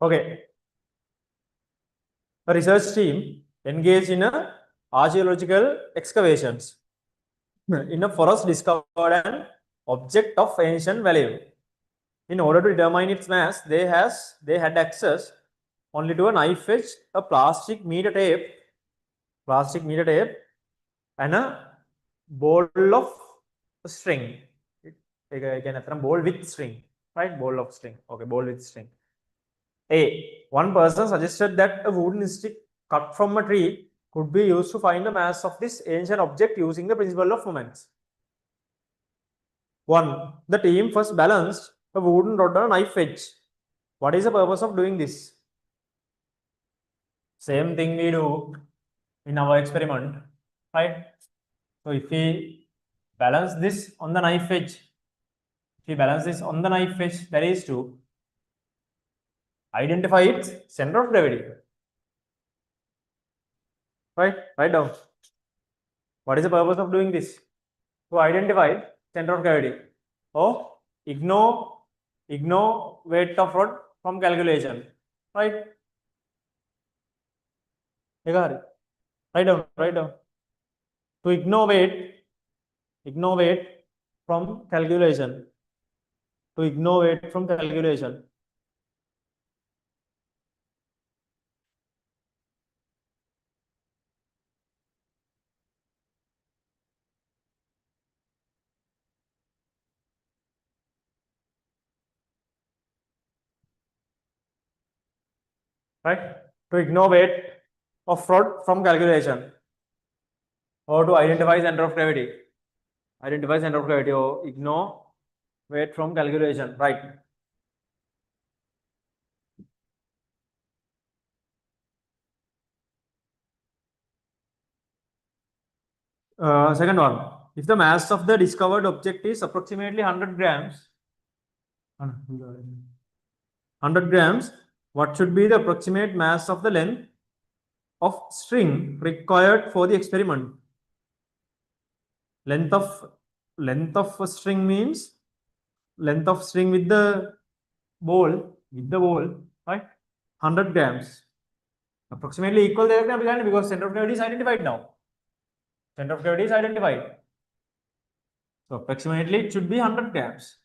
Okay. A research team engaged in a archaeological excavations in a forest discovered an object of ancient value. In order to determine its mass, they had access only to a knife edge, a plastic meter tape, and a ball of string. Again, a ball with string, right? Ball of string. Okay, ball with string. One person suggested that a wooden stick cut from a tree could be used to find the mass of this ancient object using the principle of moments. 1. The team first balanced a wooden rod on a knife edge. What is the purpose of doing this? Same thing we do in our experiment, right? So if we balance this on the knife edge, that is to identify its center of gravity. Right? Write down. What is the purpose of doing this? To identify center of gravity. Or ignore weight of rod from calculation. Right? Write down. To ignore weight from calculation. Right? To ignore weight of rod from calculation. Or to identify center of gravity. Or ignore weight from calculation. Right? Second one. If the mass of the discovered object is approximately 100 grams, what should be the approximate mass of the length of string required for the experiment? Length of a string means length of string with the ball, right? 100 grams. Approximately equal there because center of gravity is identified now. So approximately it should be 100 grams.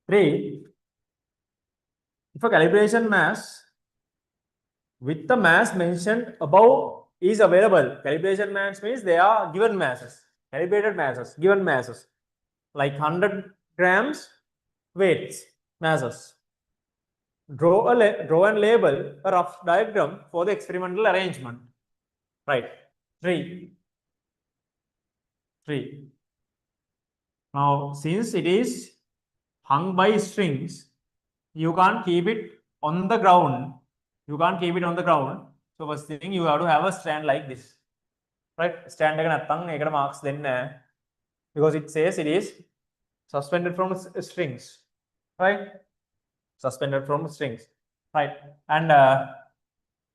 3. If a calibration mass with the mass mentioned above is available, calibration mass means they are given masses, calibrated masses, given masses, like 100 grams weights, masses. Draw and label a rough diagram for the experimental arrangement. Right. 3. Now, since it is hung by strings, you can't keep it on the ground. You can't keep it on the ground. So first thing, you have to have a stand like this. Right? Stand again marks then because it says it is suspended from strings. Right? Suspended from strings. Right? And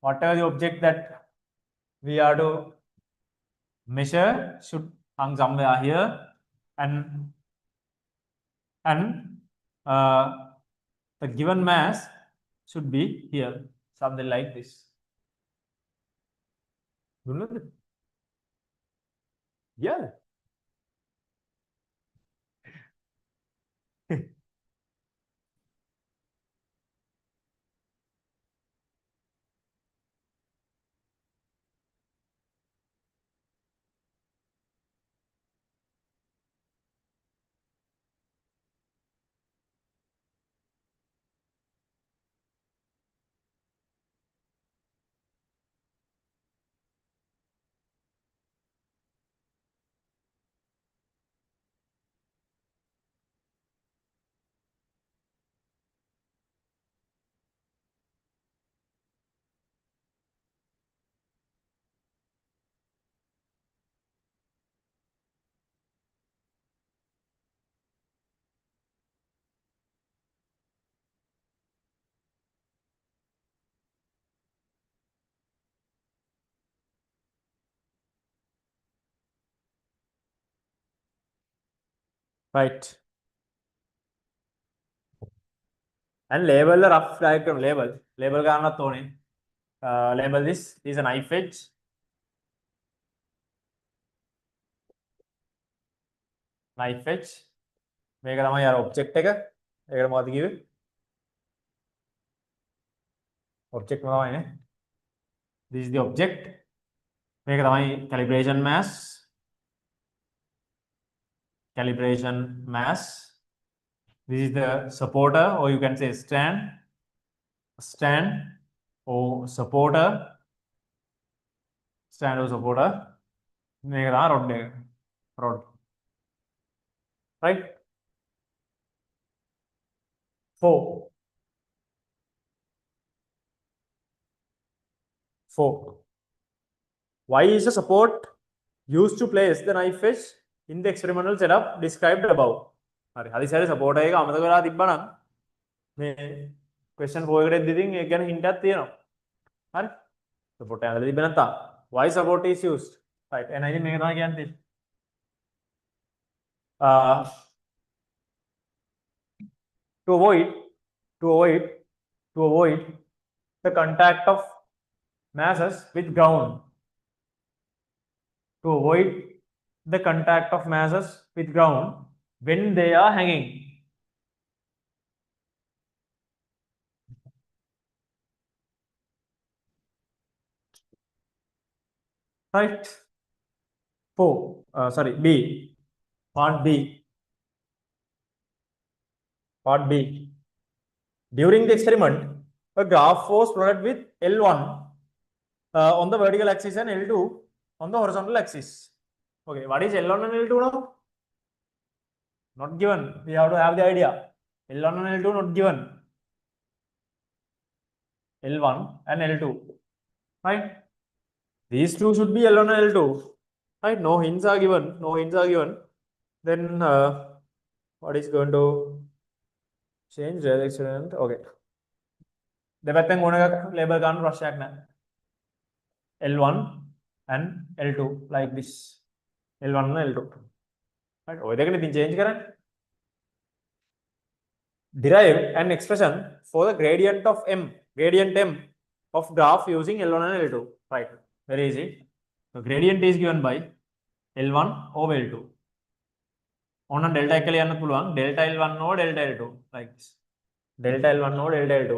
whatever the object that we are to measure should hang somewhere here, and the given mass should be here, something like this. Yeah. Right. And label the rough diagram. Label karana thone. Label this. This is a knife edge. Knife edge. මේක තමයි අර object එක. ඒකට මොකද කිව්වේ? Object මොනවයි නේ? This is the object. මේක තමයි calibration mass. Calibration mass. This is the supporter, or you can say stand or supporter. Stand or supporter. මේක තමයි rod එක. Rod. Right? 4. Why is the support used to place the knife edge in the experimental setup described above? හරි. හදිසියේ support එක අමතක වෙලා තිබ්බනම් මේ question 4 එකට එද්දී ඉතින් ඒක ගැන hint එකක් තියෙනවා. හරි. support එක ඇඳලා තිබ්බ නැත්නම් why support is used? Right. එහෙනම් ඉතින් මේක තමයි කියන්නේ. To avoid the contact of masses with ground. To avoid the contact of masses with ground when they are hanging. Right? B. Part B. During the experiment, a graph was plotted with L1 on the vertical axis and L2 on the horizontal axis. Okay, what is L1 and L2 now? Not given. We have to have the idea. L1 and L2 not given. L1 and L2. Right? These two should be L1 and L2. Right? No hints are given. Then what is going to change direction? Okay. දෙපැත්තෙන් ඕන එකක් label ගන්න ප්‍රශ්නයක් නැහැ. L1 and L2 like this. L1 and L2. Right? ඔය දෙකනේ ඉතින් change කරන්නේ. Derive an expression for the gradient M of graph using L1 and L2. Right. Very easy. The gradient is given by L1 over L2. ඕන delta එක ලියන්න පුළුවන්. delta L1 over delta L2 like this. Delta L1 over delta L2.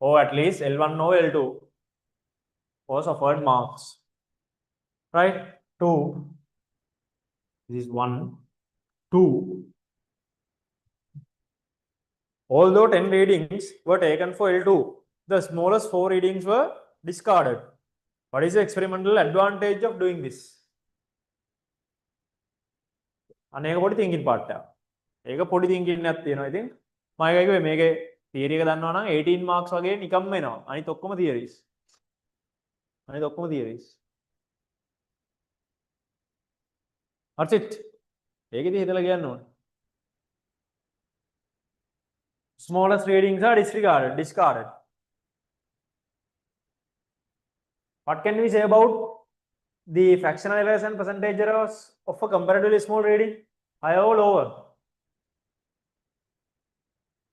Or at least L1 over L2 was offered marks. Right? 2. This is 1. 2. Although 10 readings were taken for L2, the smallest 4 readings were discarded. What is the experimental advantage of doing this? අනේක පොඩි thinking part එක. ඒක පොඩි thinking එකක් තියෙනවා. ඉතින් මම ඒකයි කිව්වේ මේකේ theory එක දන්නවා නම් 18 marks වගේ නිකම්ම එනවා. අනිත් ඔක්කොම theories. That's it. ඒකෙදි හිතලා කියන්න ඕනේ. Smallest readings are discarded. What can we say about the fractional errors and percentage errors of a comparatively small reading? Higher or lower?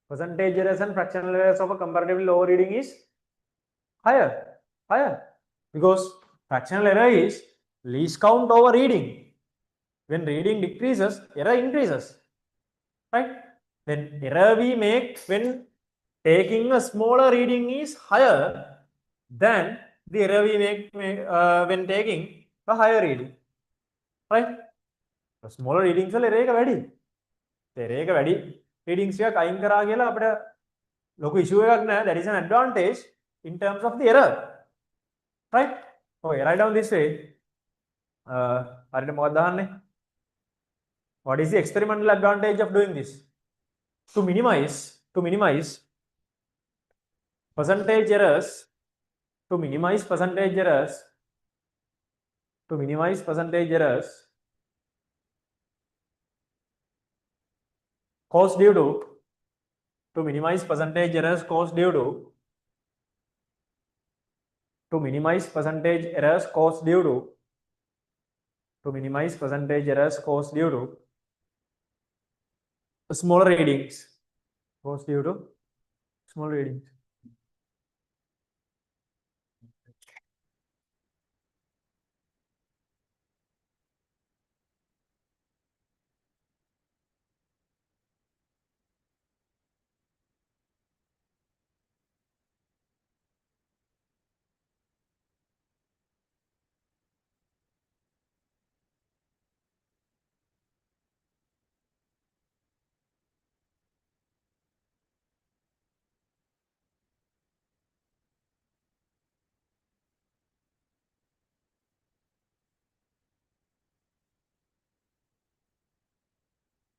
Percentage errors and fractional errors of a comparatively lower reading is higher. Because fractional error is least count over reading. When reading decreases, error increases. Right? Then error we make when taking a smaller reading is higher than the error we make when taking a higher reading. Right? So smaller readings වල error එක වැඩි. error එක වැඩි readings එකක් අයින් කරා කියලා අපිට ලොකු issue එකක් නැහැ. That is an advantage in terms of the error. Right? Okay, write down this way. හරියට මොකක්ද දාන්නේ? What is the experimental advantage of doing this? To minimize percentage errors, caused due to smaller readings.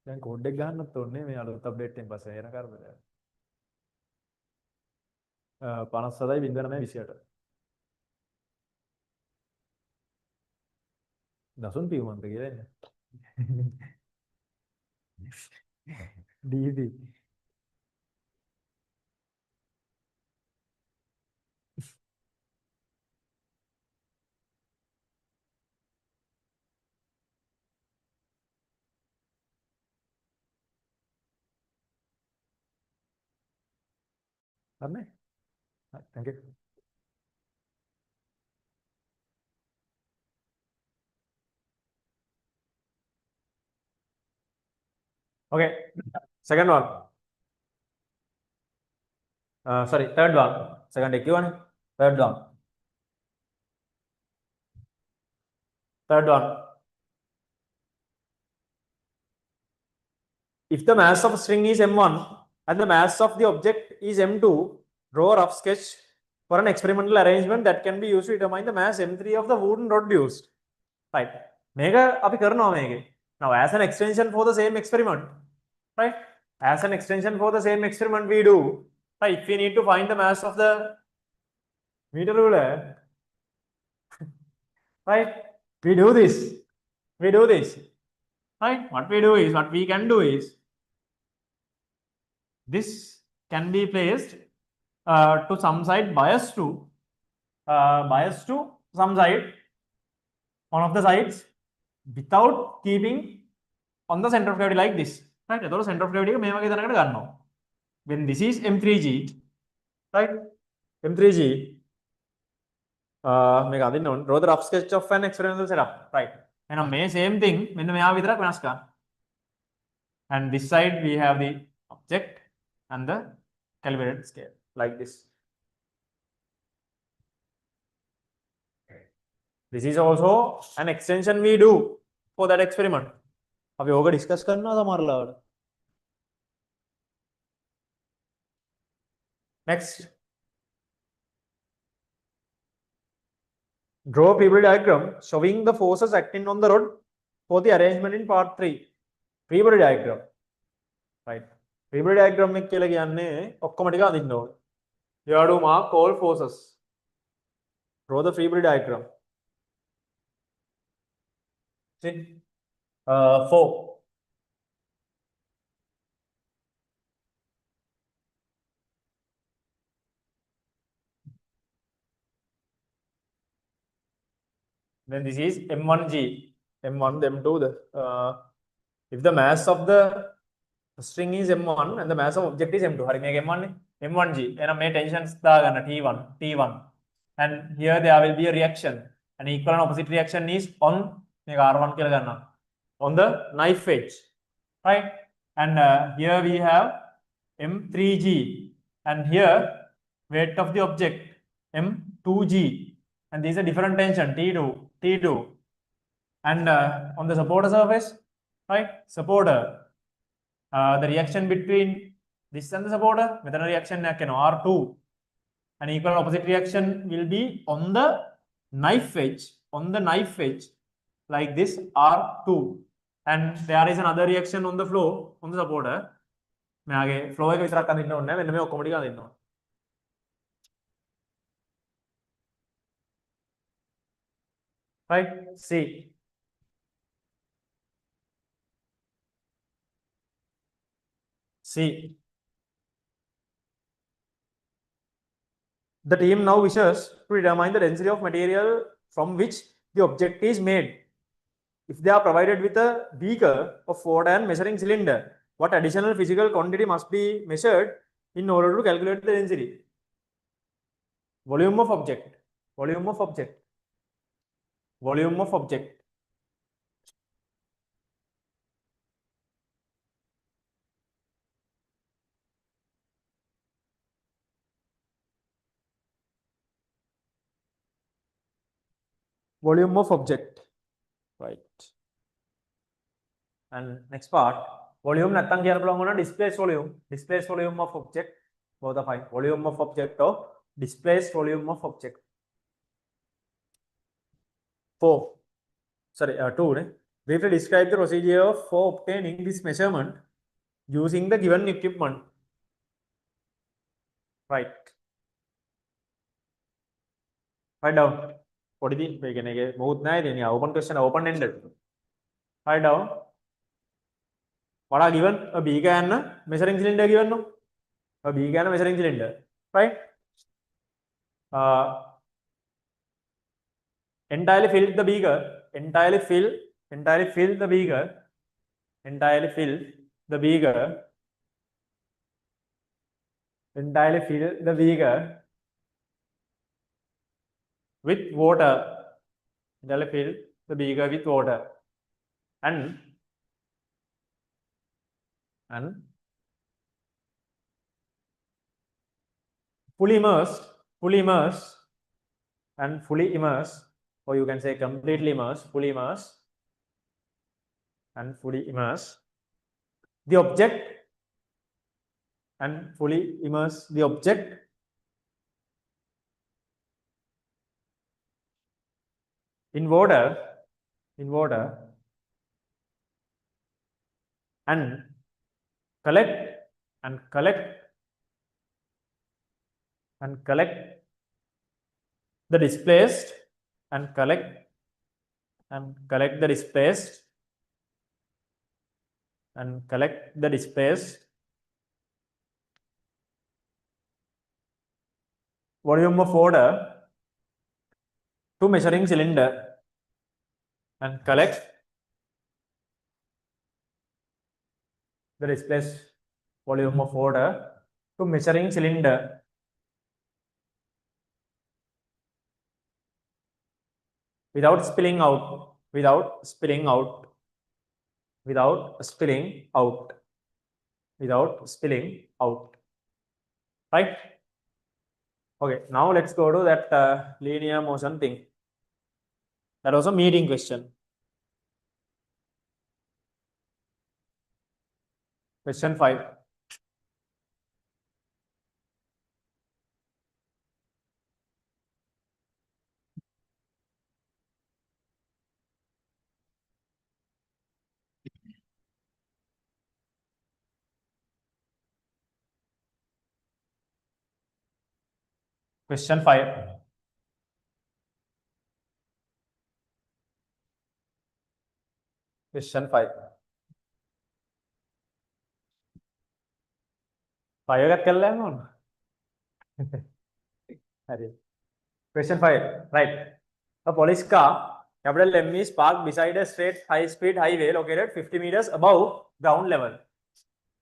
දැන් code එක ගන්නත් ඕනේ මේ අලුත් update එකෙන් පස්සේ එන කරදර. 57.28 දසුන් පියුමන්ත කියලා එන්නේ. DB හරිනේ. Thank you. Okay, second one. Sorry, third one. Second එක කියවනේ. Third one. If the mass of a string is m1 and the mass of the object is m2, draw a rough sketch for an experimental arrangement that can be used to determine the mass m3 of the wooden rod used. Right. මේක අපි කරනවා මේකේ. Now as an extension for the same experiment, right? As an extension for the same experiment we do, right? If we need to find the mass of the meter ruler, right? We do this. Right? What we can do is this can be placed to some side, bias to some side, one of the sides, without keeping on the center of gravity like this. Right? එතකොට center of gravity එක මේ වගේ තැනකට ගන්නවා. When this is m3g, right? m3g මේක අදින්න ඕනේ. Draw the rough sketch of an experimental setup. Right? එහෙනම් මේ same thing මෙන්න මෙහා විතරක් වෙනස් කරන්න. And this side we have the object and the calibrated scale like this. This is also an extension we do for that experiment. අපි ඕක discuss කරනවා සමහරලාවට. Next. Draw a Peabody diagram showing the forces acting on the rod for the arrangement in part 3. Peabody diagram. right? Free body diagram එක කියලා කියන්නේ ඔක්කොම ටික අඳින්න ඕනේ. You have to mark all forces. Draw the free body diagram. See, 4. Then this is M1G, M1, M2. If the mass of the string is M1 and the mass of object is M2, හරි මේක M1 නේ, M1G. එහෙනම් මේ tensions දාගන්න T1, T1. And here there will be a reaction. And equal and opposite reaction is on මේක R1 කියලා ගන්නවා. On the knife edge, right? And here we have M3G. And here weight of the object M2G. And these are different tension T2, T2. And on the supporter surface, right? Supporter. The reaction between this and the supporter, with a reaction R2, and equal and opposite reaction will be on the knife edge, like this R2, and there is another reaction on the flow, on the supporter. මෙයාගේ flow එක විතරක් අඳින්න ඕනේ නැහැ, මෙන්න මේ ඔක්කොම ටික අඳින්න ඕනේ. Right? See. The team now wishes to determine the density of material from which the object is made. If they are provided with a beaker of water and measuring cylinder, what additional physical quantity must be measured in order to calculate the density? Volume of object. Volume of object. Volume of object. Volume of object. Right. And next part, volume නැත්තම් කියන්න පුළුවන් වුණා displaced volume. Displaced volume of object. Both are fine. Volume of object or displaced volume of object. 4. Sorry, 2. Briefly describe the procedure for obtaining this measurement using the given equipment. Right. Write down. What is it? We can get both night in open question, open ended. Write down. What are given? A beaker and a measuring cylinder given. No? A beaker and a measuring cylinder. Right? Entirely fill the beaker. Entirely fill the beaker. Entirely fill the beaker. Entirely fill the beaker with water. Entirely fill the beaker with water. And fully immerse, and fully immerse, or you can say completely immerse, fully immerse, and fully immerse the object, and fully immerse the object in water, and collect the displaced, and collect the displaced, and collect the displaced volume of water to measuring cylinder, and collect the displaced volume of water to measuring cylinder without spilling out, without spilling out. Right? Okay, now let's go to that linear motion thing. That was a meeting question. Question 5. Question 5. Question 5. 5 එකක් කළා යන්න ඕන. හරි. Question 5. Right. A police car, capital M, is parked beside a straight high-speed highway located 50 meters above ground level.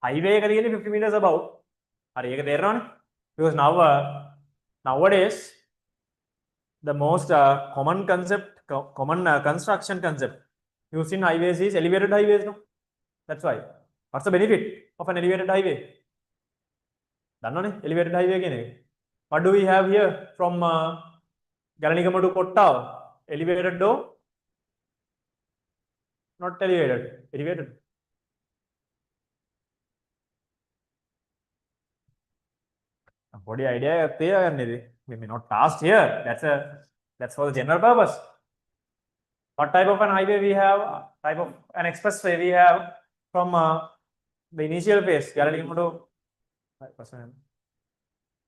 Highway එක තියෙන්නේ 50 meters above. හරි ඒක තේරෙනවනේ. Because now nowadays the most common construction concept used in highways is elevated highways, no? That's why. What's the benefit of an elevated highway? දන්නවනේ elevated highway කියන එක. What do we have here from Galanikama to Kottawa? Elevated door? Not elevated. Elevated. Body idea we may not task here. That's for the general purpose. What type of an highway we have? Type of an expressway we have from the initial phase Galanikama to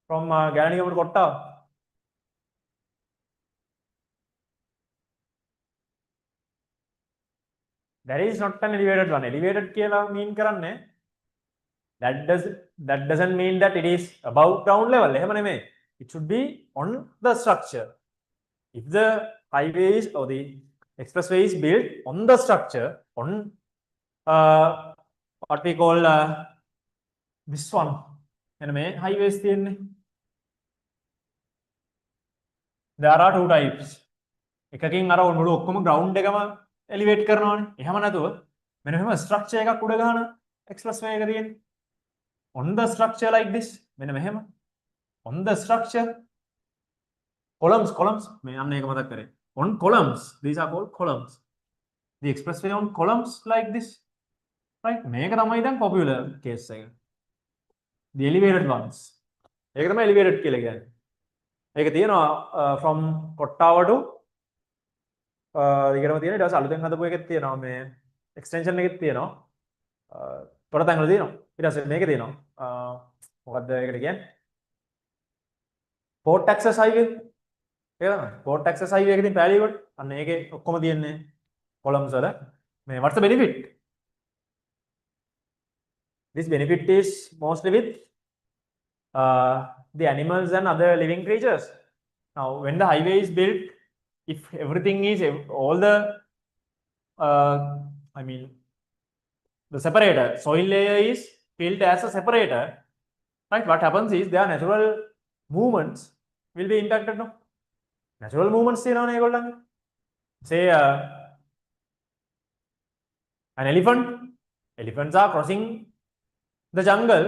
from Galanikama to Kottawa. That is not an elevated one. Elevated කියලා mean කරන්නේ that doesn't mean that it is above ground level. එහෙම නෙමෙයි. It should be on the structure. If the highway is or the expressway is built on the structure, on what we call this one. එන මේ highways තියෙන්නේ. There are two types. එකකින් අර මුළු ඔක්කොම ground එකම elevate කරනවානේ. එහෙම නැතුව මෙන්න මෙහෙම structure එකක් උඩ ගහන expressway එක තියෙන්නේ. On the structure like this. මෙන්න මෙහෙම. On the structure. Columns. මේ අන්න ඒක මතක් කරේ. On columns. These are called columns. The expressway on columns like this. Right? මේක තමයි දැන් popular case එක. The elevated ones. ඒක තමයි elevated කියලා කියන්නේ. ඒක තියෙනවා from Kottawa to ඊගරම තියෙනවා ඊට පස්සේ අලුතෙන් හදපු එකෙත් තියෙනවා මේ extension එකෙත් තියෙනවා තොර තැන් වල තියෙනවා ඊට පස්සේ මේකේ තියෙනවා මොකද්ද ඒකට කියන්නේ port access highway ඒක තමයි port access highway එකේ තියෙන පැලිය කොට අන්න ඒකේ ඔක්කොම තියෙන්නේ columns වල මේ what's the benefit this benefit is mostly with the animals and other living creatures. Now when the highway is built, if everything is all the I mean the separator soil layer is built as a separator, right? What happens is their natural movements will be impacted, no? Natural movements තියෙනවනේ ඒගොල්ලන්ගේ. Say an elephants are crossing the jungle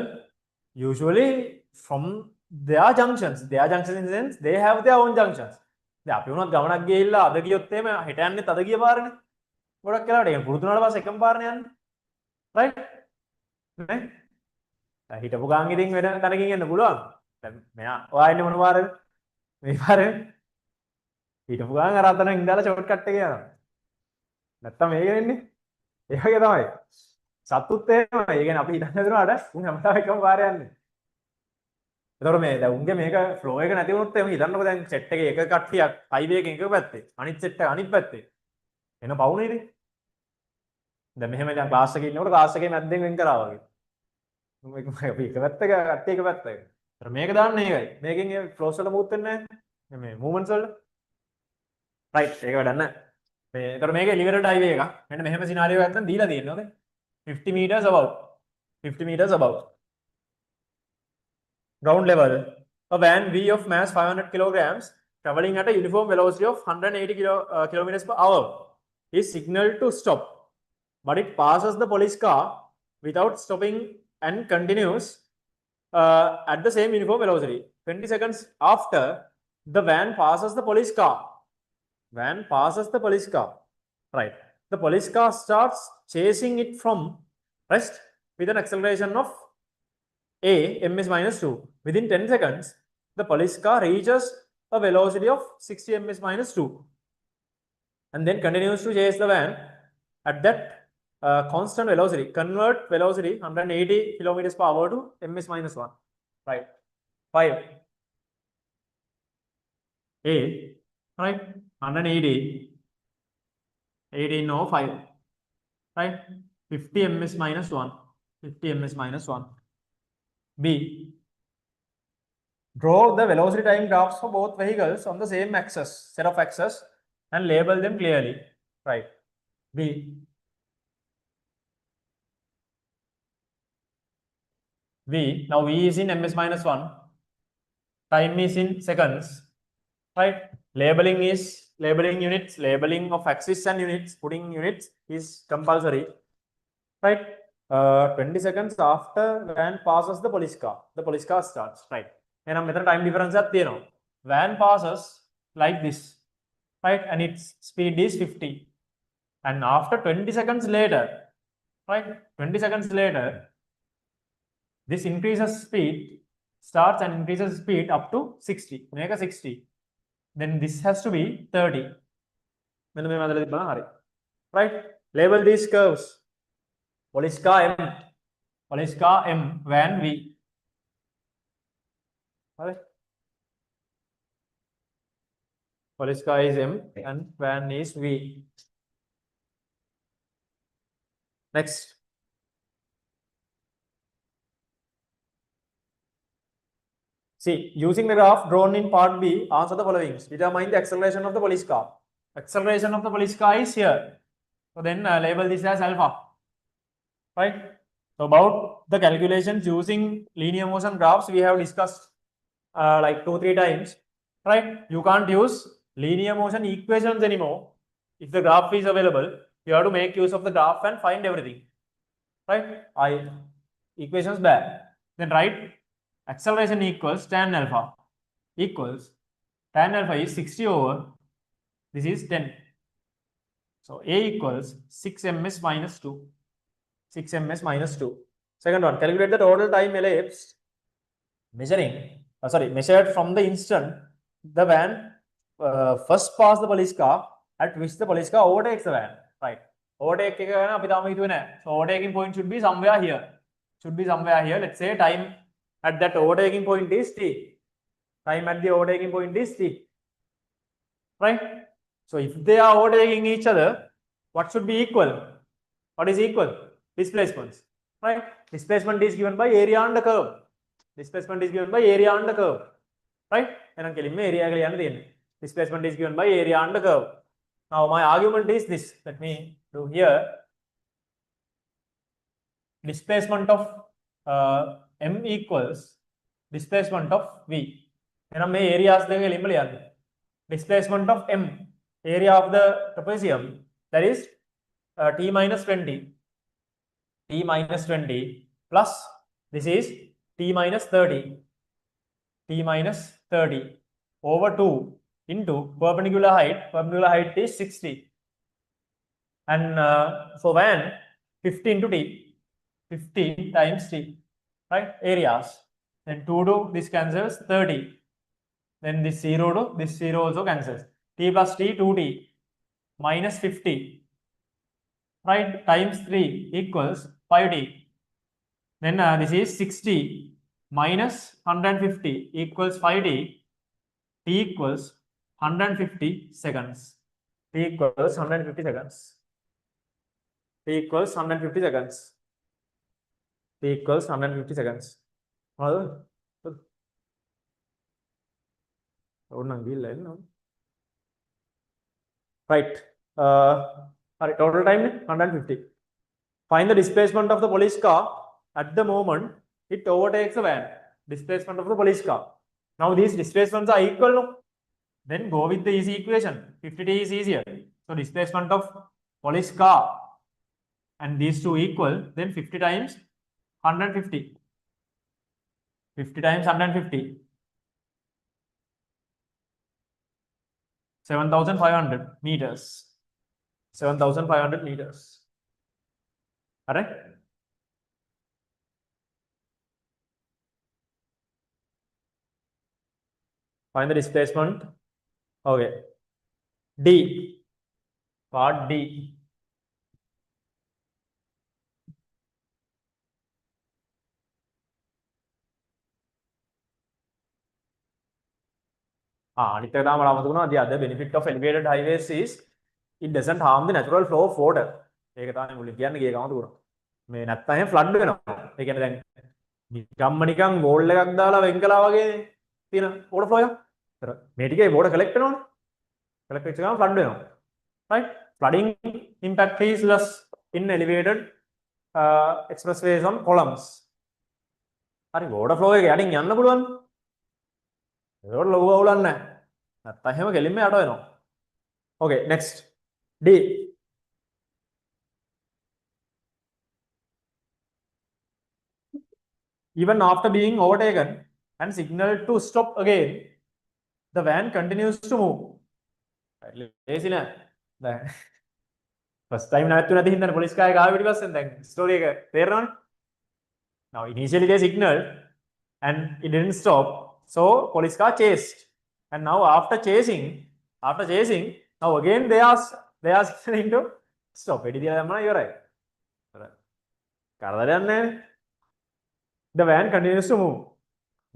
usually from their junctions in the sense they have their own junctions. දැන් අපි වුණත් ගමනක් ගිහිල්ලා අද ගියොත් එහෙම හෙට යන්නෙත් අද ගිය පාරනේ. ගොඩක් වෙලාවට ඒක පුරුදු වුණාට පස්සේ එකම පාරනේ යන්නේ. right? නේ? දැන් හිටපු ගාන් ඉතින් වෙන තැනකින් යන්න පුළුවන්. දැන් මෙයා ඔයා ඉන්නේ මොන පාරේද? මේ පාරේ. හිටපු ගාන් අර අතන ඉඳලා ෂෝට් කට් එකේ යනවා. නැත්තම් මේක වෙන්නේ. ඒ වගේ තමයි. සතුත් එහෙමයි. ඒ කියන්නේ අපි හිතන්න හදනවාට උන් හැමදාම එකම පාරේ යන්නේ. එතකොට මේ දැන් උන්ගේ මේක ෆ්ලෝ එක නැති වුණොත් එහෙම හිතන්නකෝ දැන් සෙට් එකේ එක කට්ටියක් හයිවේ එකෙන් එක පැත්තේ අනිත් සෙට් එක අනිත් පැත්තේ එන පවුනේ ඉතින් දැන් මෙහෙම දැන් ක්ලාස් එකේ ඉන්නකොට ක්ලාස් එකේ මැද්දෙන් වෙන් කරා වගේ අපි එක පැත්තක කට්ටිය එක පැත්තක ඒතර මේක දාන්නේ ඒකයි මේකෙන් ඒ ෆ්ලෝස් වල මූව් වෙන්නේ නැහැ මේ මූවමන්ට්ස් වල රයිට් ඒක වැඩක් නැහැ මේ ඒතර මේක එලිවේටඩ් හයිවේ එකක් මෙන්න මෙහෙම සිනාරියෝ එකක් දැන් දීලා තියෙනවා okay 50 meters above ground level, a van V of mass 500 kilograms traveling at a uniform velocity of 180 kilometers per hour is signaled to stop, but it passes the police car without stopping and continues at the same uniform velocity. 20 seconds after, the van passes the police car. Right. The police car starts chasing it from rest with an acceleration of ms minus 2. Within 10 seconds, the police car reaches a velocity of 60 ms minus 2 and then continues to chase the van at that constant velocity. Convert velocity 180 kilometers per hour to ms minus 1. Right. 5. A, right? 180, 1805, right? 50 ms minus 1, 50 ms minus 1. B, draw the velocity time graphs for both vehicles on the same axis, set of axes, and label them clearly, right? B, now V is in ms minus 1, time is in seconds, right? Labeling units, labeling of axis and units, putting units is compulsory, right? 20 seconds after van passes the police car starts, right? And I'm time difference at van passes like this, right? And its speed is 50. And after 20 seconds later, right? 20 seconds later, this increases speed, starts and increases speed up to 60, make a 60. Then this has to be 30. Right? Label these curves. Police car M, van V. Right? Police car is M and van is V. Next. See, using the graph drawn in part B, answer the following. Determine the acceleration of the police car. Acceleration of the police car is here. So then label this as alpha. Right? So about the calculations using linear motion graphs, we have discussed like 2-3 times. Right? You can't use linear motion equations anymore. If the graph is available, you have to make use of the graph and find everything. Right? Equations bad. Then write acceleration equals tan alpha equals tan alpha is 60 over this is 10. So A equals 6 ms minus 2. 6 ms minus 2. Second one, calculate the total time elapsed measured from the instant the van first passed the police car at which the police car overtakes the van. Right. Overtake so overtaking point should be somewhere here. Let's say time at that overtaking point is t. Time at the overtaking point is t. Right? So if they are overtaking each other, what should be equal? What is equal? Displacements. Right? Displacement is given by area under curve. Displacement is given by area under curve. Right? Displacement is given by area under curve. Now my argument is this. Let me do here. Displacement of M equals displacement of V. Displacement of M, area of the trapezium, that is T minus 20. T minus 20 plus this is T minus 30. T minus 30 over 2 into perpendicular height is 60. And for van, 50 into T, 50 times T, right? Areas. Then 2 to this cancels 30. Then this 0 to this 0 also cancels. T plus T, 2T minus 50, right? Times 3 equals 5T. Then this is 60 minus 150 equals 5T. T equals 150 seconds. T equals 150 seconds. T equals 150 seconds. T equals 150 seconds. Right. Total time 150. Find the displacement of the police car at the moment it overtakes the van. Displacement of the police car. Now these displacements are equal. No? Then go with the easy equation. 50T is easier. So displacement of police car and these two equal, then 50 times 150. 50 times 150. 7,500 meters. 7,500 meters. Correct? Find the displacement. Okay. D. Part D. the other benefit of elevated highways is it doesn't harm the natural flow of water. ඒක තමයි මුලින් කියන්නේ ගිය ගමන දුර. මේ නැත්තම් එහෙම ෆ්ලඩ් වෙනවා. ඒ කියන්නේ දැන් නිකන් බෝල් එකක් දාලා වෙන් කළා වගේ තියෙන water flow එක. ඒතර මේ ටිකේ water collect වෙනවනේ. collect වෙච්ච ගමන් ෆ්ලඩ් වෙනවා. Right? Flooding impact is less in elevated expressways on columns. හරි water flow එක යටින් යන්න පුළුවන්. ඒකට ලොකු අවුලක් නැහැ. නැත්තම් එහෙම ගෙලින්ම යට වෙනවා. Okay, next. D. Even after being overtaken and signaled to stop again, the van continues to move. Leesa නෑ. දැන් first time නැවතුනේ නැති හින්දානේ පොලිස් කාර්යය ගාව පිටිපස්සෙන් දැන් ස්ටෝරි එක තේරෙනවනේ. Now initially they signaled and it didn't stop, so police car chased, and now after chasing, now again they are signaling to stop. එඩි දිලා දැම්මම ඉවරයි. කරදරයක් නැහැ. The van continues to move.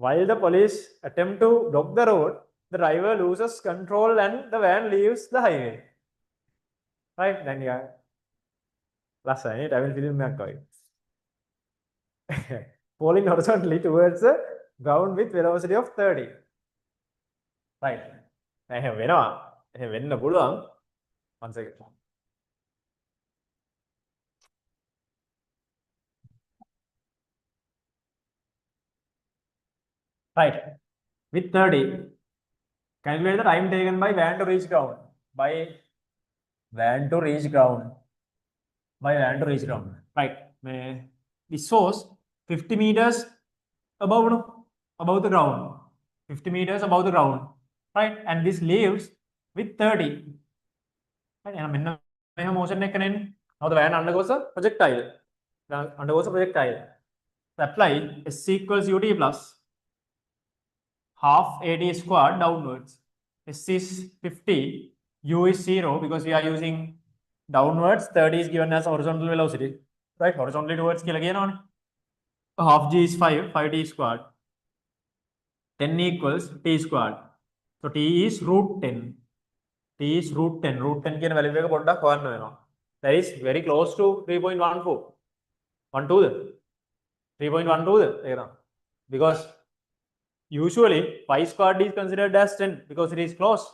While the police attempt to block the road, the driver loses control and the van leaves the highway. Right? Then yeah. Last time, I will film back. Falling horizontally towards the ground with velocity of 30. Right. I have වෙන්න පුළුවන්. One second. Right. With 30, calculate the time taken by van to reach ground. By van to reach ground. Right. This shows 50 meters above the ground. 50 meters above the ground. Right. And this leaves with 30. Right. And motion now the van undergoes a projectile. Apply S equals ut plus half AD squared downwards. S is 50, U is 0 because we are using downwards. 30 is given as horizontal velocity. Right, horizontally towards kila giyana one. Half G is 5T squared. 10 equals T squared. So T is root 10. Root 10 කියන value එක පොඩ්ඩක් හොයන්න වෙනවා. That is very close to 3.14. 3.12 because usually 5 squared is considered as 10 because it is close.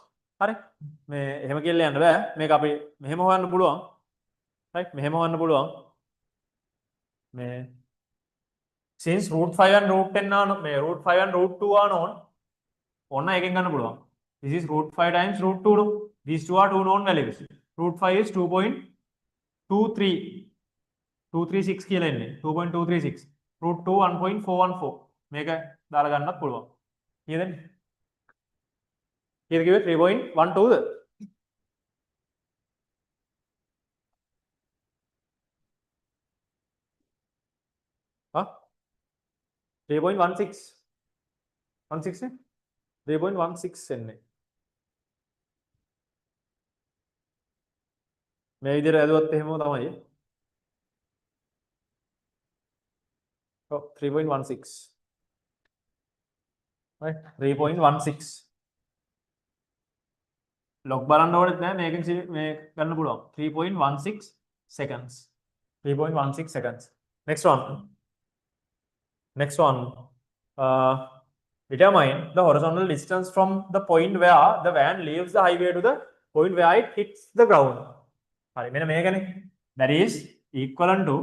හරි මේ එහෙම කියලා යන්න බෑ. මේක අපි මෙහෙම හොයන්න පුළුවන්. right මෙහෙම හොයන්න පුළුවන්. මේ since root 5 and root 10 are root 5 and root 2 are known, ඔන්න එකෙන් ගන්න පුළුවන්. This is root 5 times root 2. These two are two known values. Root 5 is 2.236 කියලා එන්නේ. 2.236. Root 2 1.414. මේක දාලා ගන්නත් පුළුවන්. කීයද? කීයද කිව්වේ 3.12ද? හා 3.16 16 නේ 3.16 එන්නේ. මේ විදිහට ඇදුවත් එහෙමම තමයි. ඔව් 3.16 right 3.16 log බලන්න ඕනෙත් නැහැ මේකෙන් මේ ගන්න පුළුවන් 3.16 seconds 3.16 seconds. Next one determine the horizontal distance from the point where the van leaves the highway to the point where it hits the ground. හරි මෙන්න මේකනේ. That is equivalent to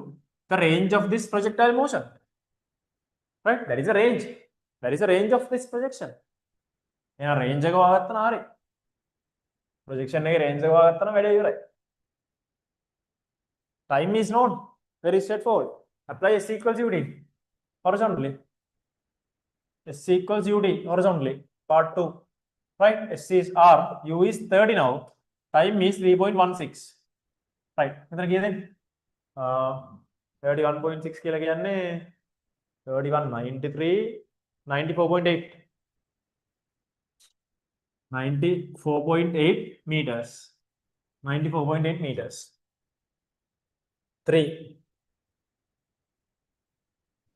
the range of this projectile motion. Right? That is a range. That is a range of this projection. එහෙනම් range එක වාගත්තා හරි. projection එකේ range එක වාගත්තා නම් වැඩේ ඉවරයි. Time is known. Very straightforward. Apply S equals UD horizontally. S equals UD horizontally. Part 2. Right? S is R. U is 30 now. Time is 3.16. Right. මෙතන කීයද? 31.6 කියලා කියන්නේ 3193 94.8 94.8 meters. 94.8 meters. 3.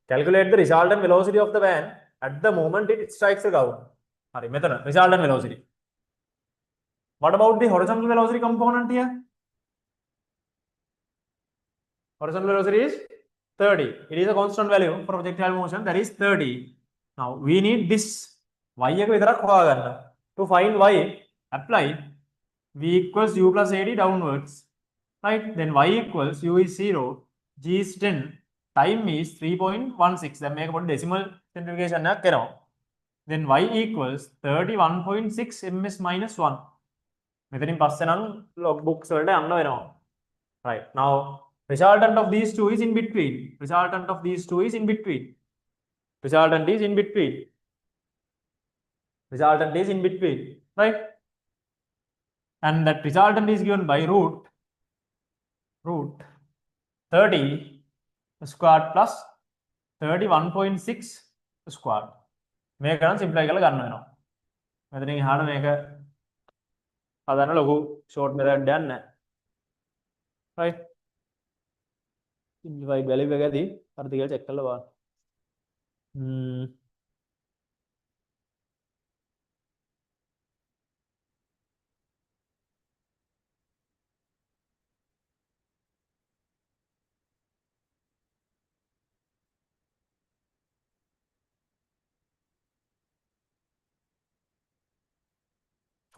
Calculate the resultant velocity of the van at the moment it strikes the ground. method, resultant velocity. What about the horizontal velocity component here? Horizontal velocity is 30. It is a constant value for projectile motion, that is 30. Now we need this y to find y, apply v equals u plus ad downwards, right? Then y equals u is 0, g is 10, time is 3.16. Then make about decimal simplification. Then y equals 31.6 ms minus 1. Metherin passanan logbooks right now. Resultant of these two is in between. Resultant of these two is in between. Resultant is in between. Resultant is in between, right? And that resultant is given by root 30 squared plus 31.6 squared. Make a simple like මෙතනින් එහාට මේක හදන්න ලොකු short method එකක් නැහැ. right? simplified value එකදී අර ටික check කරලා බලන්න.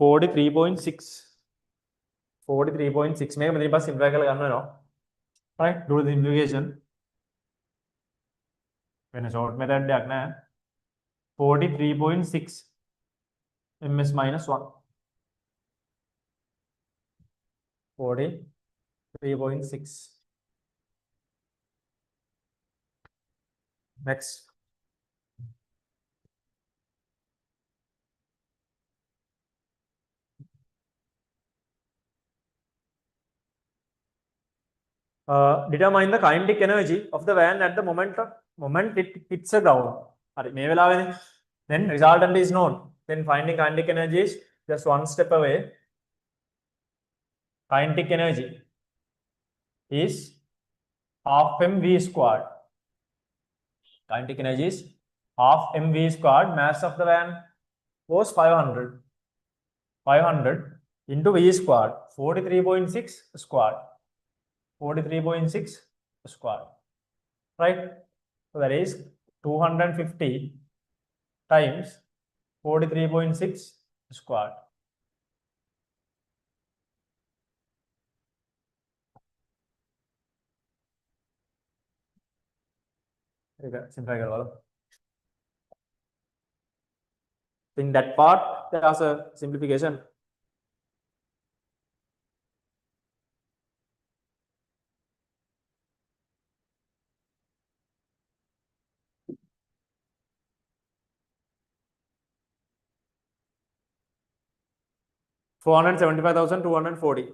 43.6 43.6 මේක මෙතනින් පස්සේ simplify කරලා ගන්න වෙනවා. right? do the simplification. වෙන short method එකක් නැහැ. 43.6 ms minus 1. 43.6. Next. Determine the kinetic energy of the van at the moment it hits the ground. Then resultant is known. Then finding kinetic energy is just one step away. Kinetic energy is half mv squared. Kinetic energy is half mv squared. Mass of the van was 500. 500 into v squared. 43.6 squared. 43.6 squared. Right? So that is 250 times 43.6 squared. In that part, there's a simplification. $475,240.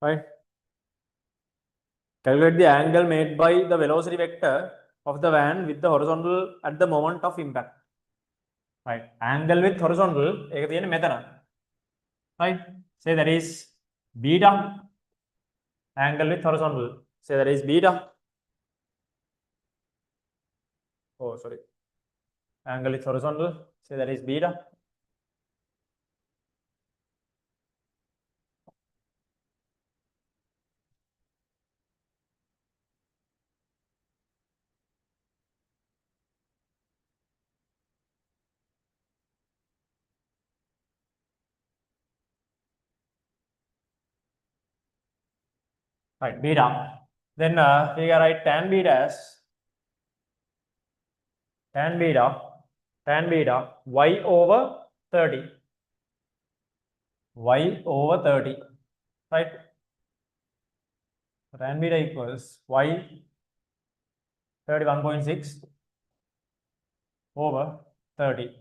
Right? Calculate the angle made by the velocity vector of the van with the horizontal at the moment of impact. Right? Angle with horizontal, method. Right? Say that is beta. Angle with horizontal. Say that is beta. Oh, sorry. Angle with horizontal. Say that is beta. Right, beta. Then we can write tan beta as tan beta y over 30. Y over 30. Right? Tan beta equals y 31.6 over 30.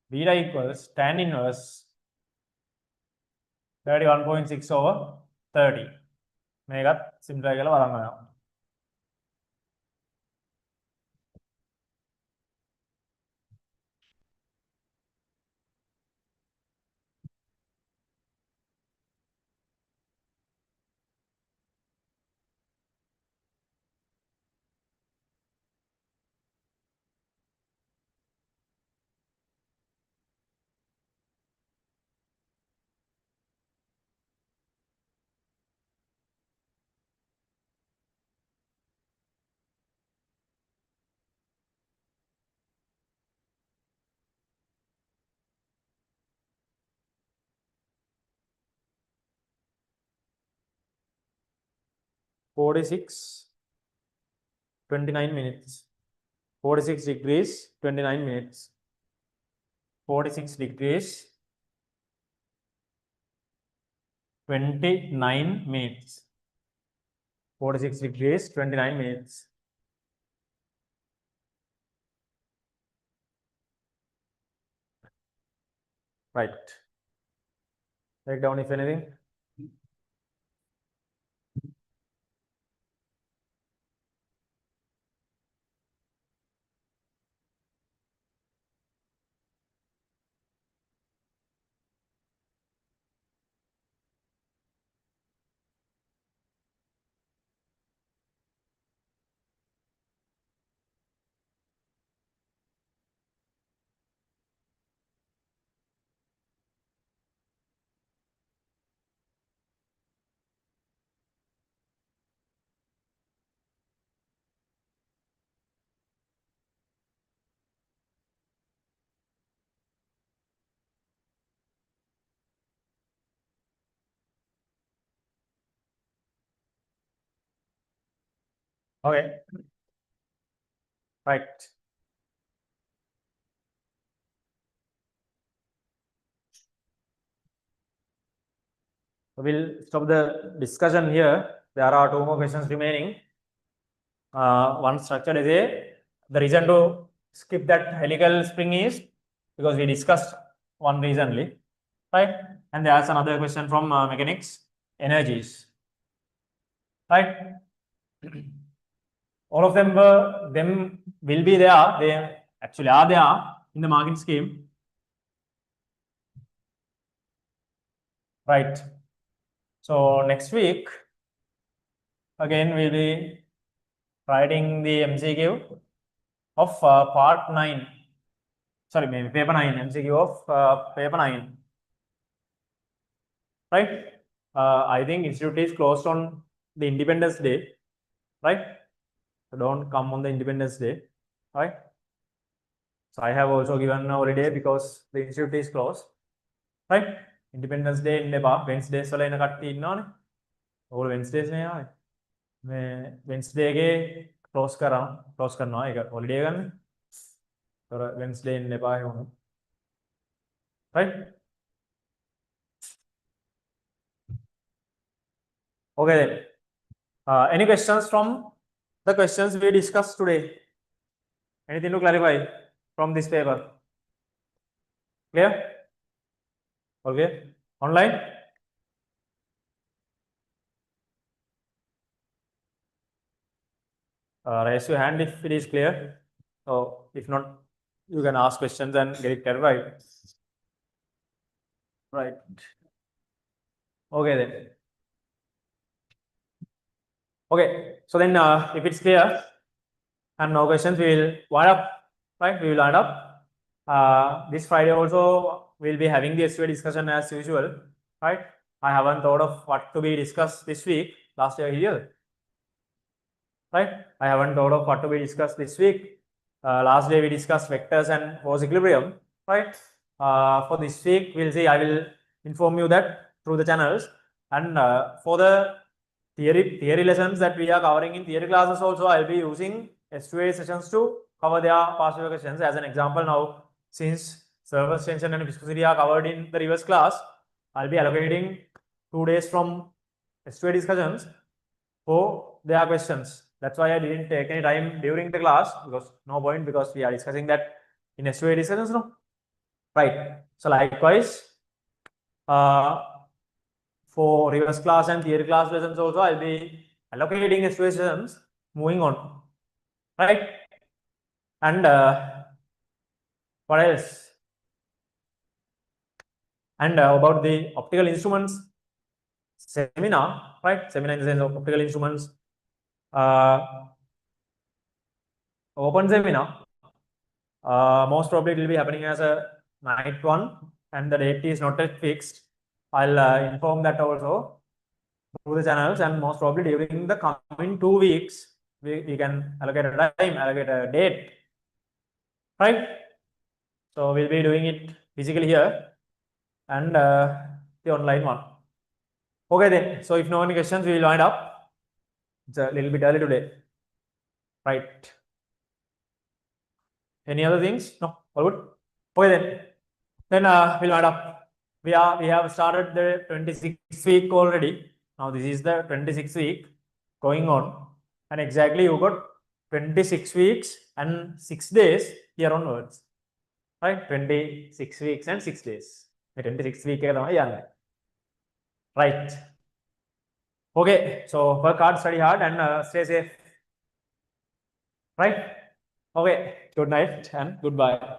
Beta equals tan inverse 31.6 over 30. මේකත් සිම්ප්ලිෆයි කරලා බලන්න වෙනවා. 46, 29 minutes. 46 degrees, 29 minutes. 46 degrees, 29 minutes. 46 degrees, 29 minutes. Right. Write down if anything. Okay. Right. We'll stop the discussion here. There are 2 more questions remaining. One structured essay. The reason to skip that helical spring is because we discussed one recently, right? And there's another question from mechanics, energies, right? All of them will be there. They actually are there in the marking scheme, right? So next week again we'll be writing the MCQ of part 9. Sorry, maybe paper 9, MCQ of paper 9. Right? I think institute is closed on the Independence Day, right? So don't come on the Independence Day, right? So I have also given a holiday because the institute is closed, right? Independence Day in the Wednesdays වල එන කට්ටිය ඉන්නවනේ. ඕගොල්ලෝ Wednesdays නේ ආවේ. මේ Wednesday එකේ close කරනවා ඒක holiday ගන්න. ඒතර Wednesday ඉන්න එපා එහෙම. Right? Okay then. Any questions from the questions we discussed today? Anything to clarify from this paper? Clear? Okay. Online? Raise your hand if it is clear. So if not, you can ask questions and get it clarified. Right. Okay then. Okay. So then if it's clear and no questions, we will wind up. Right? We will wind up. This Friday also we'll be having the SUA discussion as usual. Right? I haven't thought of what to be discussed this week. Last year here. Right? I haven't thought of what to be discussed this week. Last day we discussed vectors and force equilibrium. Right? For this week, we'll see. I will inform you that through the channels. And for the theory lessons that we are covering in theory classes also, I'll be using SUA sessions to cover their past paper questions. As an example now, since surface tension and viscosity are covered in the reverse class, I'll be allocating 2 days from SUA discussions for their questions. That's why I didn't take any time during the class, because no point, because we are discussing that in SUA discussions, no? Right. So likewise, for reverse class and theory class lessons also, I'll be allocating SUA sessions moving on. Right? And what else? And about the optical instruments seminar, right? Seminar in the sense of optical instruments, open seminar. Most probably it will be happening as a night one, and the date is not yet fixed. I'll inform that also through the channels, and most probably during the coming 2 weeks, we can allocate a time, allocate a date, right? So we'll be doing it physically here and the online one. Okay then. So if no any questions, we will wind up. It's a little bit early today. Right. Any other things? No, all good. Okay then. Then we'll add up. We have started the 26th week already. Now this is the 26th week going on, and exactly you got 26 weeks and 6 days here onwards. Right? 26 weeks and 6 days. 26 week right. Okay, so work hard, study hard, and stay safe. Right? Okay, good night and goodbye.